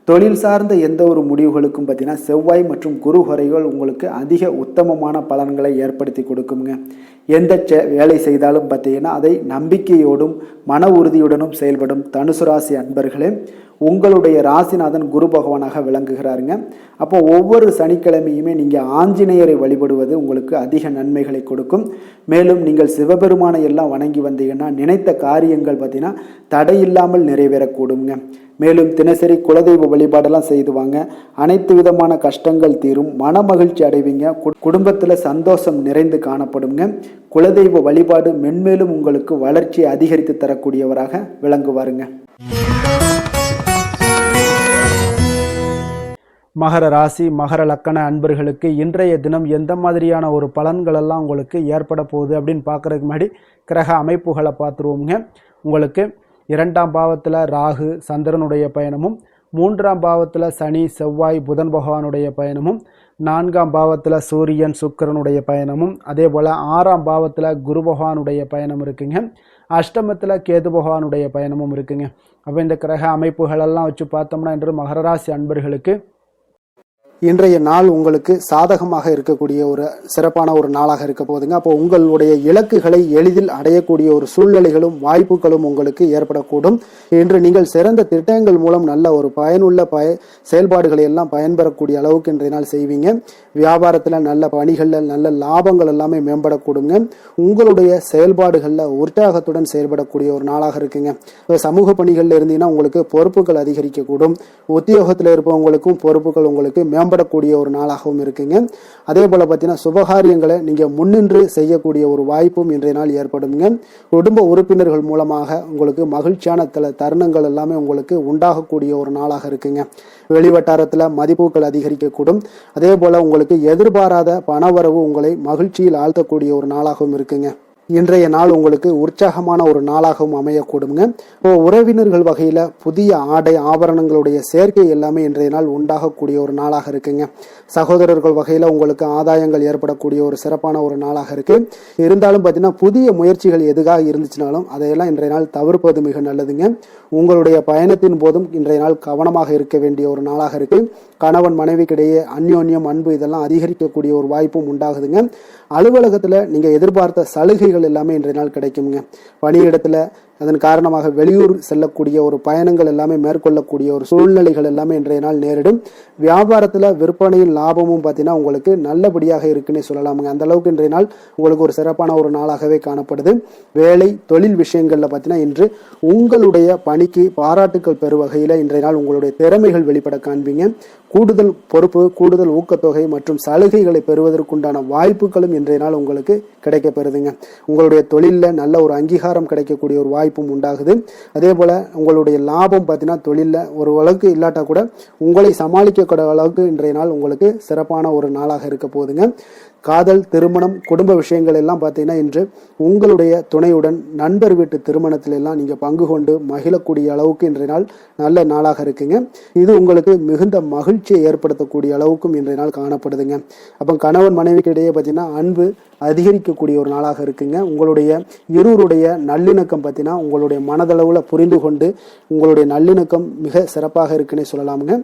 தொழில் சார்ந்த எந்த ஒரு முடிவுகளுக்கும் பார்த்தீங்கன்னா செவ்வாய் மற்றும் குரு ஹோரைகள் உங்களுக்கு அதிக உத்தமமான பலன்களை ஏற்படுத்தி கொடுக்குங்க. எந்த வேலை செய்தாலும் பார்த்தீங்கன்னா அதை நம்பிக்கையோடும் மன உறுதியுடனும் செயல்படும் தனுசு ராசி அன்பர்களே, உங்களுடைய ராசிநாதன் குரு பகவானாக விளங்குகிறாருங்க. அப்போ ஒவ்வொரு சனிக்கிழமையுமே நீங்கள் ஆஞ்சநேயரை வழிபடுவது உங்களுக்கு அதிக நன்மைகளை கொடுக்கும். மேலும் நீங்கள் சிவபெருமானை எல்லாம் வணங்கி வந்தீங்கன்னா நினைத்த காரியங்கள் பார்த்தீங்கன்னா தடையில்லாமல் நிறைவேறக்கூடுங்க. மேலும் தினசரி குலதெய்வ வழிபாடெல்லாம் செய்துவாங்க. அனைத்து விதமான கஷ்டங்கள் தீரும், மன மகிழ்ச்சி அடைவீங்க, குடும்பத்தில் சந்தோஷம் நிறைந்து காணப்படுங்க. குலதெய்வ வழிபாடு மென்மேலும் உங்களுக்கு வளர்ச்சியை அதிகரித்து தரக்கூடியவராக விளங்குவாருங்க. மகர ராசி மகர லக்கண அன்பர்களுக்கு இன்றைய தினம் எந்த மாதிரியான ஒரு பலன்களெல்லாம் உங்களுக்கு ஏற்பட போகுது அப்படின்னு பார்க்குறதுக்கு முன்னாடி கிரக அமைப்புகளை பார்த்துருவோங்க. உங்களுக்கு 2ஆம் பாவத்தில் ராகு சந்திரனுடைய பயணமும், 3ஆம் பாவத்தில் சனி செவ்வாய் புதன் பகவானுடைய பயணமும், 4ஆம் பாவத்தில் சூரியன் சுக்கிரனுடைய பயணமும், அதே போல் 6ஆம் பாவத்தில் குரு பகவானுடைய பயணம் இருக்குங்க. அஷ்டமத்தில் கேது பகவானுடைய பயணமும் இருக்குங்க. அப்போ இந்த கிரக அமைப்புகளெல்லாம் வச்சு பார்த்தோம்னா இன்று மகர ராசி அன்பர்களுக்கு இன்றைய நாள் உங்களுக்கு சாதகமாக இருக்கக்கூடிய ஒரு சிறப்பான ஒரு நாளாக இருக்க போகுதுங்க. அப்போ உங்களுடைய இலக்குகளை எளிதில் அடையக்கூடிய ஒரு சூழ்நிலைகளும் வாய்ப்புகளும் உங்களுக்கு ஏற்படக்கூடும். இன்று நீங்கள் சிறந்த திட்டங்கள் மூலம் நல்ல ஒரு பயனுள்ள செயல்பாடுகளை எல்லாம் பயன்பெறக்கூடிய அளவுக்கு இன்றைய நாள் செய்வீங்க. வியாபாரத்தில் நல்ல பணிகளில் நல்ல லாபங்கள் எல்லாமே மேம்படக்கூடுங்க. உங்களுடைய செயல்பாடுகளில் உற்சாகத்துடன் செயல்படக்கூடிய ஒரு நாளாக இருக்குங்க. சமூக பணிகளில் இருந்தீங்கன்னா உங்களுக்கு பொறுப்புகள் அதிகரிக்கக்கூடும். உத்தியோகத்தில் இருப்பவங்களுக்கும் பொறுப்புகள் உங்களுக்கு மேம்படக்கூடிய ஒரு நாளாகவும் இருக்குங்க. அதே போல பார்த்தீங்கன்னா சுபகாரியங்களை நீங்கள் முன்னின்று செய்யக்கூடிய ஒரு வாய்ப்பும் இன்றைய நாள் ஏற்படுங்க. குடும்ப உறுப்பினர்கள் மூலமாக உங்களுக்கு மகிழ்ச்சியான தருணங்கள் எல்லாமே உங்களுக்கு உண்டாகக்கூடிய ஒரு நாளாக இருக்குங்க. வெளிவட்டாரத்தில் மதிப்புகள் அதிகரிக்கக்கூடும். அதே போல உங்களுக்கு எதிர்பாராத பணவரவு உங்களை மகிழ்ச்சியில் ஆழ்த்தக்கூடிய ஒரு நாளாகவும் இருக்குங்க. இன்றைய நாள் உங்களுக்கு உற்சாகமான ஒரு நாளாகவும் அமையக்கூடுங்க. உறவினர்கள் வகையில் புதிய ஆடை ஆபரணங்களுடைய சேர்க்கை எல்லாமே இன்றைய நாள் உண்டாகக்கூடிய ஒரு நாளாக இருக்குங்க. சகோதரர்கள் வகையில் உங்களுக்கு ஆதாயங்கள் ஏற்படக்கூடிய ஒரு சிறப்பான ஒரு நாளாக இருக்கு. இருந்தாலும் பார்த்தீங்கன்னா புதிய முயற்சிகள் எதுக்காக இருந்துச்சுனாலும் அதையெல்லாம் இன்றைய நாள் தவிர்ப்பது மிக நல்லதுங்க. உங்களுடைய பயணத்தின் போதும் இன்றைய நாள் கவனமாக இருக்க வேண்டிய ஒரு நாளாக இருக்கு. கணவன் மனைவிக்கிடையே அந்யோன்யம் அன்பு இதெல்லாம் அதிகரிக்கக்கூடிய ஒரு வாய்ப்பும் உண்டாகுதுங்க. அலுவலகத்தில் நீங்கள் எதிர்பார்த்த சலுகைகள் எல்லாமே இன்றைய நாள் கிடைக்குங்க. பணியிடத்தில் அதன் காரணமாக வெளியூர் செல்லக்கூடிய ஒரு பயணங்கள் எல்லாமே மேற்கொள்ளக்கூடிய ஒரு சூழ்நிலைகள் எல்லாமே இன்றைய நாள் நேரிடும். வியாபாரத்தில் விற்பனையின் லாபமும் பார்த்தீங்கன்னா உங்களுக்கு நல்லபடியாக இருக்குன்னு சொல்லலாமுங்க. அந்த அளவுக்கு இன்றைய நாள் உங்களுக்கு ஒரு சிறப்பான ஒரு நாளாகவே காணப்படுது. வேலை தொழில் விஷயங்களில் பார்த்தீங்கன்னா இன்று உங்களுடைய பணிக்கு பாராட்டுக்கள் பெறும் வகையில் இன்றைய நாள் உங்களுடைய திறமைகள் வெளிப்பட காண்பீங்க. கூடுதல் பொறுப்பு, கூடுதல் ஊக்கத்தொகை மற்றும் சலுகைகளை பெறுவதற்குண்டான வாய்ப்புகளும் இன்றைய நாள் உங்களுக்கு கிடைக்க பெறுதுங்க. உங்களுடைய தொழிலில் நல்ல ஒரு அங்கீகாரம் கிடைக்கக்கூடிய ஒரு வாய்ப்பும் உண்டாகுது. அதே போல உங்களுடைய லாபம் பார்த்தீங்கன்னா தொழிலில் ஒரு அளவுக்கு இல்லாட்டா கூட உங்களை சமாளிக்கக்கூடிய அளவுக்கு இன்றைய நாள் உங்களுக்கு சிறப்பான ஒரு நாளாக இருக்க போகுதுங்க. காதல், திருமணம், குடும்ப விஷயங்கள் எல்லாம் பார்த்தீங்கன்னா இன்று உங்களுடைய துணையுடன் நண்பர் வீட்டு திருமணத்தில எல்லாம் நீங்கள் பங்கு கொண்டு மகிழக்கூடிய அளவுக்கு இன்றைய நாள் நல்ல நாளாக இருக்குங்க. இது உங்களுக்கு மிகுந்த மகிழ்ச்சியை ஏற்படுத்தக்கூடிய அளவுக்கும் இன்றைய நாள் காணப்படுதுங்க. அப்போ கணவன் மனைவிக்கு இடையே பார்த்தீங்கன்னா அன்பு அதிகரிக்கக்கூடிய ஒரு நாளாக இருக்குங்க. உங்களுடைய இருவருடைய நல்லிணக்கம் பார்த்தீங்கன்னா உங்களுடைய மனதளவில் புரிந்து கொண்டு உங்களுடைய நல்லிணக்கம் மிக சிறப்பாக இருக்குன்னே சொல்லலாமுங்க.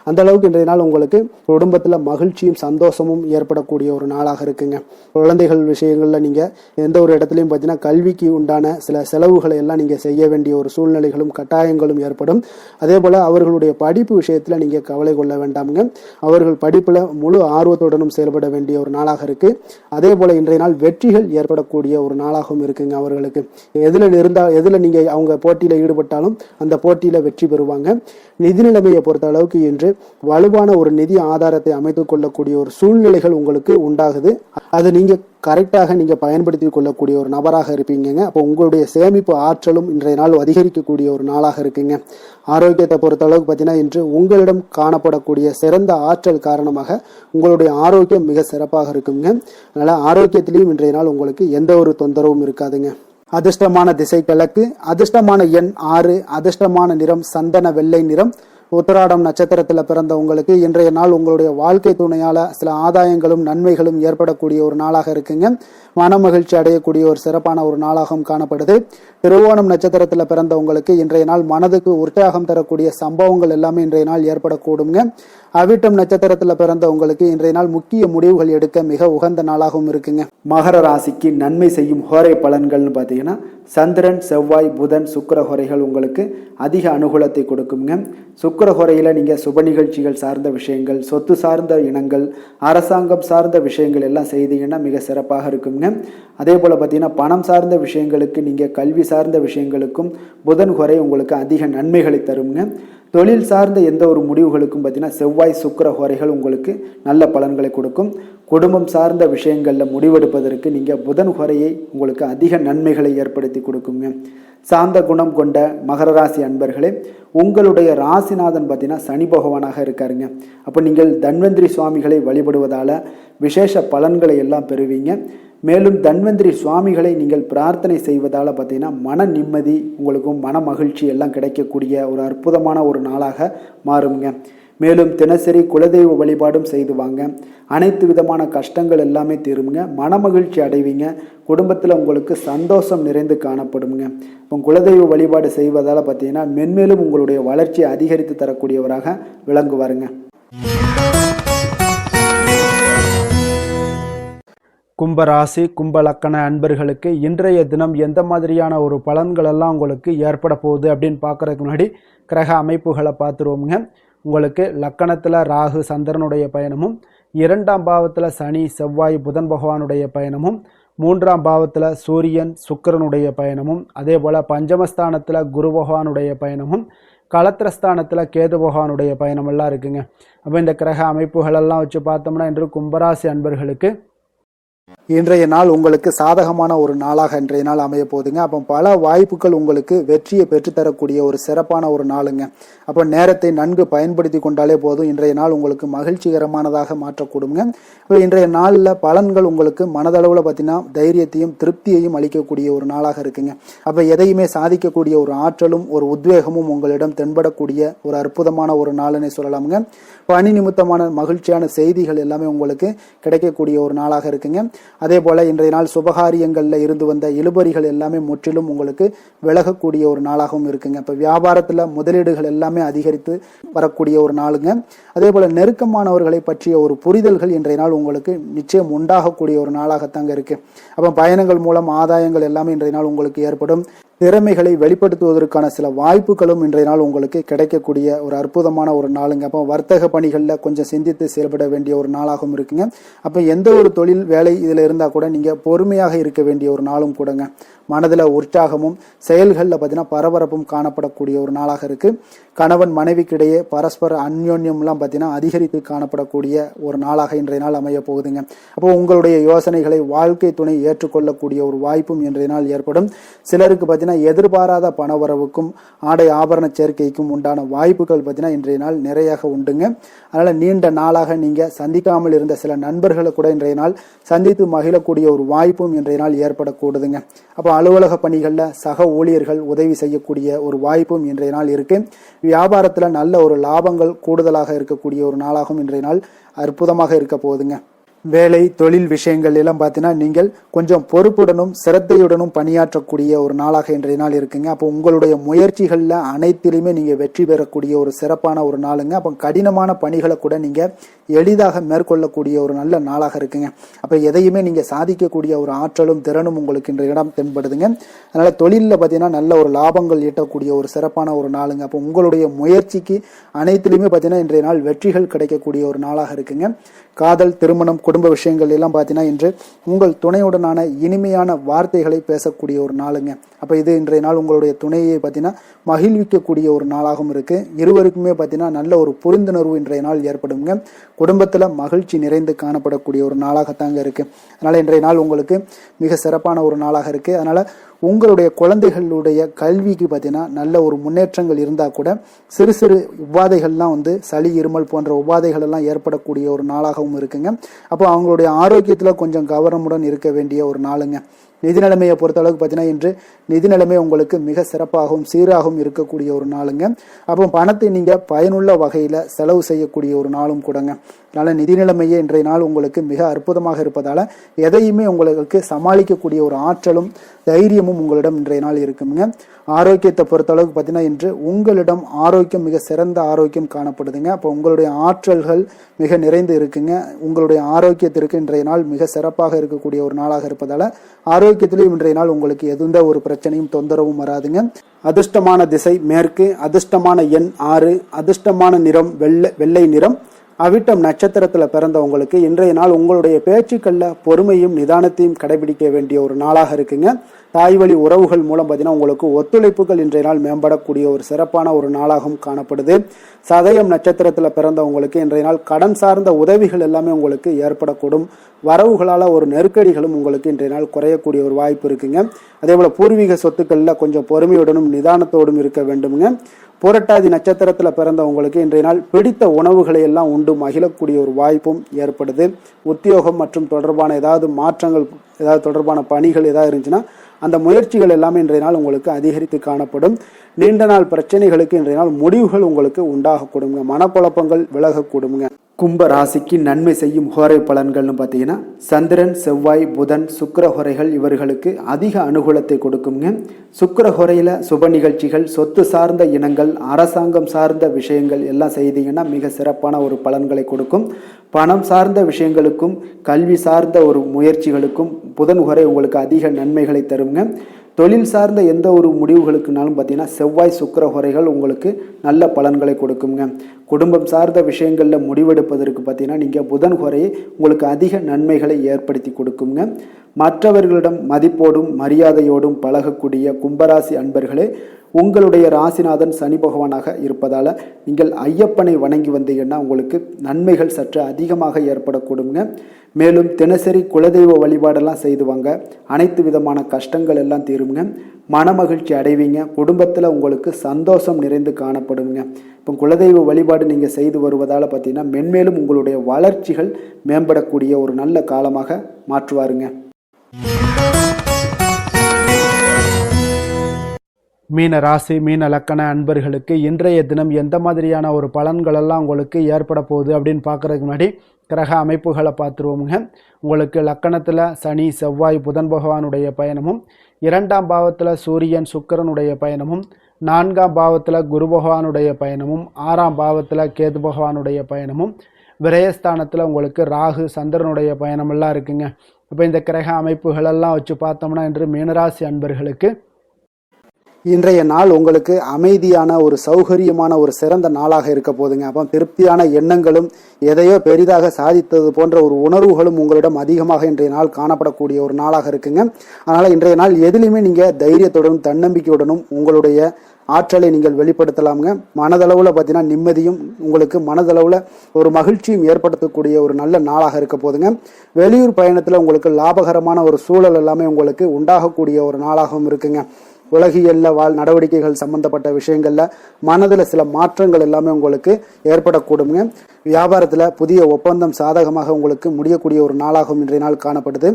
அந்த அளவுக்கு இன்றைய நாள் உங்களுக்கு குடும்பத்தில் மகிழ்ச்சியும் சந்தோஷமும் ஏற்படக்கூடிய ஒரு நாளாக இருக்குங்க. குழந்தைகள் விஷயங்கள்ல நீங்க எந்த ஒரு இடத்துலையும் பார்த்தீங்கன்னா கல்விக்கு உண்டான சில செலவுகளை எல்லாம் நீங்க செய்ய வேண்டிய ஒரு சூழ்நிலைகளும் கட்டாயங்களும் ஏற்படும். அதே போல அவர்களுடைய படிப்பு விஷயத்துல நீங்க கவலை கொள்ள வேண்டாமுங்க. அவர்கள் படிப்புல முழு ஆர்வத்துடனும் செயல்பட வேண்டிய ஒரு நாளாக இருக்கு. அதே போல இன்றைய நாள் வெற்றிகள் ஏற்படக்கூடிய ஒரு நாளாகவும் இருக்குங்க. அவர்களுக்கு எதுல நீங்க அவங்க போட்டியில ஈடுபட்டாலும் அந்த போட்டியில வெற்றி பெறுவாங்க. நிதி நிலைமையை பொறுத்த அளவுக்கு இன்று வலுவான ஒரு நிதி ஆதாரத்தை அமைத்துக் கொள்ளக்கூடிய ஒரு சூழ்நிலைகள் உங்களுக்கு உண்டாகுது. போகுது. அது நீங்கள் கரெக்டாக நீங்கள் பயன்படுத்தி கொள்ளக்கூடிய ஒரு நபராக இருப்பீங்க. அப்போ உங்களுடைய சேமிப்பு ஆற்றலும் இன்றைய நாள் அதிகரிக்கக்கூடிய ஒரு நாளாக இருக்குங்க. ஆரோக்கியத்தை பொறுத்தளவுக்கு பார்த்தீங்கன்னா இன்று உங்களிடம் காணப்படக்கூடிய சிறந்த ஆற்றல் காரணமாக உங்களுடைய ஆரோக்கியம் மிக சிறப்பாக இருக்குங்க. அதனால் ஆரோக்கியத்திலையும் இன்றைய நாள் உங்களுக்கு எந்த ஒரு தொந்தரவும் இருக்காதுங்க. அதிர்ஷ்டமான திசை கிழக்கு, அதிர்ஷ்டமான எண் 6, அதிர்ஷ்டமான நிறம் சந்தன வெள்ளை நிறம். உத்திராடம் நட்சத்திரத்தில் பிறந்த உங்களுக்கு இன்றைய நாள் உங்களுடைய வாழ்க்கை துணையால சில ஆதாயங்களும் நன்மைகளும் ஏற்படக்கூடிய ஒரு நாளாக இருக்குங்க. மன மகிழ்ச்சி அடையக்கூடிய ஒரு சிறப்பான ஒரு நாளாகவும் காணப்படுது. திருவோணம் நட்சத்திரத்தில் பிறந்த உங்களுக்கு இன்றைய நாள் மனதுக்கு உற்சாகம் தரக்கூடிய சம்பவங்கள் எல்லாமே இன்றைய நாள் ஏற்படக்கூடுங்க. அவிட்டம் நட்சத்திரத்தில் பிறந்த உங்களுக்கு இன்றைய நாள் முக்கிய முடிவுகள் எடுக்க மிக உகந்த நாளாகவும் இருக்குங்க. மகர ராசிக்கு நன்மை செய்யும் ஹோரை பலன்கள்னு பார்த்தீங்கன்னா சந்திரன், செவ்வாய், புதன், சுக்கிர ஹோரைகள் உங்களுக்கு அதிக அனுகூலத்தை கொடுக்குங்க. சுக்கிர ஹோரையில் நீங்கள் சுப நிகழ்ச்சிகள் சார்ந்த விஷயங்கள், சொத்து சார்ந்த இனங்கள், அரசாங்கம் சார்ந்த விஷயங்கள் எல்லாம் செய்தீங்கன்னா மிக சிறப்பாக இருக்குங்க. அதே போல் பார்த்தீங்கன்னா பணம் சார்ந்த விஷயங்களுக்கு, நீங்கள் கல்வி சார்ந்த விஷயங்களுக்கும் புதன் ஹோரை உங்களுக்கு அதிக நன்மைகளை தருங்க. தொழில் சார்ந்த எந்த ஒரு முடிவுகளுக்கும் பார்த்தீங்கன்னா செவ்வாய், சுக்கிர ஹோரைகள் உங்களுக்கு நல்ல பலன்களை கொடுக்கும். குடும்பம் சார்ந்த விஷயங்களில் முடிவெடுப்பதற்கு நீங்கள் புதன் ஹோரையை உங்களுக்கு அதிக நன்மைகளை ஏற்படுத்தி கொடுக்குங்க. சாந்த குணம் கொண்ட மகர ராசி அன்பர்களே, உங்களுடைய ராசிநாதன் பார்த்தீங்கன்னா சனி பகவானாக இருக்காருங்க. அப்போ நீங்கள் தன்வந்திரி சுவாமிகளை வழிபடுவதால் விசேஷ பலன்களை எல்லாம் பெறுவீங்க. மேலும் தன்வந்திரி சுவாமிகளை நீங்கள் பிரார்த்தனை செய்வதால் பார்த்தீங்கன்னா மன நிம்மதி, உங்களுக்கும் மன மகிழ்ச்சி எல்லாம் கிடைக்கக்கூடிய ஒரு அற்புதமான ஒரு நாளாக மாறுங்க. மேலும் தினசரி குலதெய்வ வழிபாடும் செய்து வாங்க. அனைத்து விதமான கஷ்டங்கள் எல்லாமே தீருங்க. மன மகிழ்ச்சி அடைவீங்க. குடும்பத்தில் உங்களுக்கு சந்தோஷம் நிறைந்து காணப்படுங்க. இப்போ குலதெய்வ வழிபாடு செய்வதால் பார்த்தீங்கன்னா மென்மேலும் உங்களுடைய வளர்ச்சியை அதிகரித்து தரக்கூடியவராக விளங்குவாருங்க. கும்பராசி கும்பலக்கண அன்பர்களுக்கு இன்றைய தினம் எந்த மாதிரியான ஒரு பலன்கள் எல்லாம் உங்களுக்கு ஏற்பட போகுது அப்படின்னு பார்க்கறதுக்கு முன்னாடி கிரக அமைப்புகளை பார்த்துருவோமுங்க. உங்களுக்கு லக்கணத்தில் ராகு சந்திரனுடைய பயணமும், 2ஆம் பாவத்தில் சனி செவ்வாய் புதன் பகவானுடைய பயணமும், 3ஆம் பாவத்தில் சூரியன் சுக்கிரனுடைய பயணமும், அதே போல் பஞ்சமஸ்தானத்தில் குரு பகவானுடைய பயணமும், களத்திரஸ்தானத்தில் கேது பகவானுடைய பயணமெல்லாம் இருக்குங்க. அப்போ இந்த கிரக அமைப்புகளெல்லாம் வச்சு பார்த்தோம்னா இன்று கும்பராசி அன்பர்களுக்கு இன்றைய நாள் உங்களுக்கு சாதகமான ஒரு நாளாக இன்றைய நாள் அமைய போகுதுங்க. அப்போ பல வாய்ப்புகள் உங்களுக்கு வெற்றியை பெற்றுத்தரக்கூடிய ஒரு சிறப்பான ஒரு நாளுங்க. அப்போ நேரத்தை நன்கு பயன்படுத்தி கொண்டாலே போதும், இன்றைய நாள் உங்களுக்கு மகிழ்ச்சிகரமானதாக மாற்றக்கூடுங்க. இப்போ இன்றைய நாளில் பலன்கள் உங்களுக்கு மனதளவில் பார்த்தீங்கன்னா தைரியத்தையும் திருப்தியையும் அளிக்கக்கூடிய ஒரு நாளாக இருக்குங்க. அப்போ எதையுமே சாதிக்கக்கூடிய ஒரு ஆற்றலும் ஒரு உத்வேகமும் உங்களிடம் தென்படக்கூடிய ஒரு அற்புதமான ஒரு நாளுன்னு சொல்லலாமுங்க. பணி நிமித்தமான மகிழ்ச்சியான செய்திகள் எல்லாமே உங்களுக்கு கிடைக்கக்கூடிய ஒரு நாளாக இருக்குங்க. அதே போல இன்றைய நாள் சுபகாரியங்களில் இருந்து வந்த இழுபறிகள் எல்லாமே முற்றிலும் உங்களுக்கு விலகக்கூடிய ஒரு நாளாகவும் இருக்குங்க. இப்போ வியாபாரத்தில் முதலீடுகள் எல்லாமே அதிகரித்து வரக்கூடிய ஒரு நாளுங்க. அதே போல நெருக்கமானவர்களை பற்றிய ஒரு புரிதல்கள் இன்றைய நாள் உங்களுக்கு நிச்சயம் உண்டாகக்கூடிய ஒரு நாளாகத்தாங்க இருக்கு. அப்போ பயணங்கள் மூலம் ஆதாயங்கள் எல்லாமே இன்றைய நாள் உங்களுக்கு ஏற்படும். திறமைகளை வெளிப்படுத்துவதற்கான சில வாய்ப்புகளும் இன்றைய நாள் உங்களுக்கு கிடைக்கக்கூடிய ஒரு அற்புதமான ஒரு நாளுங்க. அப்போ வர்த்தக பணிகளில் கொஞ்சம் சிந்தித்து செயல்பட வேண்டிய ஒரு நாளாகவும் இருக்குங்க. அப்போ எந்த ஒரு தொழில் வேலை இதில் இருந்தால் கூட நீங்கள் பொறுமையாக இருக்க வேண்டிய ஒரு நாளும் கூடங்க. மனதில் உற்சாகமும் செயல்களில் பார்த்தீங்கன்னா பரபரப்பும் காணப்படக்கூடிய ஒரு நாளாக இருக்கு. கணவன் மனைவிக்கிடையே பரஸ்பர அந்யோன்யம்லாம் பார்த்தீங்கன்னா அதிகரித்து காணப்படக்கூடிய ஒரு நாளாக இன்றைய நாள் அமைய போகுதுங்க. அப்போ உங்களுடைய யோசனைகளை வாழ்க்கை துணை ஏற்றுக்கொள்ளக்கூடிய ஒரு வாய்ப்பும் இன்றைய நாள் ஏற்படும். சிலருக்கு பார்த்தீங்கன்னா எதிர்பாராத பணவரவுக்கும் ஆடை ஆபரண சேர்க்கைக்கும் உண்டான வாய்ப்புகள் பார்த்தீங்கன்னா இன்றைய நாள் நிறையாக உண்டுங்க. அதனால நீண்ட நாளாக நீங்க சந்திக்காமல் இருந்த சில நண்பர்களை கூட இன்றைய நாள் சந்தித்து மகிழக்கூடிய ஒரு வாய்ப்பும் இன்றைய நாள் ஏற்படக்கூடுதுங்க. அப்போ அலுவலக பணிகளில் சக ஊழியர்கள் உதவி செய்யக்கூடிய ஒரு வாய்ப்பும் இன்றைய நாள் இருக்கு. வியாபாரத்தில் நல்ல ஒரு லாபங்கள் கூடுதலாக இருக்கக்கூடிய ஒரு நாளாகவும் இன்றைய நாள் அற்புதமாக இருக்க போகுதுங்க. வேலை தொழில் விஷயங்கள் எல்லாம் பார்த்தீங்கன்னா நீங்கள் கொஞ்சம் பொறுப்புடனும் சிரத்தையுடனும் பணியாற்றக்கூடிய ஒரு நாளாக இன்றைய நாள் இருக்குங்க. அப்போ உங்களுடைய முயற்சிகளில் அனைத்திலுமே நீங்கள் வெற்றி பெறக்கூடிய ஒரு சிறப்பான ஒரு நாளுங்க. அப்போ கடினமான பணிகளை கூட நீங்கள் எளிதாக மேற்கொள்ளக்கூடிய ஒரு நல்ல நாளாக இருக்குங்க. அப்போ எதையுமே நீங்கள் சாதிக்கக்கூடிய ஒரு ஆற்றலும் திறனும் உங்களுக்கு இன்றைய இடம் தென்படுதுங்க. அதனால தொழிலில் பார்த்தீங்கன்னா நல்ல ஒரு லாபங்கள் ஈட்டக்கூடிய ஒரு சிறப்பான ஒரு நாளுங்க. அப்போ உங்களுடைய முயற்சிக்கு அனைத்திலுமே பார்த்தீங்கன்னா இன்றைய நாள் வெற்றிகள் கிடைக்கக்கூடிய ஒரு நாளாக இருக்குங்க. காதல் திருமணம் குடும்ப விஷயங்கள் எல்லாம் பார்த்தீங்கன்னா இன்று உங்கள் துணையுடனான இனிமையான வார்த்தைகளை பேசக்கூடிய ஒரு நாளுங்க. அப்போ இது இன்றைய நாள் உங்களுடைய துணையை பார்த்தீங்கன்னா மகிழ்விக்கக்கூடிய ஒரு நாளாகவும் இருக்கு. இருவருக்குமே பார்த்தீங்கன்னா நல்ல ஒரு புரிந்துணர்வு இன்றைய நாள் ஏற்படுங்க. குடும்பத்தில் மகிழ்ச்சி நிறைந்து காணப்படக்கூடிய ஒரு நாளாகத்தாங்க இருக்கு. அதனால இன்றைய நாள் உங்களுக்கு மிக சிறப்பான ஒரு நாளாக இருக்கு. அதனால உங்களுடைய குழந்தைகளுடைய கல்விக்கு பார்த்தீங்கன்னா நல்ல ஒரு முன்னேற்றங்கள் இருந்தால் கூட சிறு சிறு உபாதைகள்லாம் சளி இருமல் போன்ற உபாதைகள் எல்லாம் ஏற்படக்கூடிய ஒரு நாளாகவும் இருக்குங்க. அப்போ அவங்களுடைய ஆரோக்கியத்தில் கொஞ்சம் கவனமுடன் இருக்க வேண்டிய ஒரு நாளுங்க. நிதி நிலைமையை பொறுத்த அளவுக்கு பார்த்தீங்கன்னா இன்று நிதி நிலைமை உங்களுக்கு மிக சிறப்பாகவும் சீராகவும் இருக்கக்கூடிய ஒரு நாளுங்க. அப்போ பணத்தை நீங்கள் பயனுள்ள வகையில் செலவு செய்யக்கூடிய ஒரு நாளும் கூடங்க. அதனால நிதி நிலைமையே இன்றைய நாள் உங்களுக்கு மிக அற்புதமாக இருப்பதால எதையுமே உங்களுக்கு சமாளிக்கக்கூடிய ஒரு ஆற்றலும் தைரியமும் உங்களிடம் இன்றைய நாள் இருக்குங்க. ஆரோக்கியத்தை பொறுத்த அளவுக்கு பார்த்தீங்கன்னா இன்று உங்களிடம் ஆரோக்கியம் மிக சிறந்த ஆரோக்கியம் காணப்படுதுங்க. அப்போ உங்களுடைய ஆற்றல்கள் மிக நிறைந்து இருக்குங்க. உங்களுடைய ஆரோக்கியத்திற்கு இன்றைய நாள் மிக சிறப்பாக இருக்கக்கூடிய ஒரு நாளாக இருப்பதால ஆரோக்கியத்திலும் இன்றைய நாள் உங்களுக்கு எந்த ஒரு பிரச்சனையும் தொந்தரவும் வராதுங்க. அதிர்ஷ்டமான திசை மேற்கு, அதிர்ஷ்டமான எண் 6, அதிர்ஷ்டமான நிறம் வெள்ளை நிறம். அவிட்டம் நட்சத்திரத்தில் பிறந்தவங்களுக்கு இன்றைய நாள் உங்களுடைய பேச்சுக்களில் பொறுமையும் நிதானத்தையும் கடைபிடிக்க வேண்டிய ஒரு நாளாக இருக்குங்க. தாய் வழி உறவுகள் மூலம் பார்த்தீங்கன்னா உங்களுக்கு ஒத்துழைப்புகள் இன்றைய நாள் மேம்படக்கூடிய ஒரு சிறப்பான ஒரு நாளாகவும் காணப்படுது. சதயம் நட்சத்திரத்தில் பிறந்தவங்களுக்கு இன்றைய நாள் கடன் சார்ந்த உதவிகள் எல்லாமே உங்களுக்கு ஏற்படக்கூடும். வரவுகளால் ஒரு நெருக்கடிகளும் உங்களுக்கு இன்றைய நாள் குறையக்கூடிய ஒரு வாய்ப்பு இருக்குங்க. அதே போல் பூர்வீக சொத்துக்களில் கொஞ்சம் பொறுமையுடனும் நிதானத்தோடும் இருக்க வேண்டுமுங்க. புரட்டாதி நட்சத்திரத்தில் பிறந்தவங்களுக்கு இன்றைய நாள் பிடித்த உணவுகளை எல்லாம் உண்டு மகிழக்கூடிய ஒரு வாய்ப்பும் ஏற்படுது. உத்தியோகம் மற்றும் தொடர்பான ஏதாவது மாற்றங்கள், ஏதாவது தொடர்பான பணிகள் ஏதாவது இருந்துச்சுன்னா அந்த முயற்சிகள் எல்லாமே இன்றைய நாள் உங்களுக்கு அதிகரித்து காணப்படும். நீண்ட நாள் பிரச்சனைகளுக்கு இன்றைய நாள் முடிவுகள் உங்களுக்கு உண்டாகக்கூடுங்க. மனக்குழப்பங்கள் விலகக்கூடுங்க. கும்ப ராசிக்கு நன்மை செய்யும் ஹோரை பலன்கள்னு பார்த்தீங்கன்னா சந்திரன், செவ்வாய், புதன், சுக்கிர ஹோரைகள் இவர்களுக்கு அதிக அனுகூலத்தை கொடுக்குங்க. சுக்கிர ஹோரையில் சுப நிகழ்ச்சிகள், சொத்து சார்ந்த இனங்கள், அரசாங்கம் சார்ந்த விஷயங்கள் எல்லாம் செய்தீங்கன்னா மிக சிறப்பான ஒரு பலன்களை கொடுக்கும். பணம் சார்ந்த விஷயங்களுக்கும் கல்வி சார்ந்த ஒரு முயற்சிகளுக்கும் புதன் ஹோரை உங்களுக்கு அதிக நன்மைகளை தருங்க. தொழில் சார்ந்த எந்த ஒரு முடிவுகளுக்குனாலும் பார்த்தீங்கன்னா செவ்வாய், சுக்கிர ஹோரைகள் உங்களுக்கு நல்ல பலன்களை கொடுக்குங்க. குடும்பம் சார்ந்த விஷயங்களில் முடிவெடுப்பதற்கு பார்த்தீங்கன்னா நீங்கள் புதன் ஹோரையை உங்களுக்கு அதிக நன்மைகளை ஏற்படுத்தி கொடுக்குங்க. மற்றவர்களிடம் மதிப்போடும் மரியாதையோடும் பழகக்கூடிய கும்பராசி அன்பர்களே, உங்களுடைய ராசிநாதன் சனி பகவானாக இருப்பதால் நீங்கள் ஐயப்பனை வணங்கி வந்தீங்கன்னா உங்களுக்கு நன்மைகள் சற்று அதிகமாக ஏற்படக்கூடுங்க. மேலும் தினசரி குலதெய்வ வழிபாடெல்லாம் செய்துவாங்க. அனைத்து விதமான கஷ்டங்கள் எல்லாம் தீருங்க. மனமகிழ்ச்சி அடைவீங்க. குடும்பத்தில் உங்களுக்கு சந்தோஷம் நிறைந்து காணப்படுங்க. இப்போ குலதெய்வ வழிபாடு நீங்கள் செய்து வருவதால் பார்த்தீங்கன்னா மென்மேலும் உங்களுடைய வளர்ச்சிகள் மேம்படக்கூடிய ஒரு நல்ல காலமாக மாற்றுவாருங்க. மீன ராசி, மீன லக்கண அன்பர்களுக்கு இன்றைய தினம் எந்த மாதிரியான ஒரு பலன்களெல்லாம் உங்களுக்கு ஏற்பட போகுது அப்படின்னு பார்க்குறதுக்கு முன்னாடி கிரக அமைப்புகளை பார்த்துருவோமுங்க. உங்களுக்கு லக்கணத்தில் சனி, செவ்வாய், புதன் பகவானுடைய பயணமும், 2ஆம் பாவத்தில் சூரியன், சுக்கிரனுடைய பயணமும், 4ஆம் பாவத்தில் குரு பகவானுடைய பயணமும், 6ஆம் பாவத்தில் கேது பகவானுடைய பயணமும், விரயஸ்தானத்தில் உங்களுக்கு ராகு, சந்திரனுடைய பயணமெல்லாம் இருக்குங்க. இப்போ இந்த கிரக அமைப்புகளெல்லாம் வச்சு பார்த்தோம்னா இன்று மீனராசி அன்பர்களுக்கு இன்றைய நாள் உங்களுக்கு அமைதியான ஒரு சௌகரியமான ஒரு சிறந்த நாளாக இருக்க போதுங்க. அப்போ திருப்தியான எண்ணங்களும் எதையோ பெரிதாக சாதித்தது போன்ற ஒரு உணர்வுகளும் உங்களிடம் அதிகமாக இன்றைய நாள் காணப்படக்கூடிய ஒரு நாளாக இருக்குங்க. அதனால் இன்றைய நாள் எதிலுமே நீங்கள் தைரியத்துடனும் தன்னம்பிக்கையுடனும் உங்களுடைய ஆற்றலை நீங்கள் வெளிப்படுத்தலாமுங்க. மனதளவில் பார்த்தீங்கன்னா நிம்மதியும் உங்களுக்கு மனதளவில் ஒரு மகிழ்ச்சியும் ஏற்படுத்தக்கூடிய ஒரு நல்ல நாளாக இருக்க போதுங்க. வெளியூர் பயணத்தில் உங்களுக்கு லாபகரமான ஒரு சூழல் எல்லாமே உங்களுக்கு உண்டாகக்கூடிய ஒரு நாளாகவும் இருக்குங்க. உலகியல்ல நடவடிக்கைகள் சம்பந்தப்பட்ட விஷயங்கள்ல மனதில் சில மாற்றங்கள் எல்லாமே உங்களுக்கு ஏற்படக்கூடுங்க. வியாபாரத்தில் புதிய ஒப்பந்தம் சாதகமாக உங்களுக்கு முடியக்கூடிய ஒரு நாளாகவும் இன்றைய நாள் காணப்படுது.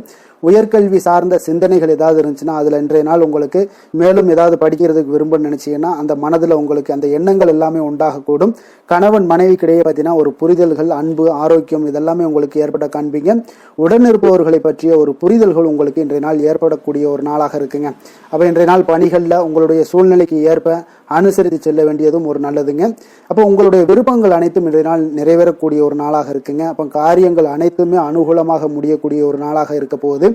உயர்கல்வி சார்ந்த சிந்தனைகள் ஏதாவது இருந்துச்சுன்னா அதில் இன்றைய நாள் உங்களுக்கு மேலும் ஏதாவது படிக்கிறதுக்கு விரும்புன்னு நினைச்சீங்கன்னா அந்த மனதில் உங்களுக்கு அந்த எண்ணங்கள் எல்லாமே உண்டாகக்கூடும். கணவன் மனைவிக்கிடையே பார்த்தீங்கன்னா ஒரு புரிதல்கள், அன்பு, ஆரோக்கியம் இதெல்லாமே உங்களுக்கு ஏற்பட காண்பீங்க. உடனிருப்பவர்களை பற்றிய ஒரு புரிதல்கள் உங்களுக்கு இன்றைய நாள் ஏற்படக்கூடிய ஒரு நாளாக இருக்குங்க. அப்போ இன்றைய நாள் பணிகளில் உங்களுடைய சூழ்நிலைக்கு ஏற்ப அனுசரித்து செல்ல வேண்டியதும் ஒரு நல்லதுங்க. அப்போ உங்களுடைய விருப்பங்கள் அனைத்தும் இன்றைய நாள் நிறைவேறக்கூடிய ஒரு நாளாக இருக்குங்க. அப்போ காரியங்கள் அனைத்துமே அனுகூலமாக முடியக்கூடிய ஒரு நாளாக இருக்க போகுது.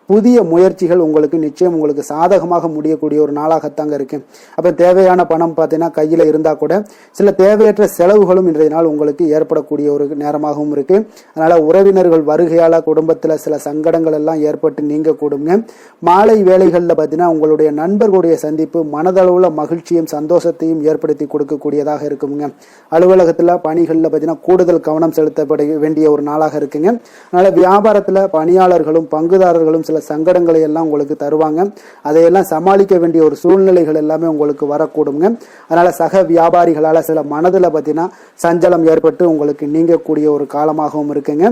புதிய முயற்சிகள் உங்களுக்கு நிச்சயம் உங்களுக்கு சாதகமாக முடியக்கூடிய ஒரு நாளாகத்தாங்க இருக்கு. அப்போ தேவையான பணம் பார்த்தீங்கன்னா கையில் இருந்தால் கூட சில தேவையற்ற செலவுகளும் இன்றைய நாள் உங்களுக்கு ஏற்படக்கூடிய ஒரு நேரமாகவும் இருக்கு. அதனால உறவினர்கள் வருகையால் குடும்பத்தில் சில சங்கடங்கள் எல்லாம் ஏற்பட்டு நீங்க கூடுங்க. மாலை வேளைகளில் பார்த்தீங்கன்னா உங்களுடைய நண்பர்களுடைய சந்திப்பு மனதளவுல மகிழ்ச்சியும் சந்தோஷத்தையும் ஏற்படுத்தி கொடுக்கக்கூடியதாக இருக்குங்க. அலுவலகத்தில் பணிகளில் பார்த்தீங்கன்னா கூடுதல் கவனம் செலுத்தப்பட வேண்டிய ஒரு நாளாக இருக்குங்க. அதனால வியாபாரத்தில் பணியாளர்களும் பங்குதாரர்களும் சில சங்கடங்களை எல்லாம் உங்களுக்கு தருவாங்க. அதையெல்லாம் சமாளிக்க வேண்டிய ஒரு சூழ்நிலைகள் எல்லாமே உங்களுக்கு வரக்கூடுங்க. அதனால சக வியாபாரிகளால சில மனதில் பார்த்தீங்கன்னா சஞ்சலம் ஏற்பட்டு உங்களுக்கு நீங்கக்கூடிய ஒரு காலமாகவும் இருக்குங்க.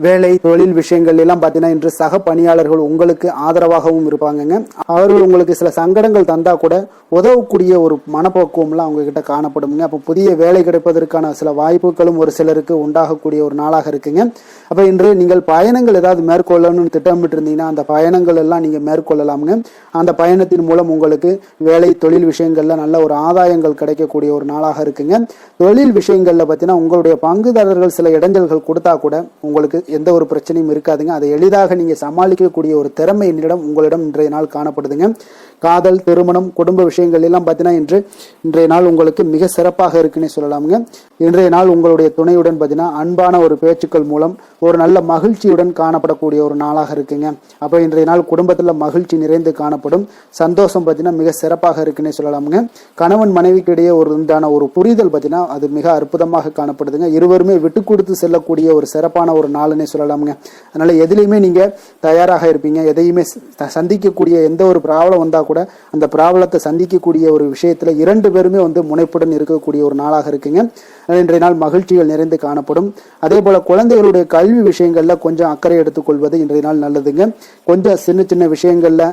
வேலை தொழில் விஷயங்கள் எல்லாம் பார்த்தீங்கன்னா இன்று சக பணியாளர்கள் உங்களுக்கு ஆதரவாகவும் இருப்பாங்கங்க. அவர்கள் உங்களுக்கு சில சங்கடங்கள் தந்தா கூட உதவக்கூடிய ஒரு மனப்போக்குவம்லாம் அவங்க கிட்ட காணப்படுங்க. அப்போ புதிய வேலை கிடைப்பதற்கான சில வாய்ப்புகளும் ஒரு சிலருக்கு உண்டாகக்கூடிய ஒரு நாளாக இருக்குங்க. அப்போ இன்று நீங்கள் பயணங்கள் ஏதாவது மேற்கொள்ளணும்னு திட்டமிட்டு இருந்தீங்கன்னா அந்த பயணங்கள் எல்லாம் நீங்க மேற்கொள்ளலாமுங்க. அந்த பயணத்தின் மூலம் உங்களுக்கு வேலை தொழில் விஷயங்கள்ல நல்ல ஒரு ஆதாயங்கள் கிடைக்கக்கூடிய ஒரு நாளாக இருக்குங்க. தொழில் விஷயங்கள்ல பார்த்தீங்கன்னா உங்களுடைய பங்குதாரர்கள் சில இடைஞ்சல்கள் கொடுத்தா கூட உங்களுக்கு எந்த ஒரு பிரச்சனையும் இருக்காதுங்க. அதை எளிதாக நீங்க சமாளிக்கக்கூடிய ஒரு திறமை உங்களிடம் இன்றைய நாள் காணப்படுதுங்க. காதல், திருமணம், குடும்ப விஷயங்கள் எல்லாம் பார்த்தீங்கன்னா இன்றைய நாள் உங்களுக்கு மிக சிறப்பாக இருக்குன்னு சொல்லலாமுங்க. இன்றைய நாள் உங்களுடைய துணையுடன் பார்த்தீங்கன்னா அன்பான ஒரு பேச்சுக்கள் மூலம் ஒரு நல்ல மகிழ்ச்சியுடன் காணப்படக்கூடிய ஒரு நாளாக இருக்குங்க. அப்போ இன்றைய நாள் குடும்பத்தில் மகிழ்ச்சி நிறைந்து காணப்படும். சந்தோஷம் பார்த்தீங்கன்னா மிக சிறப்பாக இருக்குன்னு சொல்லலாமுங்க. கணவன் மனைவிக்கு இடையே ஒரு உண்டான ஒரு புரிதல் பார்த்தீங்கன்னா அது மிக அற்புதமாக காணப்படுதுங்க. இருவருமே விட்டு கொடுத்து செல்லக்கூடிய ஒரு சிறப்பான ஒரு நாளுன்னே சொல்லலாமுங்க. அதனால எதுலையுமே நீங்க தயாராக இருப்பீங்க. எதையுமே சந்திக்கக்கூடிய எந்த ஒரு ப்ராப்ளம் வந்தா கூட அந்த ப்ராப்ளத்தை சந்திக்கக்கூடிய ஒரு விஷயத்துல இரண்டு பேருமே முனைப்புடன் இருக்கக்கூடிய ஒரு நாளாக இருக்குங்க. இன்றைய நாள் மகிழ்ச்சிகள் நிறைந்து காணப்படும். அதே போல குழந்தைகளுடைய கல்வி விஷயங்கள்ல கொஞ்சம் அக்கறை எடுத்துக்கொள்வது இன்றைய நாள் நல்லதுங்க. கொஞ்சம் சின்ன சின்ன விஷயங்கள்ல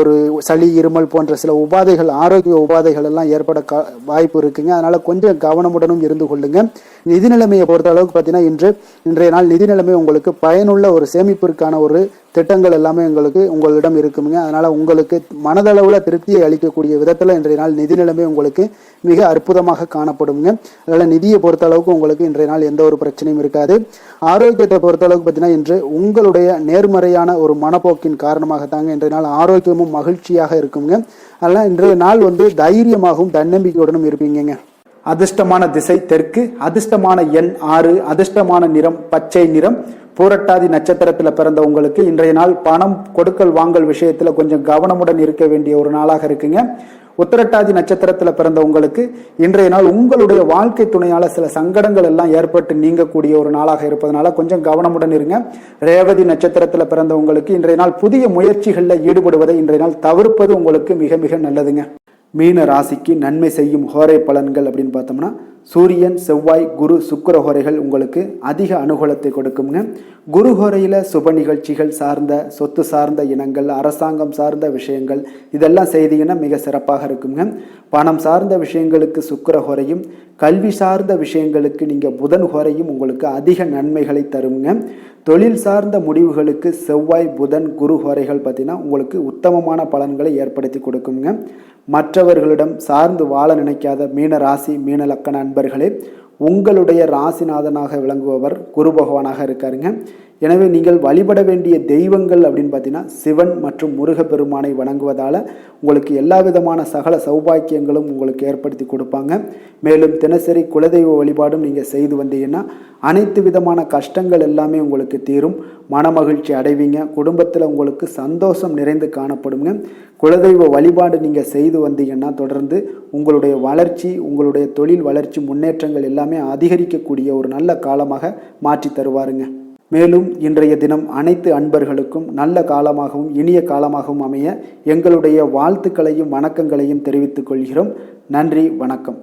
ஒரு சளி, இருமல் போன்ற சில உபாதைகள், ஆரோக்கிய உபாதைகள் எல்லாம் ஏற்பட வாய்ப்பு இருக்குங்க. அதனால கொஞ்சம் கவனமுடனும் இருந்து கொள்ளுங்க. நிதி நிலைமையை பொறுத்த அளவுக்கு பார்த்தீங்கன்னா இன்றைய நாள் நிதி நிலைமை உங்களுக்கு பயனுள்ள ஒரு சேமிப்பிற்கான ஒரு திட்டங்கள் எல்லாமே உங்களிடம் இருக்குங்க. அதனால உங்களுக்கு மனதளவுல திருப்தியை அளிக்கக்கூடிய விதத்துல இன்றைய நாள் நிதி நிலைமை உங்களுக்கு மிக அற்புதமாக காணப்படுங்க. அதனால நிதியை பொறுத்த அளவுக்கு உங்களுக்கு இன்றைய நாள் எந்த ஒரு பிரச்சனையும் இருக்காது. ஆரோக்கியத்தை பொறுத்த அளவுக்கு பார்த்தீங்கன்னா இன்று உங்களுடைய நேர்மறையான ஒரு மனப்போக்கின் காரணமாக தாங்க இன்றைய நாள் ஆரோக்கியமும் மகிழ்ச்சியாக இருக்குங்க. அதனால இன்றைய நாள் தைரியமாகவும் தன்னம்பிக்கையுடனும் இருப்பீங்க. அதிர்ஷ்டமான திசை தெற்கு, அதிர்ஷ்டமான எண் 6, அதிர்ஷ்டமான நிறம் பச்சை நிறம். பூரட்டாதி நட்சத்திரத்துல பிறந்த உங்களுக்கு இன்றைய நாள் பணம் கொடுக்கல் வாங்கல் விஷயத்துல கொஞ்சம் கவனமுடன் இருக்க வேண்டிய ஒரு நாளாக இருக்குங்க. உத்திரட்டாதி நட்சத்திரத்துல பிறந்த உங்களுக்கு இன்றைய நாள் உங்களுடைய வாழ்க்கை துணையால சில சங்கடங்கள் எல்லாம் ஏற்பட்டு நீங்கக்கூடிய ஒரு நாளாக இருப்பதனால கொஞ்சம் கவனமுடன் இருங்க. ரேவதி நட்சத்திரத்துல பிறந்த உங்களுக்கு இன்றைய நாள் புதிய முயற்சிகள்ல ஈடுபடுவதை இன்றைய நாள் தவிர்ப்பது உங்களுக்கு மிக மிக நல்லதுங்க. மீன ராசிக்கு நன்மை செய்யும் ஹோரை பலன்கள் அப்படின்னு பார்த்தோம்னா சூரியன், செவ்வாய், குரு, சுக்கிர ஹோரைகள் உங்களுக்கு அதிக அனுகூலத்தை கொடுக்குங்க. குரு ஹோரையில் சுப நிகழ்ச்சிகள் சார்ந்த, சொத்து சார்ந்த இனங்கள், அரசாங்கம் சார்ந்த விஷயங்கள் இதெல்லாம் செய்தீங்கன்னா மிக சிறப்பாக இருக்குங்க. பணம் சார்ந்த விஷயங்களுக்கு சுக்கிர ஹோரையும், கல்வி சார்ந்த விஷயங்களுக்கு நீங்கள் புதன் ஹோரையும் உங்களுக்கு அதிக நன்மைகளை தருங்க. தொழில் சார்ந்த முடிவுகளுக்கு செவ்வாய், புதன், குரு ஹோரைகள் பார்த்தீங்கன்னா உங்களுக்கு உத்தமமான பலன்களை ஏற்படுத்தி கொடுக்குங்க. மற்றவர்களிடம் சார்ந்து வாழ நினைக்காத மீன ராசி, மீன லக்கண அன்பர்களே, உங்களுடைய ராசிநாதனாக விளங்குபவர் குரு பகவானாக இருக்காருங்க. எனவே நீங்கள் வழிபட வேண்டிய தெய்வங்கள் அப்படின்னு பார்த்தீங்கன்னா சிவன் மற்றும் முருகப்பெருமானை வணங்குவதால் உங்களுக்கு எல்லா விதமான சகல சௌபாக்கியங்களும் உங்களுக்கு ஏற்படுத்தி கொடுப்பாங்க. மேலும் தினசரி குலதெய்வ வழிபாடும் நீங்கள் செய்து வந்தீங்கன்னா அனைத்து விதமான கஷ்டங்கள் எல்லாமே உங்களுக்கு தீரும். மனமகிழ்ச்சி அடைவீங்க. குடும்பத்தில் உங்களுக்கு சந்தோஷம் நிறைந்து காணப்படுங்க. குலதெய்வ வழிபாடு நீங்கள் செய்து வந்தீங்கன்னா தொடர்ந்து உங்களுடைய வளர்ச்சி, உங்களுடைய தொழில் வளர்ச்சி, முன்னேற்றங்கள் எல்லாமே அதிகரிக்கக்கூடிய ஒரு நல்ல காலமாக மாற்றி தருவாருங்க. மேலும் இன்றைய தினம் அனைத்து அன்பர்களுக்கும் நல்ல காலமாகவும் இனிய காலமாகவும் அமைய எங்களுடைய வாழ்த்துக்களையும் வணக்கங்களையும் தெரிவித்துக் கொள்கிறோம். நன்றி, வணக்கம்.